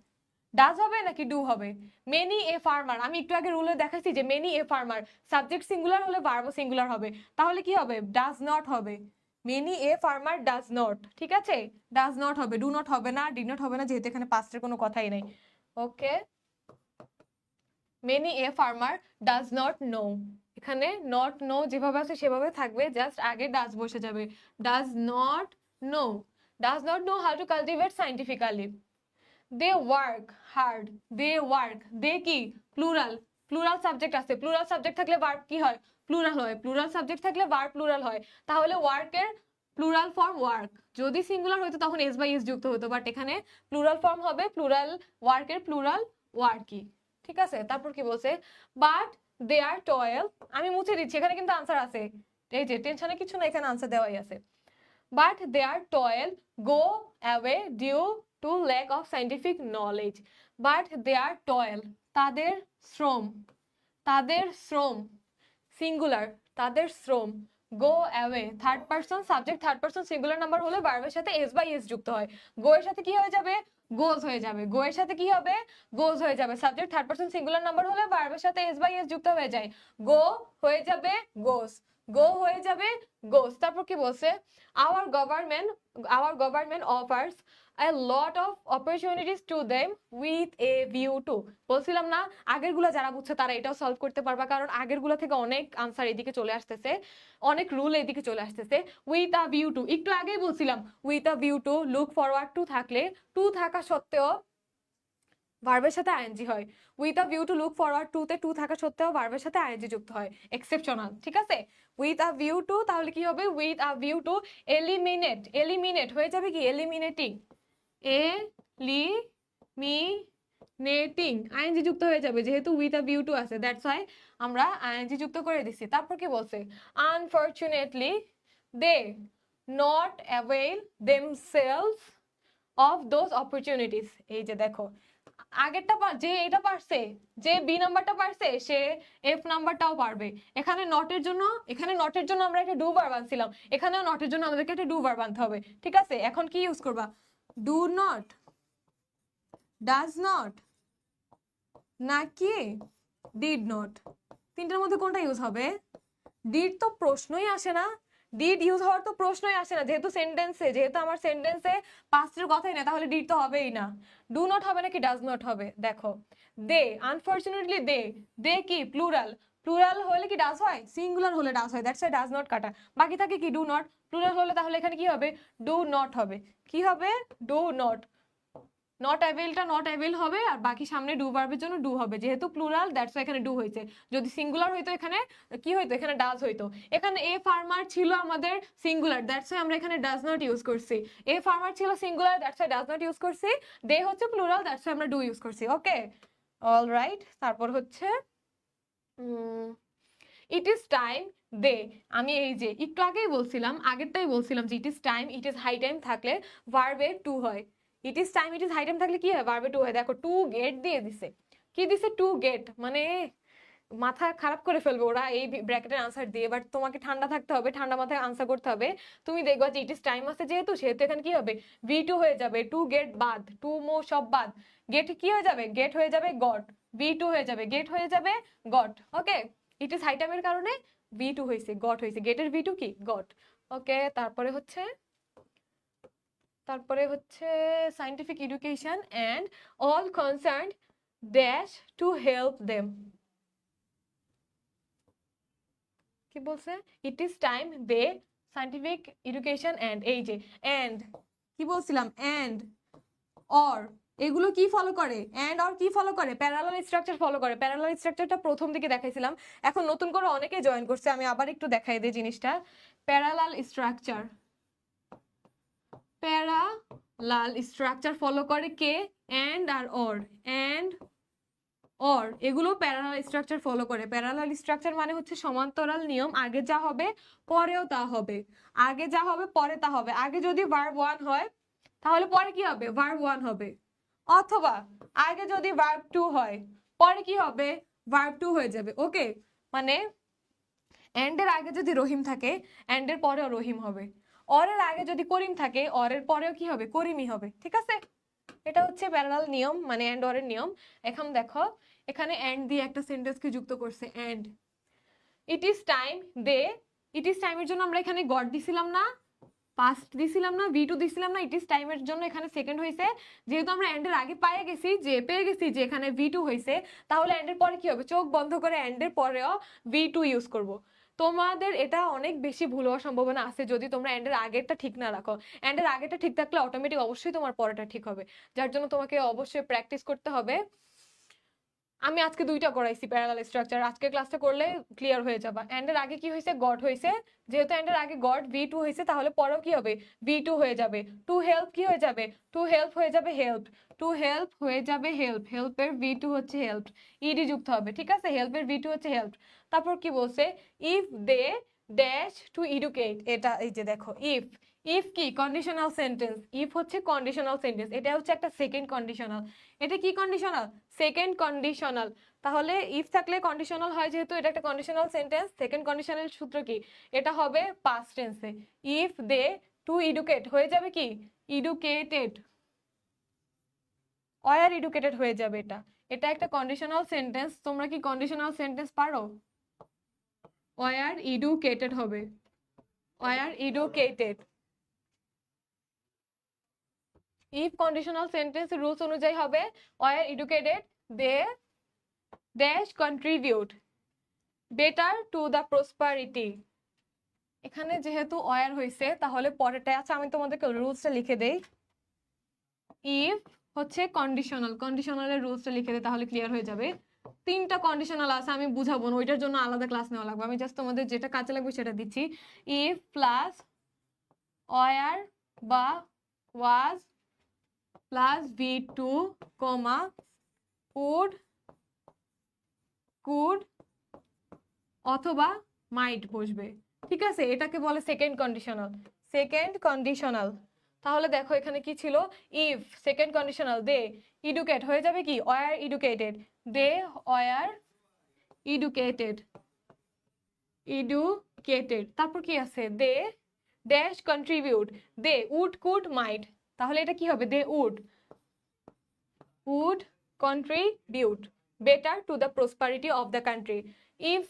ডাজ হবে নাকি ডু হবে। মেনি এ ফার্মার, আমি একটু আগে রুলে দেখাচ্ছি যে many a farmer subject singular হলে ভার্বও সিঙ্গুলার হবে, তাহলে কি হবে ডাজ নট হবে, many a farmer does not, ঠিক আছে, ডাজ নট হবে, ডু নট হবে না, ডিড নট হবে না, যেহেতু এখানে পাস্টের কোনো কথাই নাই। Okay many a farmer does not know, এখানে নট নো যেভাবে আছে সেভাবে থাকবে, জাস্ট আগে ডাজ বসে যাবে। Does not know, does not know how to cultivate scientifically. They work hard, they work, they কি প্লুরাল, প্লুরাল সাবজেক্ট আছে, প্লুরাল সাবজেক্ট থাকলে ভার্ব কি হয়, প্লুরাল হয়, প্লুরাল সাবজেক্ট থাকলে ভার্ব প্লুরাল হয়, তাহলে ওয়ার্কের প্লুরাল ফর্ম ওয়ার্ক, যদি সিঙ্গুলার হতো তখন এস বাই এস যুক্ত হতো, বাট এখানে প্লুরাল ফর্ম হবে, প্লুরাল ওয়ার্কের প্লুরাল ওয়ার্কই। ঠিক আছে, তারপর কি বলছে, বাট দে আর টয়েল, আমি মুছে দিচ্ছি, এখানে কিন্তু আনসার আছে, এই যে টেনশনে কিছু না, এখানে আনসার দেওয়াই আছে। But they are toil go away due to lack of scientific knowledge, but they are toil, তাদের শ্রম, তাদের শ্রম, সিঙ্গুলার, তাদের শ্রম, go away third person subject, third person singular number হলে ভার্বের সাথে এস বাই এস যুক্ত হয়, গো এর সাথে কি হয়ে যাবে, গোজ হয়ে যাবে, গো এর সাথে কি হবে, গোজ হয়ে যাবে, subject third person singular number হলে ভার্বের সাথে এস বাই এস যুক্ত হয়ে যায়, গো হয়ে যাবে গোস, গো হয়ে যাবে গোস। তারপর কি বলছে, hour government offers a lot of opportunities to them with a view to, বলছিলাম না আগের গুলা যারা বুঝছে তারা এটাও সলভ করতে পারবা, কারণ আগের গুলা থেকে অনেক আনসার এদিকে চলে আসতেছে, অনেক রুল এদিকে চলে আসতেছে। উইথ আ ভিউ টু, একটু আগেই বলছিলাম with a view to, look forward two থাকলে, টু থাকা সত্ত্বেও ভার্বের সাথে আইএনজি হয়, with a view to look forward two তে টু থাকা সত্ত্বেও ভার্বের সাথে আইএনজি যুক্ত হয়, এক্সেপশনাল। ঠিক আছে, উইথ আ ভিউ টু, তাহলে কি হবে, with a view two eliminate, eliminate হয়ে যাবে কি এলিমিনেটিং, এলিমিনেটিং আইএনজি যুক্ত হয়ে যাবে, যেহেতু উইথ আ ভিউ টু আছে, দ্যাটস ওয়াই আমরা আইএনজি যুক্ত করে দিছি। তারপর কি বলছে, unfortunately they not avail themselves of those opportunities, এই যে দেখো আগেরটা যে এটা পারছে, যে বি নাম্বারটা পারছে সে এফ নাম্বারটাও পারবে। এখানে নটের জন্য, এখানে নটের জন্য আমরা একটা ডু ভার্ব আনছিলাম, এখানেও নটের জন্য আমাদেরকে একটা ডু ভার্ব আনতে হবে। ঠিক আছে, এখন কি ইউজ করবা, ডু নট, ডাজ নট, নাকি ডিড নট, তিনটার মধ্যে কোনটা ইউজ হবে, ডিড তো প্রশ্নই আসে না, ডিড ইউজ হওয়ার তো প্রশ্নই আসে না, যেহেতু সেন্টেন্সে, যেহেতু আমার সেন্টেন্সে পাস্টের কথাই না, তাহলে ডিড তো হবেই না। ডু নট হবে নাকি ডাজ নট হবে, দেখো দে, আনফরচুনেটলি দে, দে কি প্লুরাল, প্লুরাল হলে কি ডাজ হয়, সিঙ্গুলার হলে ডাজ হয়, দ্যাটস ওয়াই ডাজ নট কাটা, বাকি থাকে কি ডু নট, প্লুরাল হলে তাহলে এখানে কি হবে, ডু নট হবে, কি হবে, ডু নট, নট অ্যাভেলটা নট অ্যাভেল হবে, আর বাকি সামনে ডু ভার্বের জন্য ডু হবে, যেহেতু প্লুরাল দ্যাটস ওয়াই এখানে ডু হয়েছে, যদি সিঙ্গুলার হইতো এখানে কি হইতো, এখানে ডাজ হইতো, এখানে এ ফার্মার ছিল আমাদের সিঙ্গুলার, দ্যাটস ওয়াই আমরা এখানে ডাজ নট ইউজ করছি, এ ফার্মার ছিল singular, that's Y does not use করছি, দে হচ্ছে প্লুরাল, দ্যাটস ওয়াই আমরা ডু ইউজ করছি। ওকে, অলরাইট, তারপর হচ্ছে ইট ইজ টাইম দে, আমি এই যে একটু আগেই বলছিলাম, আগেরটাই বলছিলাম যে it is time, it is high time থাকলে ভার্বে টু হয়, it is time it is high time থাকলে কি হয়, ভার্বে টু হয়। দেখো টু গেট দিয়ে দিছে, কি দিছে, টু গেট, মানে মাথা খারাপ করে ফেলবে ওরা এই ব্র্যাকেটের আনসার দিয়ে, বাট তোমাকে ঠান্ডা থাকতে হবে, ঠান্ডা মাথায় আনসার করতে হবে। তুমি দেখবা যে ইট ইজ টাইম আছে যেহেতু, সেহেতু এখানে কি হবে, ভি টু হয়ে যাবে, টু গেট বাদ, টু মো সব বাদ, গেট কি হয়ে যাবে, গেট হয়ে যাবে গট, ভি টু হয়ে যাবে, গেট হয়ে যাবে got. Okay, it is high টাইমের কারণে ভি টু হয়েছে, গট হয়েছে, গেটের ভি টু কি গট। ওকে, তারপরে হচ্ছে scientific education and all concerned dash to help them, কি বলছে, it is time they scientific education and, এই যে অ্যান্ড কি বলছিলাম, অ্যান্ড অর এগুলো কি ফলো করে, অ্যান্ড অর কি ফলো করে, প্যারালাল স্ট্রাকচার ফলো করে, প্যারালাল স্ট্রাকচারটা প্রথম দিকে দেখাইছিলাম, এখন নতুন করে অনেকে জয়েন করছে, আমি আবার একটু দেখাই দিই জিনিসটা। Parallel structure, parallel structure follow করে কে, অ্যান্ড আর অর, অ্যান্ড অর এগুলো প্যারালাল স্ট্রাকচার ফলো করে। প্যারালাল স্ট্রাকচার মানে হচ্ছে সমান্তরাল নিয়ম, আগে যা হবে পরেও তা হবে, আগে যা হবে পরে তা হবে, আগে যদি ভার্ব ওয়ান হয় তাহলে পরে কি হবে, ভার্ব ওয়ান হবে, অথবা আগে যদি ভার্ব টু হয় পরে কি হবে, ভার্ব টু হয়ে যাবে। ওকে, মানে এন্ডের আগে যদি রহিম থাকে এন্ডের পরেও রহিম হবে, অরের আগে যদি করিম থাকে অরের পরেও কি হবে, করিমই হবে। ঠিক আছে, এটা হচ্ছে প্যারালাল নিয়ম, মানে এন্ড অরের নিয়ম। এখন দেখো এখানে এন্ড দিয়ে একটা সেন্টেন্সকে যুক্ত করছে, and it is time they, it is টাইমের জন্য আমরা এখানে গড দিছিলাম না, পাস্ট দিছিলাম না, V2 দিছিলাম না, ইট ইজ টাইমের জন্য এখানে সেকেন্ড হয়েছে। যেহেতু আমরা এন্ডের আগে পেয়ে গেছি যে এখানে V2 হয়েছে, তাহলে এন্ডের পরে কি হবে, চোখ বন্ধ করে এন্ডের পরেও V2 ইউজ করব। তোমাদের এটা অনেক বেশি ভুল হওয়ার সম্ভাবনা আছে যদি তোমরা এন্ডের আগেরটা ঠিক না রাখো। এন্ডের আগেরটা ঠিক থাকলে অটোমেটিক অবশ্যই তোমার পরেরটা ঠিক হবে, যার জন্য তোমাকে অবশ্যই প্র্যাকটিস করতে হবে। আমি আজকে দুইটা করাইছি প্যারালাল স্ট্রাকচার, আজকে ক্লাসটা করলে ক্লিয়ার হয়ে যাবে। এন্ডের আগে কি হয়েছে, গড হয়েছে, যেহেতু এন্ডের আগে গড V2 হয়েছে, তাহলে পরেও কি হবে, V2 হয়ে যাবে। টু হেল্প কি হয়ে যাবে, টু হেল্প হয়ে যাবে হেল্প, টু হেল্প হয়ে যাবে হেল্প, হেল্পের V2 হচ্ছে হেল্প, ইডি যুক্ত হবে, ঠিক আছে, হেল্পের V2 হচ্ছে হেল্প। তারপর কি বলছে, if they dash to educate, এটা এই যে দেখো ইফ, ইফ কি কন্ডিশনাল সেন্টেন্স, ইফ হচ্ছে কন্ডিশনাল সেন্টেন্স, এটা হচ্ছে একটা সেকেন্ড কন্ডিশনাল। এটা কি কন্ডিশনাল, সেকেন্ড কন্ডিশনাল। তাহলে ইফ থাকলে কন্ডিশনাল হয়, যেহেতু এটা একটা কন্ডিশনাল সেন্টেন্স, সেকেন্ড কন্ডিশনাল সূত্র কি, এটা হবে পাস্ট টেন্সে। ইফ দে টু এডুকেট হয়ে যাবে কি, এডুকেটেড, ওয়ার এডুকেটেড হয়ে যাবে। এটা এটা একটা কন্ডিশনাল সেন্টেন্স। তোমরা কি কন্ডিশনাল সেন্টেন্স পারো, ওয়ার এডুকেটেড হবে, were educated. If conditional sentence rules অনুযায়ী হবে were educated, they dash contribute better to the prosperity. এখানে যেহেতু ওয়ার হয়েছে, তাহলে পরেরটা আছে, আমি তোমাদেরকে রুলসটা লিখে দেই। ইফ হচ্ছে কন্ডিশনাল, কন্ডিশনালের রুলসটা লিখে দেই, তাহলে ক্লিয়ার হয়ে যাবে। তিনটা কন্ডিশনাল আছে, আমি বুঝাবো না, ওইটার জন্য আলাদা ক্লাস নেওয়া লাগবে, আমি জাস্ট তোমাদের যেটা কাজে লাগবে সেটা দিচ্ছি। ইফ প্লাস ওয়ার বা was plus V2 comma would, could অথবা মাইট বসবে, ঠিক আছে, এটাকে বলে সেকেন্ড কন্ডিশনাল, সেকেন্ড কন্ডিশনাল। তাহলে দেখো এখানে কি ছিল, if second conditional, they educate হয়ে যাবে কি, were educated, they were educated, educated. তারপর কি আছে, they dash contribute, they would could might, তাহলে এটা কি হবে, they would contribute better to the prosperity of the country. If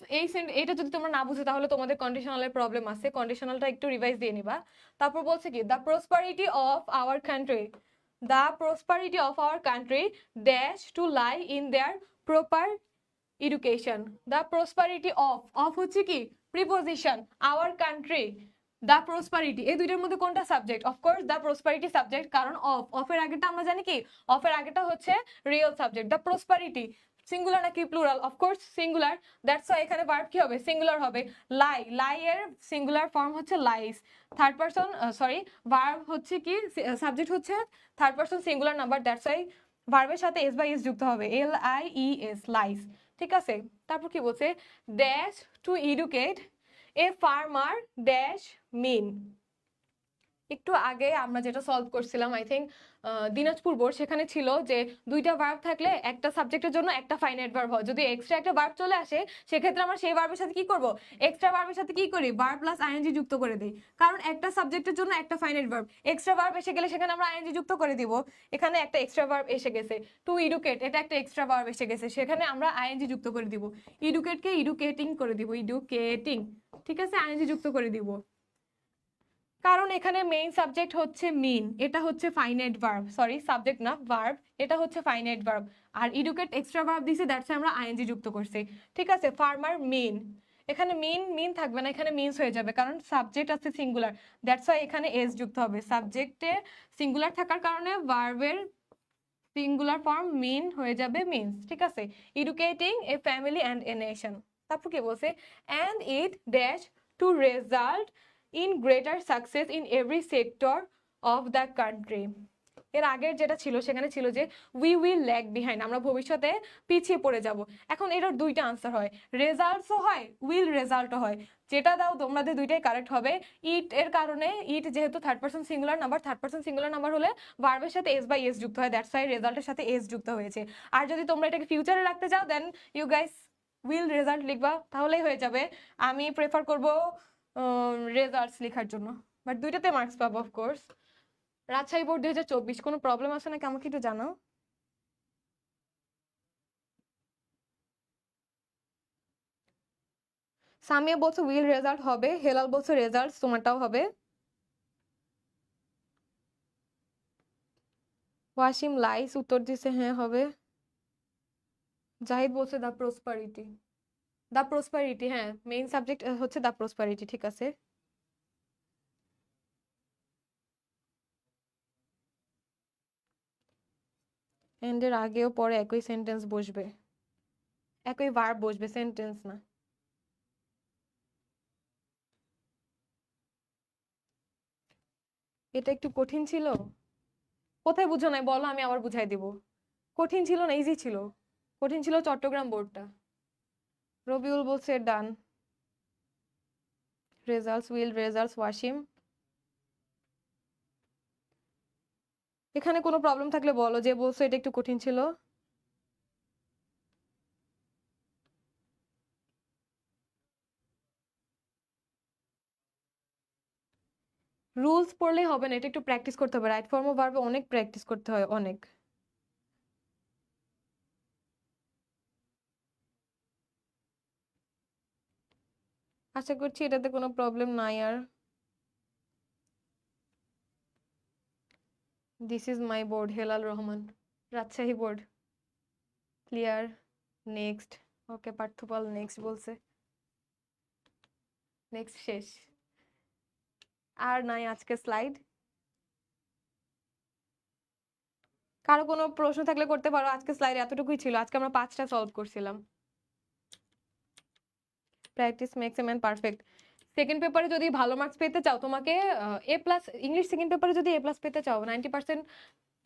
এটা যদি তোমরা না বুঝো তাহলে তোমাদের কন্ডিশনালের প্রবলেম আছে, কন্ডিশনালটা একটু রিভাইজ দিয়ে নিবা। তারপর বলছে কি, the prosperity of our country, the prosperity of our country dash to lie in their proper education. The prosperity of হচ্ছে কি preposition, our country, the prosperity, এই দুইটার মধ্যে কোনটা সাবজেক্ট, অফকোর্স দ্য প্রসপারিটি সাবজেক্ট, কারণ অফের আগেটা আমরা জানি কি, অফের আগেটা হচ্ছে real subject. The prosperity singular নাকি plural, of course singular, that's why এখানে ভার্ব কি হবে, সিঙ্গুলার হবে। লাই, লাই এর সিঙ্গুলার ফর্ম হচ্ছে lies, third person sorry, verb হচ্ছে কি, সাবজেক্ট হচ্ছে third person singular number, that's why ভার্বের সাথে এস বাই এস যুক্ত হবে, LIES, লাইস, ঠিক আছে। তারপর কি বলছে, dash to educate a farmer dash mean. একটু আগে আমরা যেটা সলভ করছিলাম, আই থিঙ্ক দিনাজপুর বোর্ড, সেখানে ছিল যে দুইটা ভার্ব থাকলে একটা সাবজেক্টের জন্য একটা ফাইনাইট ভার্ব হয়, যদি এক্সট্রা একটা ভার্ব চলে আসে সেক্ষেত্রে আমরা সেই ভার্বের সাথে কি করব, এক্সট্রা ভার্বের সাথে কি করি, ভার্ব প্লাস আইএনজি যুক্ত করে দিই, কারণ একটা সাবজেক্টের জন্য একটা ফাইনাইট ভার্ব, এক্সট্রা ভার্ব এসে গেলে সেখানে আমরা আইএনজি যুক্ত করে দিব। এখানে একটা এক্সট্রা ভার্ব এসে গেছে, টু এডুকেট, এটা একটা এক্সট্রা ভার্ব এসে গেছে, সেখানে আমরা আইএনজি যুক্ত করে দিব, এডুকেটকে এডুকেটিং করে দিব, এডুকেটিং, ঠিক আছে, আইএনজি যুক্ত করে দিব, কারণ এখানে মেইন সাবজেক্ট হচ্ছে মিন, এটা হচ্ছে ফাইনাইট ভার্ব, সরি সাবজেক্ট না ভার্ব, এটা হচ্ছে ফাইনাইট ভার্ব, আর এডুকেট এক্সট্রা ভার্ব দিছি, দ্যাটস আমরা আইএনজি যুক্ত করছি, ঠিক আছে। ফার্মার মিন, এখানে মিন থাকবে না, এখানে মিনস হয়ে যাবে, কারণ সাবজেক্ট আছে সিঙ্গুলার, দ্যাটস ওয়াই এখানে এস যুক্ত হবে, সাবজেক্টে সিঙ্গুলার থাকার কারণে ভার্বের সিঙ্গুলার ফর্ম মিন হয়ে যাবে মিনস, ঠিক আছে। Educating a family and a nation. তারপর কি বলছে, and it dash to result in greater success in every sector of the country. এর আগের যেটা ছিল সেখানে ছিল যে উই উইল ল্যাগ বিহাইন্ড, আমরা ভবিষ্যতে পিছিয়ে পড়ে যাব। এখন এটার দুইটা আনসার হয়, রেজাল্টসও হয়, উইল রেজাল্টও হয়, যেটা দাও তোমাদের দুইটাই কারেক্ট হবে। ইট এর কারণে, ইট যেহেতু third person singular number, third person singular number হলে ভার্বের সাথে এস বাই এস যুক্ত হয়, দ্যাটস ওয়াই রেজাল্টের সাথে এস যুক্ত হয়েছে। আর যদি তোমরা এটাকে ফিউচারে রাখতে চাও then you guys will result লিখবা, তাহলেই হয়ে যাবে। আমি প্রেফার করব রেজাল্টস লেখার জন্য, বাট দুইটাতে মার্কস পাবো অফকোর্স। রাজশাহী বোর্ড 2024, কোনো প্রবলেম আছে নাকি আমাকে একটু জানাও। সামিয়া বলছো উইল রেজাল্ট হবে, হেলাল বলছো রেজাল্ট তোমারটাও হবে। ওয়াসিম লাইস উত্তর দিছে হ্যাঁ হবে। জাহিদ বলছে দ্য প্রসপারিটি হ্যাঁ মেইন সাবজেক্ট হচ্ছে দ্য প্রসপারিটি, ঠিক আছে। এন্ডের আগেও পরে একই সেন্টেন্স বসবে, একই ভার্ব বসবে, সেন্টেন্স না। এটা একটু কঠিন ছিল, কোথায় বুঝো নাই বলো, আমি আবার বুঝাই দিব। কঠিন ছিল না, ইজি ছিল। কঠিন ছিল চট্টগ্রাম বোর্ডটা। রবিউল বলছে ডান। রেজাল্টস ওয়াসিম। এখানে কোনো প্রবলেম থাকলে বলো, যে বলছো এটা একটু কঠিন ছিল। রুলস পড়লেই হবে না, এটা একটু প্র্যাকটিস করতে হবে। রাইট ফর্ম অফ ভার্বে অনেক প্র্যাকটিস করতে হয়, অনেক। আশা করছি এটাতে কোনো প্রবলেম নাই আর। This is my board, Helal Rahman, Rajshahi board. Clear, next. Okay Parthapal next বলছে, নেক্সট শেষ। আর নাই আজকে স্লাইড। কারো কোনো প্রশ্ন থাকলে করতে পারো। আজকে স্লাইড এতটুকুই ছিল, আজকে আমরা 5টা সলভ করছিলাম। Practice makes a man perfect. Second পেপারে যদি ভালো মার্কস পেতে চাও, তোমাকে এ প্লাস, ইংলিশ সেকেন্ড পেপারে যদি এ প্লাস পেতে চাও, 90%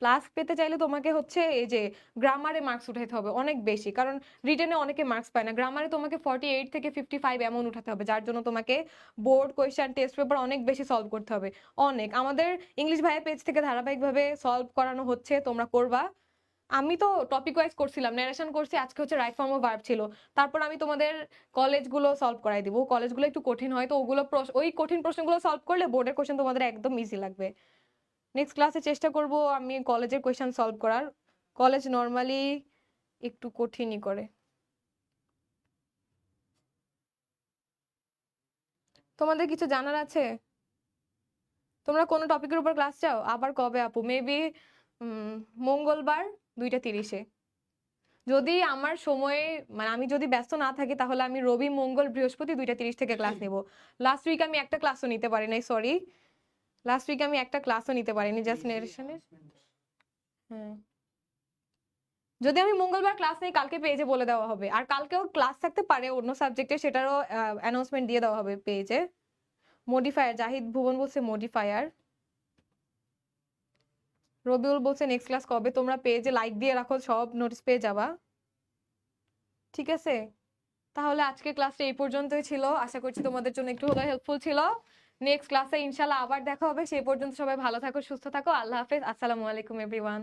প্লাস পেতে চাইলে তোমাকে হচ্ছে এই যে গ্রামারে মার্কস উঠাতে হবে অনেক বেশি, কারণ রিটেনে অনেকে মার্কস পায় না। গ্রামারে তোমাকে 48 থেকে 55 এমন উঠাতে হবে, যার জন্য তোমাকে বোর্ড কোয়েশ্চেন টেস্ট পেপার অনেক বেশি সলভ করতে হবে। অনেক, আমাদের ইংলিশ ভাইয়ের পেজ থেকে ধারাবাহিকভাবে সলভ করানো হচ্ছে, তোমরা করবা। আমি তো টপিক ওয়াইজ করছিলাম, ন্যারেশন করছি, আজকে হচ্ছে রাইট ফর্ম অফ ভার্ব ছিল। তারপর আমি তোমাদের কলেজগুলো সলভ করাই দিব। কলেজগুলো একটু কঠিন হয়, তো ওগুলো ওই কঠিন প্রশ্নগুলো সলভ করলে বোর্ডের কোশ্চেন তোমাদের একদম ইজি লাগবে। নেক্সট ক্লাসে চেষ্টা করব আমি কলেজের কোয়েশ্চেন সলভ করার। কলেজ নর্মালি একটু কঠিনই করে। তোমাদের কিছু জানার আছে? তোমরা কোনো টপিকের উপর ক্লাস চাও? আবার কবে আপু? মেবি মঙ্গলবার 2টা 30-এ। যদি আমার সময়ে, মানে আমি যদি ব্যস্ত না থাকি, তাহলে আমি রবি মঙ্গল বৃহস্পতি 2টা 30 থেকে ক্লাস নেব। লাস্ট উইক আমি একটা ক্লাসও নিতে পারি নাই, সরি। লাস্ট উইক আমি একটা ক্লাসও নিতে পারিনি, জাস্ট নেরেশনের। হ্যাঁ, যদি আমি মঙ্গলবার ক্লাস নেই, কালকে পেজে বলে দেওয়া হবে। আর কালকেও ক্লাস থাকতে পারে অন্য সাবজেক্টে, সেটারও অ্যানাউন্সমেন্ট দিয়ে দেওয়া হবে পেজে। মডিফায়ার, জাহিদ ভুবন বলছে মডিফায়ার। রবিউল বলছে নেক্সট ক্লাস কবে? তোমরা পেজে লাইক দিয়ে রাখো, সব নোটিস পেয়ে যাবা। ঠিক আছে, তাহলে আজকে ক্লাসটা এই পর্যন্তই ছিল। আশা করছি তোমাদের জন্য একটু হলেও হেল্পফুল ছিল। নেক্সট ক্লাসে ইনশাল্লাহ আবার দেখা হবে। সেই পর্যন্ত সবাই ভালো থাকো, সুস্থ থাকো। আল্লাহ হাফেজ, আসসালামু আলাইকুম এভরিওয়ান।